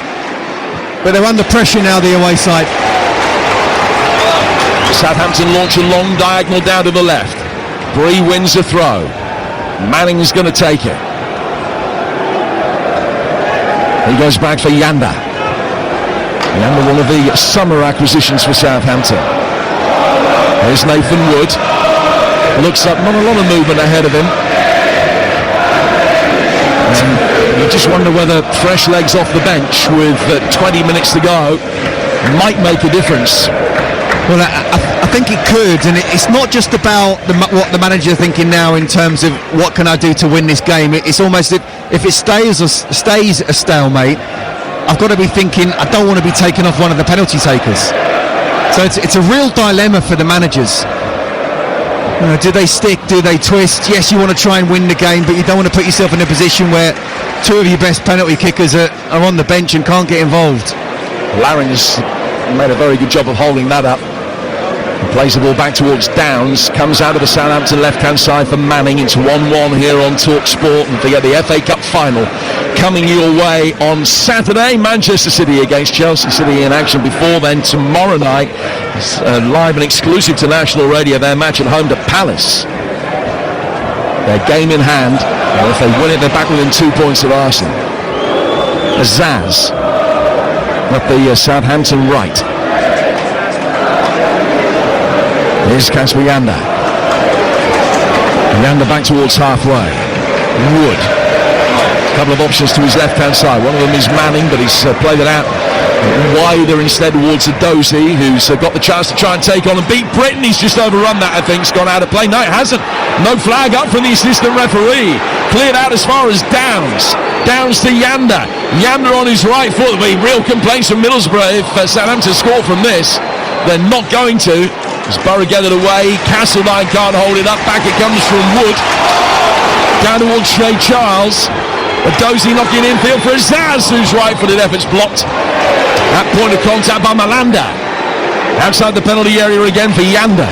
But they're under pressure now, the away side. Southampton launch a long diagonal down to the left. Bree wins the throw. Manning's going to take it. He goes back for Yanda. Yanda, one of the summer acquisitions for Southampton. There's Nathan Wood. Looks up, not a lot of movement ahead of him. You just wonder whether fresh legs off the bench with 20 minutes to go might make a difference. Well, I think it could, and it's not just about what the manager's thinking now in terms of what can I do to win this game. It's almost if it stays a stalemate, I've got to be thinking I don't want to be taking off one of the penalty takers. So it's a real dilemma for the managers. You know, do they stick? Do they twist? Yes, you want to try and win the game, but you don't want to put yourself in a position where two of your best penalty kickers are on the bench and can't get involved. Laring's made a very good job of holding that up. Plays the ball back towards Downs, comes out of the Southampton left-hand side for Manning. It's 1-1 here on Talk Sport, and forget the FA Cup final coming your way on Saturday. Manchester City against Chelsea City in action before then tomorrow night. It's live and exclusive to national radio, their match at home to Palace. Their game in hand, and if they win it, they're back within 2 points of Arsenal. Azaz at the Southampton right. Here's Casper Yanda. Yanda back towards halfway. Wood. A couple of options to his left-hand side. One of them is Manning, but he's played it out wider instead towards Dozy, who's got the chance to try and take on and beat Britain. He's just overrun that, I think. It's gone out of play. No, it hasn't. No flag up from the assistant referee. Cleared out as far as Downs. Downs to Yanda. Yanda on his right foot. There'll be real complaints from Middlesbrough if Southampton score from this. They're not going to. As Borough get it away. Castledine can't hold it up. Back it comes from Wood. Down towards Shay Charles. Dozy knocking infield for Azaz, whose right-footed effort's blocked. That point of contact by Malanda. Outside the penalty area again for Yanda.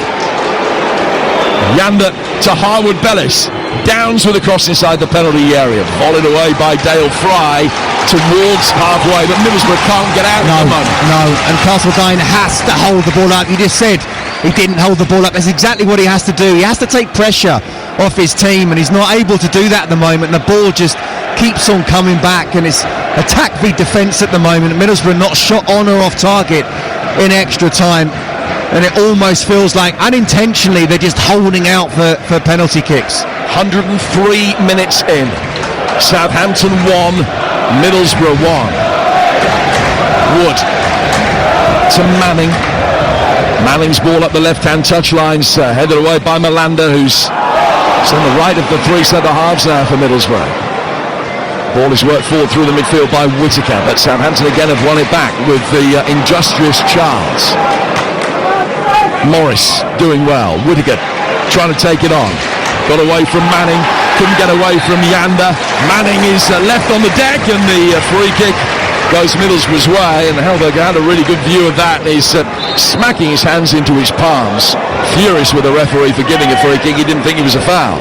Yanda to Harwood Bellis. Downs with a cross inside the penalty area. Volleyed away by Dale Fry towards halfway, but Middlesbrough can't get out at the moment. No, and Castledine has to hold the ball up. You just said he didn't hold the ball up. That's exactly what he has to do. He has to take pressure off his team, and he's not able to do that at the moment. The ball just keeps on coming back, and it's attack v defence at the moment. Middlesbrough not shot on or off target in extra time, and it almost feels like unintentionally they're just holding out for penalty kicks. 103 minutes in. Southampton 1, Middlesbrough 1. Wood to Manning. Manning's ball up the left-hand touchlines, headed away by Malanda, who's on the right of the three centre-halves now for Middlesbrough. Ball is worked forward through the midfield by Whittaker, but Southampton again have won it back with the industrious Charles. Morris doing well. Whittaker trying to take it on. Got away from Manning, couldn't get away from Yanda. Manning is left on the deck, and the free kick goes Middlesbrough's way, and Helberg had a really good view of that. He's smacking his hands into his palms, furious with the referee for giving a free kick. He didn't think it was a foul.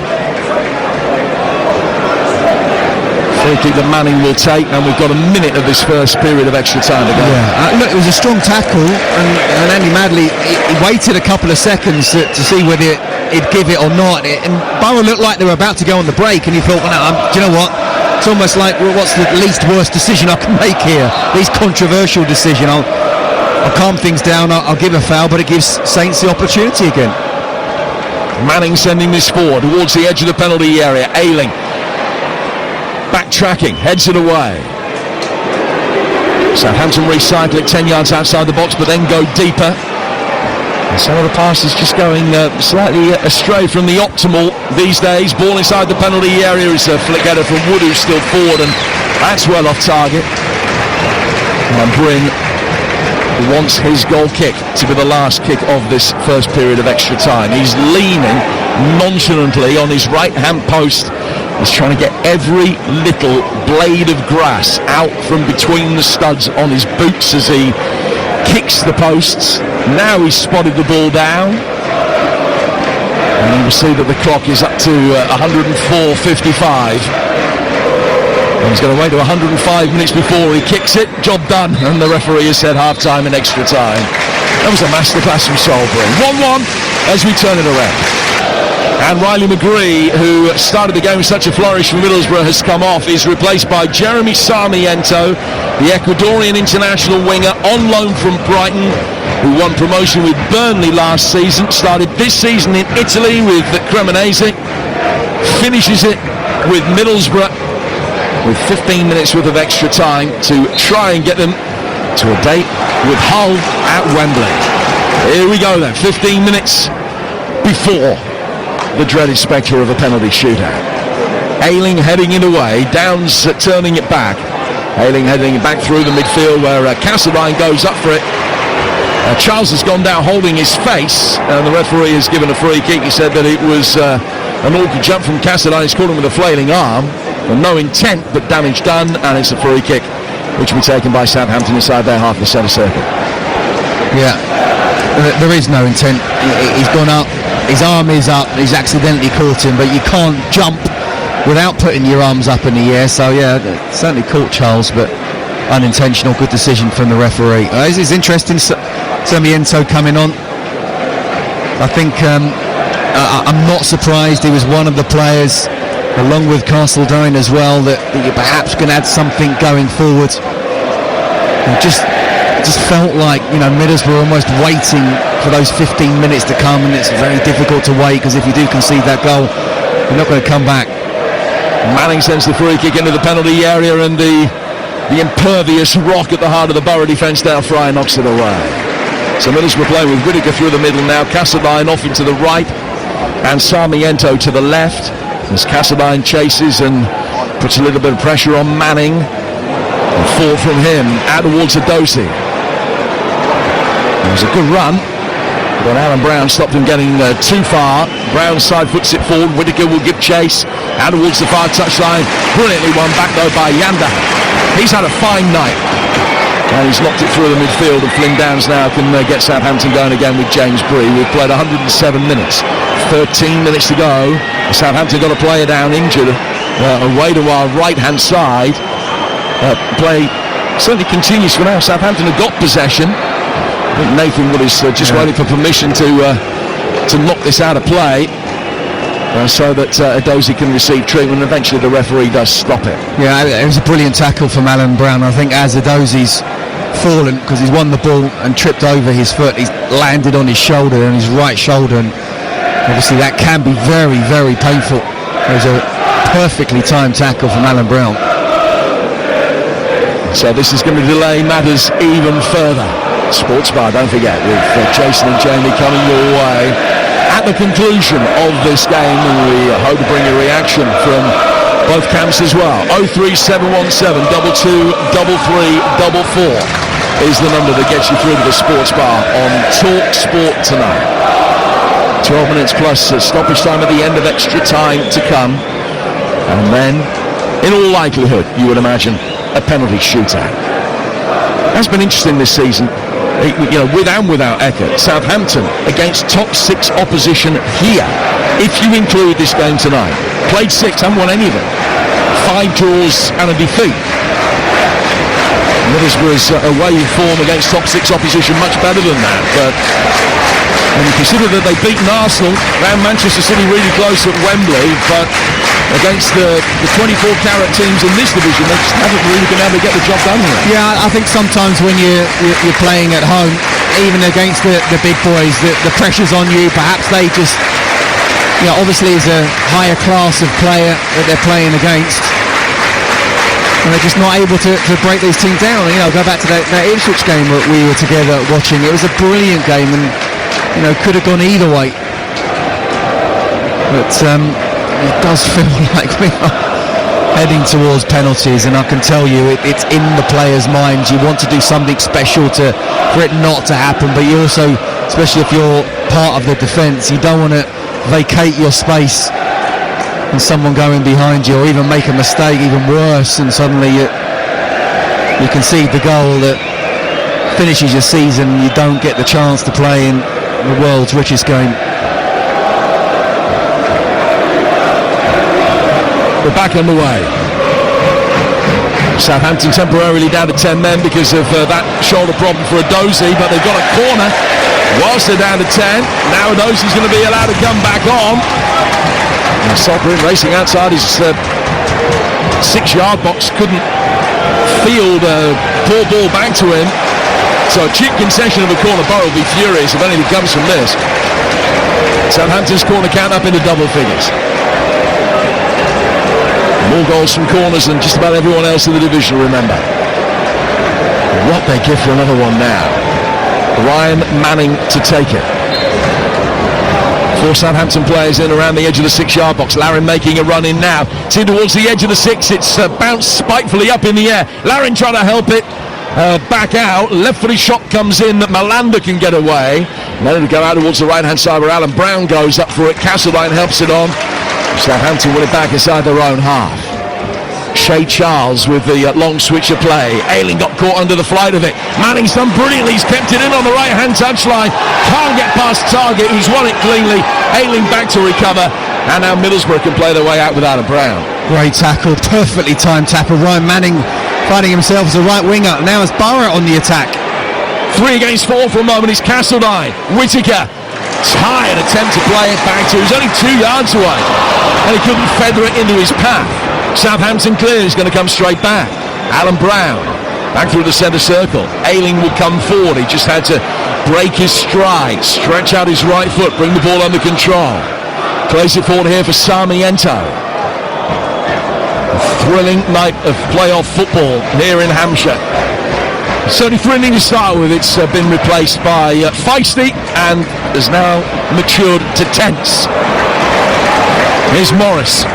Free kick that Manning will take, and we've got a minute of this first period of extra time to go. Yeah, look, it was a strong tackle, and Andy Madley, he waited a couple of seconds to see whether he'd give it or not, and Borough looked like they were about to go on the break, and he thought, well, no, do you know what? It's almost like, well, what's the least worst decision I can make here? Least controversial decision. I'll calm things down, I'll give a foul, but it gives Saints the opportunity again. Manning sending this forward towards the edge of the penalty area. Ayling backtracking, heads it away. Southampton recycle it 10 yards outside the box, but then go deeper. And some of the passes just going slightly astray from the optimal these days. Ball inside the penalty area is a flick header from Wood, who's still forward, and that's well off target. And Bryn wants his goal kick to be the last kick of this first period of extra time. He's leaning nonchalantly on his right-hand post. He's trying to get every little blade of grass out from between the studs on his boots as he kicks the posts. Now he's spotted the ball down, and you will see that the clock is up to 104.55. And he's going to wait to 105 minutes before he kicks it. Job done, and the referee has said half-time and extra time. That was a masterclass from Salisbury. 1-1 as we turn it around. And Riley McGree, who started the game with such a flourish for Middlesbrough, has come off. He's replaced by Jeremy Sarmiento, the Ecuadorian international winger on loan from Brighton, who won promotion with Burnley last season, started this season in Italy with Cremonese, finishes it with Middlesbrough with 15 minutes worth of extra time to try and get them to a date with Hull at Wembley. Here we go then, 15 minutes before the dreaded spectre of a penalty shootout. Ayling heading it away, Downs turning it back. Ayling heading it back through the midfield where Castledine goes up for it. Charles has gone down holding his face, and the referee has given a free kick. He said that it was an awkward jump from Castledine. He's caught him with a flailing arm. No intent, but damage done, and it's a free kick which will be taken by Southampton inside their half of the centre circle. Yeah, there is no intent. He's gone up, his arm is up, he's accidentally caught him, but you can't jump without putting your arms up in the air. So yeah, certainly caught Charles, but unintentional. Good decision from the referee. This is interesting. Sarmiento coming on. I think I'm not surprised he was one of the players, along with Castledine as well, that you perhaps can add something going forward. It just felt like, Middlesbrough almost waiting for those 15 minutes to come, and it's very difficult to wait, because if you do concede that goal, They're not going to come back. Manning sends the free kick into the penalty area, and the impervious rock at the heart of the Borough defence now, Fry knocks it away. So Middlesbrough playing with Whittaker through the middle now, Castledine off into the right, and Sarmiento to the left, as Castledine chases and puts a little bit of pressure on Manning. And fall from him out towards Adosi. It was a good run, but Alan Brown stopped him getting too far. Brown side foots it forward. Whittaker will give chase out towards the far touchline. Brilliantly won back though by Yanda. He's had a fine night, and he's knocked it through the midfield, and Flynn Downs now can get Southampton going again with James Bree. We've played 107 minutes, 13 minutes to go. Southampton got a player down injured away to our right hand side. Play certainly continues for now. Southampton have got possession. I think Nathan Wood is just waiting for permission to knock this out of play, so that Adosi can receive treatment, and eventually the referee does stop it. Yeah, it was a brilliant tackle from Alan Brown. I think as Adosi's fallen, because he's won the ball and tripped over his foot, he's landed on his shoulder, on his right shoulder, and obviously that can be very, very painful. It was a perfectly timed tackle from Alan Brown. So this is going to delay matters even further. Sports Bar, don't forget, with Jason and Jamie coming your way at the conclusion of this game, and we hope to bring a reaction from both camps as well. 03717 22 33 44 is the number that gets you through to the Sports Bar on Talk Sport tonight. 12 minutes plus stoppage time at the end of extra time to come, and then in all likelihood you would imagine a penalty shootout. That's been interesting this season, with and without Eckert. Southampton against top 6 opposition here, if you include this game tonight. Played 6, haven't won any of them. 5 draws and a defeat. Middlesbrough's away form against top 6 opposition much better than that, but when you consider that they've beaten Arsenal, ran Manchester City really close at Wembley, but against the 24-carat teams in this division, they just haven't really been able to get the job done here. Yeah, I think sometimes when you're playing at home, even against the big boys, the pressure's on you. Perhaps they just, obviously is a higher class of player that they're playing against, and they're just not able to break these teams down. Go back to that Ipswich game that we were together watching. It was a brilliant game, and could have gone either way. But it does feel like we are heading towards penalties, and I can tell you it's in the players' minds. You want to do something special for it not to happen, but you also, especially if you're part of the defence, you don't want to vacate your space and someone going behind you, or even make a mistake, even worse, and suddenly you concede the goal that finishes your season. You don't get the chance to play in the world's richest game. We're back on the way. Southampton temporarily down to 10 men because of that shoulder problem for Adosi, but they've got a corner whilst they're down to 10. Now Adosi's going to be allowed to come back on. And Solperin racing outside his 6-yard box, couldn't field a poor ball back to him. So a cheap concession of a corner. Borough will be furious if anything comes from this. Southampton's corner count up into double figures. More goals from corners than just about everyone else in the division, remember. What they give for another one now. Ryan Manning to take it. 4 Southampton players in around the edge of the 6-yard box. Larin making a run in now. It's in towards the edge of the 6. It's bounced spitefully up in the air. Larin trying to help it back out. Left-footed shot comes in that Malanda can get away. And then it'll go out towards the right-hand side where Alan Brown goes up for it. Castledine helps it on. Southampton win it back inside their own half. Shea Charles with the long switch of play. Ayling got caught under the flight of it. Manning's done brilliantly. He's kept it in on the right-hand touchline. Can't get past Target, who's won it cleanly. Ayling back to recover. And now Middlesbrough can play their way out without a Brown. Great tackle, perfectly timed tackle. Ryan Manning finding himself as a right winger. Now it's Borough on the attack. 3 against 4 for a moment. It's Castledine. Whittaker. Tired attempt to play it back to. He was only 2 yards away, and he couldn't feather it into his path. Southampton clear. He's going to come straight back. Alan Brown back through the centre circle. Ayling will come forward. He just had to break his stride, stretch out his right foot, bring the ball under control. Plays it forward here for Sarmiento. A thrilling night of playoff football here in Hampshire. Certainly thrilling to start with. It's been replaced by feisty and has now matured to tense. Here's Morris.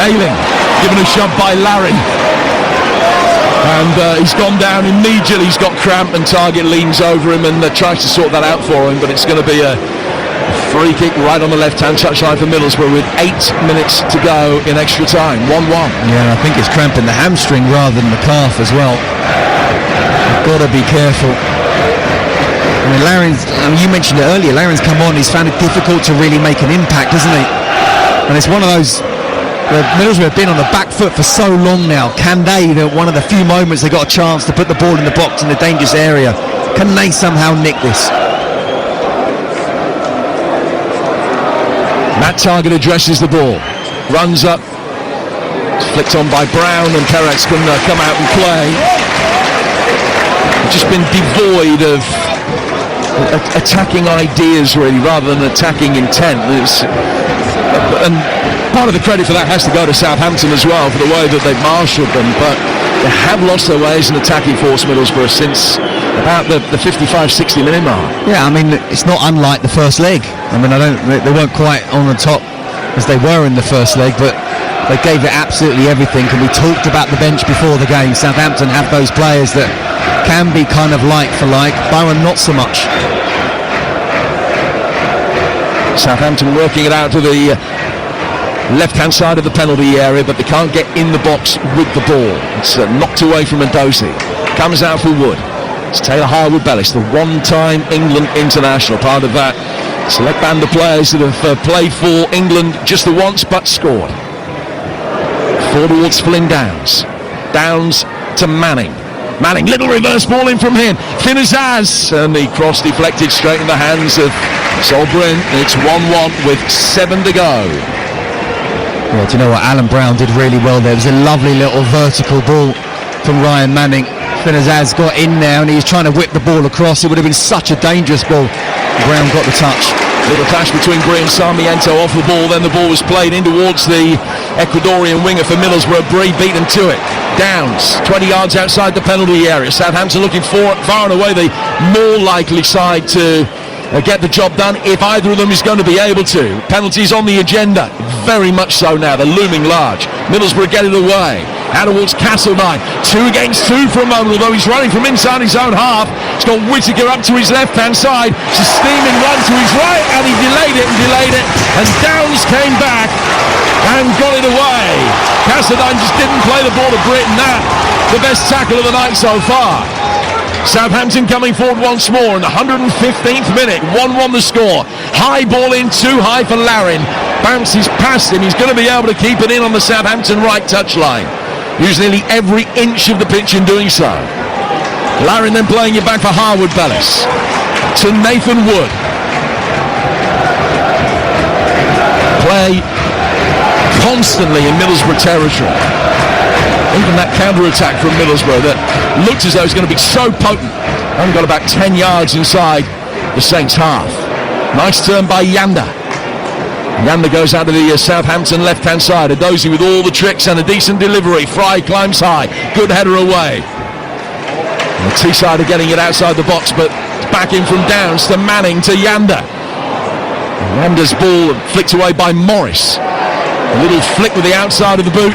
Ayling given a shove by Larry. And he's gone down immediately. He's got cramp and Target leans over him and tries to sort that out for him. But it's going to be a free kick right on the left-hand touchline for Middlesbrough with 8 minutes to go in extra time. 1-1. Yeah, I think it's cramping the hamstring rather than the calf as well. Got to be careful. I mean, you mentioned it earlier, Laren's come on, he's found it difficult to really make an impact, isn't he? And it's one of those, Middlesbrough have been on the back foot for so long now. Can they, one of the few moments they got a chance to put the ball in the box in the dangerous area, can they somehow nick this? Matt Target addresses the ball, runs up, flicked on by Brown, and Perez can come out and play. Just been devoid of attacking ideas really, rather than attacking intent. And part of the credit for that has to go to Southampton as well for the way that they've marshalled them, but they have lost their way as an attacking force, Middlesbrough, since about the 55-60 minute mark. Yeah, I mean, it's not unlike the first leg. I mean, they weren't quite on the top as they were in the first leg, but they gave it absolutely everything. And we talked about the bench before the game. Southampton have those players that can be kind of like for like. Byron, not so much. Southampton working it out to the left-hand side of the penalty area, but they can't get in the box with the ball. It's knocked away from Mendoza. Comes out for Wood. It's Taylor Harwood-Bellis, the one-time England international, part of that select band of players that have played for England just the once, but scored. Forward towards Flynn Downs. Downs to Manning. Manning, little reverse ball in from him. Finazaz, and the cross deflected straight in the hands of Solbrin. It's 1-1 with 7 to go. Yeah, do you know what? Alan Brown did really well there. It was a lovely little vertical ball from Ryan Manning. Finazaz got in there and he was trying to whip the ball across. It would have been such a dangerous ball. Brown got the touch. Little clash between Bree and Sarmiento off the ball. Then the ball was played in towards the Ecuadorian winger for Middlesbrough. Bree beaten to it. Downs, 20 yards outside the penalty area. Southampton looking far and away the more likely side to get the job done if either of them is going to be able to. Penalties on the agenda, very much so now. They're looming large. Middlesbrough get it away. Out towards Castledine. 2 against 2 for a moment, although he's running from inside his own half. He's got Whittaker up to his left-hand side. It's a steaming run to his right, and he delayed it. And Downs came back and got it away. Castledine just didn't play the ball to Britain. That, the best tackle of the night so far. Southampton coming forward once more in the 115th minute. 1-1 the score. High ball in, too high for Larin. Bounces past him. He's going to be able to keep it in on the Southampton right touchline. Using nearly every inch of the pitch in doing so. Larin then playing it back for Harwood-Bellis. To Nathan Wood. Play constantly in Middlesbrough territory. Even that counter-attack from Middlesbrough that looked as though it's going to be so potent. Only got about 10 yards inside the Saints' half. Nice turn by Yanda. Yanda goes out to the Southampton left-hand side. Adozi with all the tricks and a decent delivery. Fry climbs high. Good header away. And the T-side are getting it outside the box, but back in from Downs to Manning to Yanda. Yanda's ball flicked away by Morris. A little flick with the outside of the boot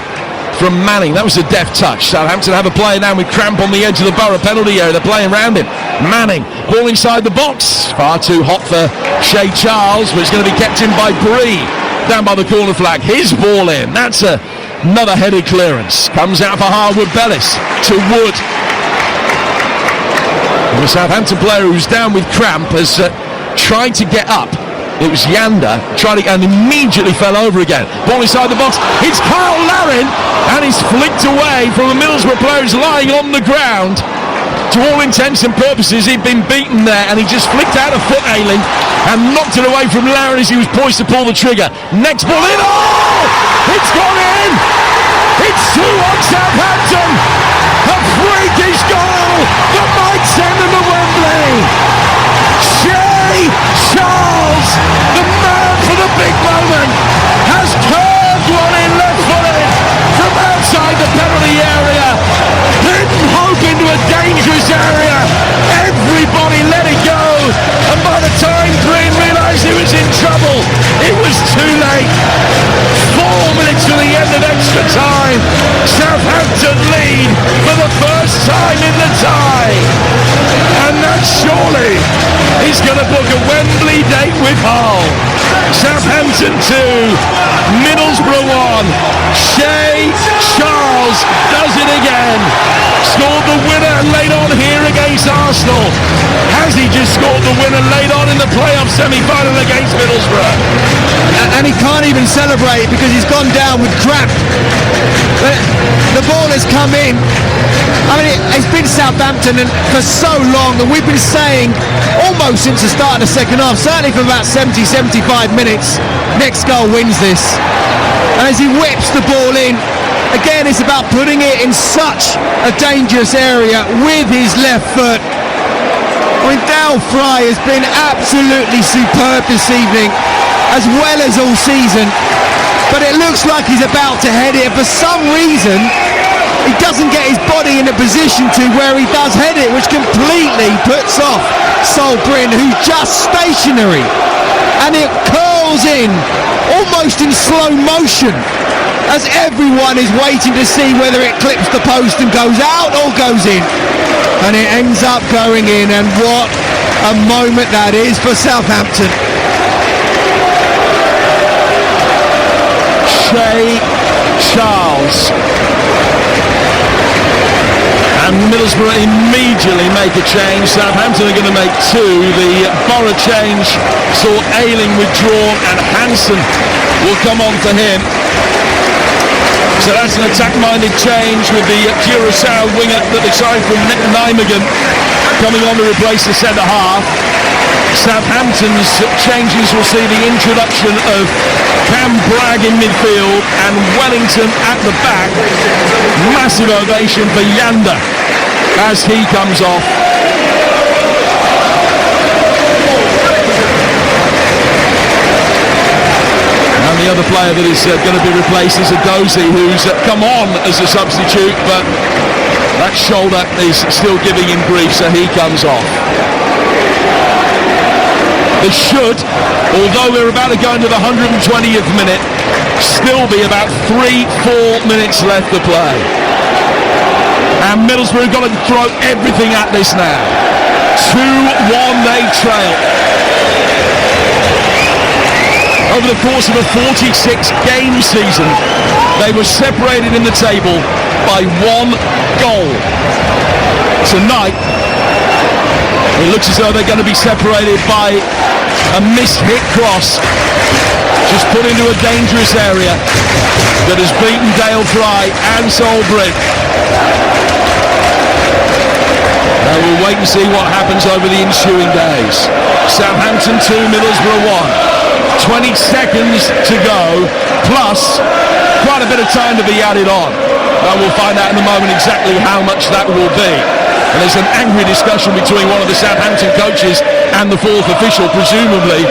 from Manning. That was a deft touch. Southampton have a player now with cramp on the edge of the Borough penalty area. They're playing around him. Manning, ball inside the box. Far too hot for Shea Charles, but it's going to be kept in by Bree. Down by the corner flag. His ball in. That's another headed clearance. Comes out for Harwood-Bellis to Wood. And the Southampton player who's down with cramp has tried to get up. It was Yanda, tried to, and immediately fell over again. Ball inside the box. It's Kyle Larin, and he's flicked away from the Middlesbrough player who's lying on the ground. To all intents and purposes, he'd been beaten there, and he just flicked out a foot, Ayling, and knocked it away from Larin as he was poised to pull the trigger. Next ball in. Oh! It's gone in! It's 2-1 Southampton! A freakish goal that might send them to Wembley! Shea Charles, the man for the big moment. Coleman has curved one in left-footed from outside the penalty area. Hidden hope into a dangerous area. Everybody let it go. And by the time Green realised he was in trouble, it was too late. 4 minutes to the end of extra time. Southampton lead for the first time in the tie. And that surely is going to book a Wembley date with Hull. Southampton 2, Middlesbrough 1. Shea Charles does it again. Scored the winner late on here against Arsenal. Has he just scored the winner late on in the playoff semi-final against Middlesbrough? And he can't even celebrate because he's gone down with cramp. The ball has come in. I mean, it's been Southampton and for so long, and we've been saying almost since the start of the second half, certainly for about 70-75 minutes, next goal wins this. And as he whips the ball in, again, it's about putting it in such a dangerous area with his left foot. I mean, Dale Fry has been absolutely superb this evening, as well as all season. But it looks like he's about to head it. For some reason, he doesn't get his body in a position to where he does head it, which completely puts off Sol Bryn, who's just stationary. And it curls in, almost in slow motion, as everyone is waiting to see whether it clips the post and goes out or goes in. And it ends up going in, and what a moment that is for Southampton. Shea Charles. And Middlesbrough immediately make a change. Southampton are going to make two. The Borough change saw Ayling withdrawn and Hansen will come on for him. So that's an attack-minded change with the Curaçao winger that they signed from Nijmegen coming on to replace the centre-half. Southampton's changes will see the introduction of Cam Bragg in midfield and Wellington at the back. Massive ovation for Yanda as he comes off. And the other player that is going to be replaced is Adozie, who's come on as a substitute, but that shoulder is still giving him grief, so he comes off. There should, although we're about to go into the 120th minute, still be about 3-4 minutes left to play. And Middlesbrough got to throw everything at this now. 2-1 they trail. Over the course of a 46-game season, they were separated in the table by 1 goal. Tonight, it looks as though they're going to be separated by a missed hit cross, just put into a dangerous area that has beaten Dale Fry and Sol Bryn. Now we'll wait and see what happens over the ensuing days. Southampton 2, Middlesbrough 1. 20 seconds to go, plus quite a bit of time to be added on. We'll find out in a moment exactly how much that will be. And there's an angry discussion between one of the Southampton coaches and the fourth official, presumably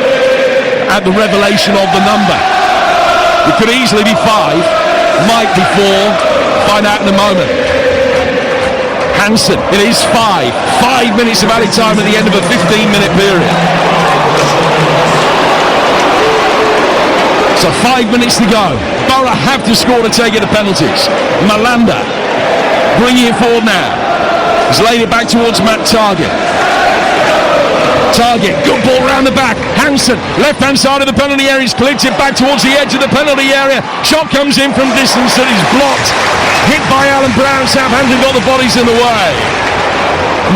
at the revelation of the number. It could easily be 5, might be 4, find out in a moment. Hansen, it is 5. 5 minutes of added time at the end of a 15-minute period. So 5 minutes to go. Borough have to score to take it to penalties. Malanda bringing it forward now. He's laid it back towards Matt Target. Target, good ball round the back. Hansen, left-hand side of the penalty area. He's clipped it back towards the edge of the penalty area. Shot comes in from distance that is blocked. Hit by Alan Brown. Southampton got the bodies in the way.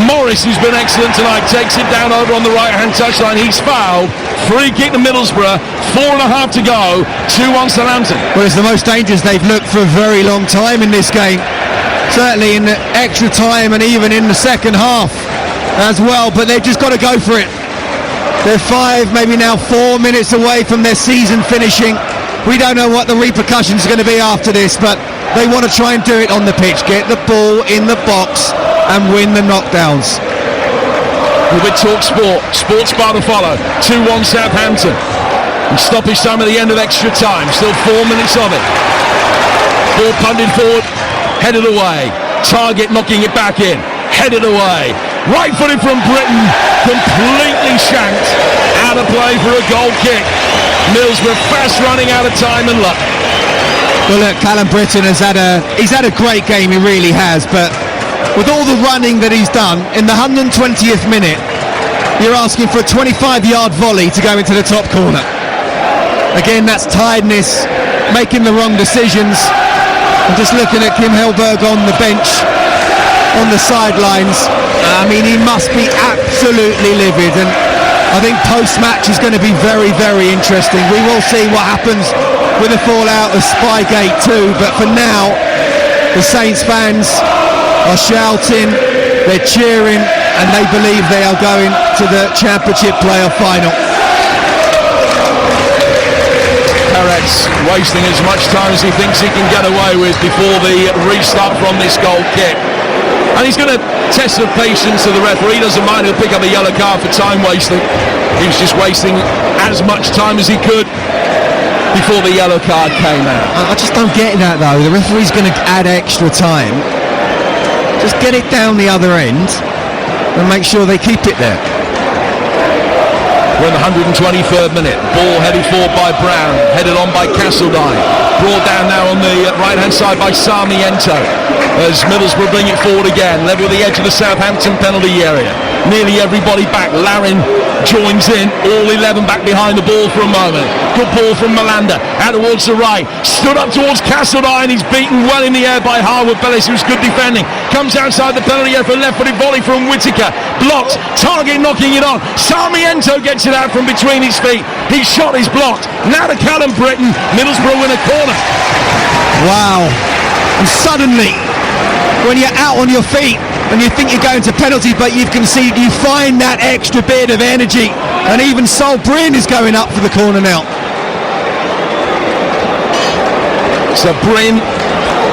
Morris, who's been excellent tonight, takes it down over on the right-hand touchline. He's fouled. Free kick to Middlesbrough. 4.5 to go. 2-1 Southampton. Well, it's the most dangerous they've looked for a very long time in this game. Certainly in the extra time and even in the second half as well. But they've just got to go for it. They're 5, maybe now 4 minutes away from their season finishing. We don't know what the repercussions are going to be after this, but they want to try and do it on the pitch. Get the ball in the box and win the knockdowns. With Talk Sport, Sports Bar to follow. 2-1 Southampton. And stoppage time at the end of extra time. Still 4 minutes of it. Ball punted forward, headed away. Target knocking it back in, headed away. Right footed from Britain, completely shanked. Out of play for a goal kick. Middlesbrough fast running out of time and luck. Well, look, Callum Britton he's had a great game, he really has, but with all the running that he's done, in the 120th minute, you're asking for a 25-yard volley to go into the top corner. Again, that's tiredness, making the wrong decisions. I'm just looking at Kim Hellberg on the bench, on the sidelines. I mean, he must be absolutely livid, and I think post-match is going to be very, very interesting. We will see what happens with the fallout of Spygate too, but for now, the Saints fans are shouting, they're cheering, and they believe they are going to the Championship playoff final. Perez wasting as much time as he thinks he can get away with before the restart from this goal kick. And he's going to test the patience of the referee. He doesn't mind, he'll pick up a yellow card for time wasting. He was just wasting as much time as he could before the yellow card came out. I just don't get that though. The referee's going to add extra time. Just get it down the other end and make sure they keep it there. We're in the 123rd minute. Ball headed forward by Brown, headed on by Castledine. Brought down now on the right-hand side by Sarmiento. As Middlesbrough bring it forward again, level with the edge of the Southampton penalty area. Nearly everybody back. Larin joins in, all 11 back behind the ball for a moment. Good ball from Malanda, out towards the right. Stood up towards Castledine. He's beaten well in the air by Harwood Bellis, who's good defending. Comes outside the penalty area for a left-footed volley from Whittaker. Blocked. Target knocking it on. Sarmiento gets it out from between his feet. His shot is blocked. Now to Callum Britton. Middlesbrough win a corner. Wow. And suddenly, when you're out on your feet and you think you're going to penalty but you've conceded, you find that extra bit of energy, and even Sol Bryn is going up for the corner now. So Bryn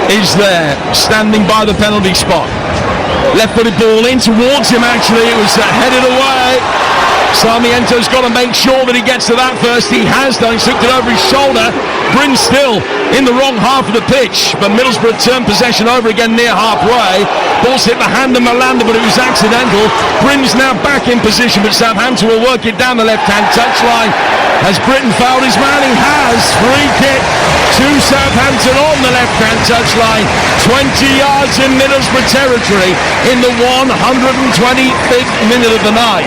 is there, standing by the penalty spot. Left-footed ball in towards him, actually. It was headed away. Sarmiento's got to make sure that he gets to that first. He has done. He's hooked it over his shoulder. Bryn still in the wrong half of the pitch, but Middlesbrough turned possession over again near halfway. Ball's hit the hand of Malanda, but it was accidental. Bryn's now back in position, but Southampton will work it down the left-hand touchline. Has Britton fouled his man? He has. Free kick to Southampton on the left-hand touchline. 20 yards in Middlesbrough territory in the 125th minute of the night.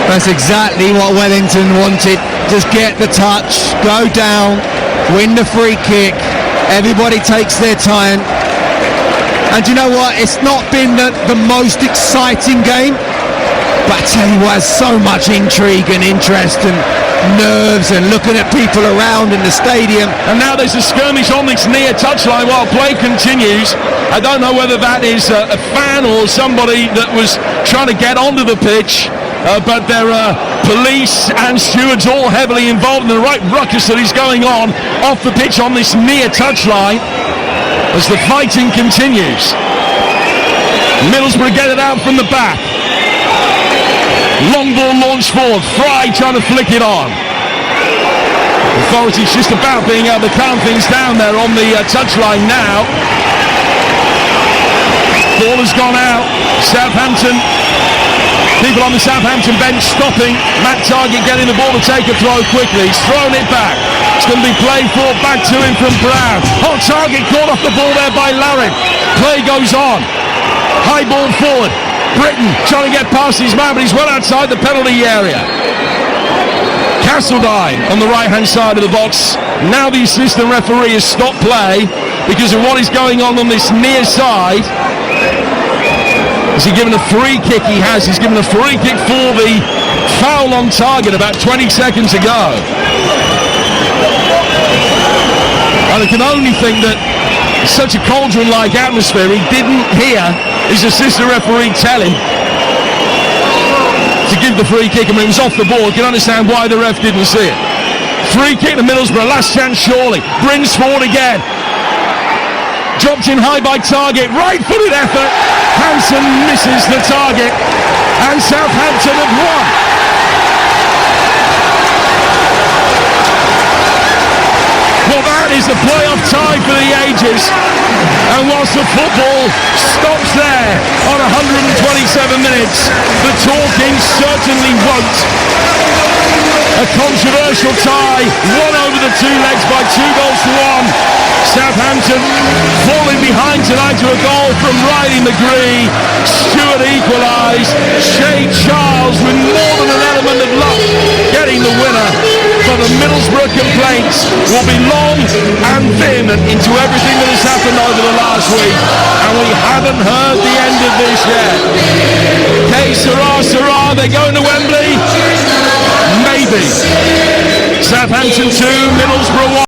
That's exactly what Wellington wanted. Just get the touch, go down, win the free kick. Everybody takes their time. And you know what? It's not been the most exciting game, but I tell you what, there's so much intrigue and interest and nerves and looking at people around in the stadium. And now there's a skirmish on this near touchline while play continues. I don't know whether that is a fan or somebody that was trying to get onto the pitch. But there are police and stewards all heavily involved in the right ruckus that is going on off the pitch on this near touchline as the fighting continues. Middlesbrough get it out from the back. Long ball launched forward. Fry trying to flick it on. Authorities just about being able to calm things down there on the touchline now. Ball has gone out. Southampton. People on the Southampton bench stopping. Matt Target getting the ball to take a throw quickly. He's thrown it back. It's going to be played forward back to him from Brown. Oh, Target caught off the ball there by Larin. Play goes on. High ball forward. Britton trying to get past his man, but he's well outside the penalty area. Castledine on the right-hand side of the box. Now the assistant referee has stopped play because of what is going on this near side. Has he given a free kick? He has. He's given a free kick for the foul on Target about 20 seconds ago. And I can only think that such a cauldron-like atmosphere, he didn't hear his assistant referee tell him to give the free kick, and when it was off the ball, you can understand why the ref didn't see it. Free kick to Middlesbrough, last chance surely. Bryn's forward again. Dropped in high by Target, right-footed effort. Hansen misses the target, and Southampton have won. Well, that is a playoff tie for the ages. And whilst the football stops there on 127 minutes, the talking certainly won't. A controversial tie, won over the two legs by 2-1. Southampton falling behind tonight to a goal from Riley McGree. Stewart equalised. Shea Charles with more than an element of luck getting the winner. But the Middlesbrough complaints will be long and vehement into everything that has happened over the last week. And we haven't heard the end of this yet. Hey, Sarah, they're going to Wembley? Maybe. Southampton 2, Middlesbrough 1.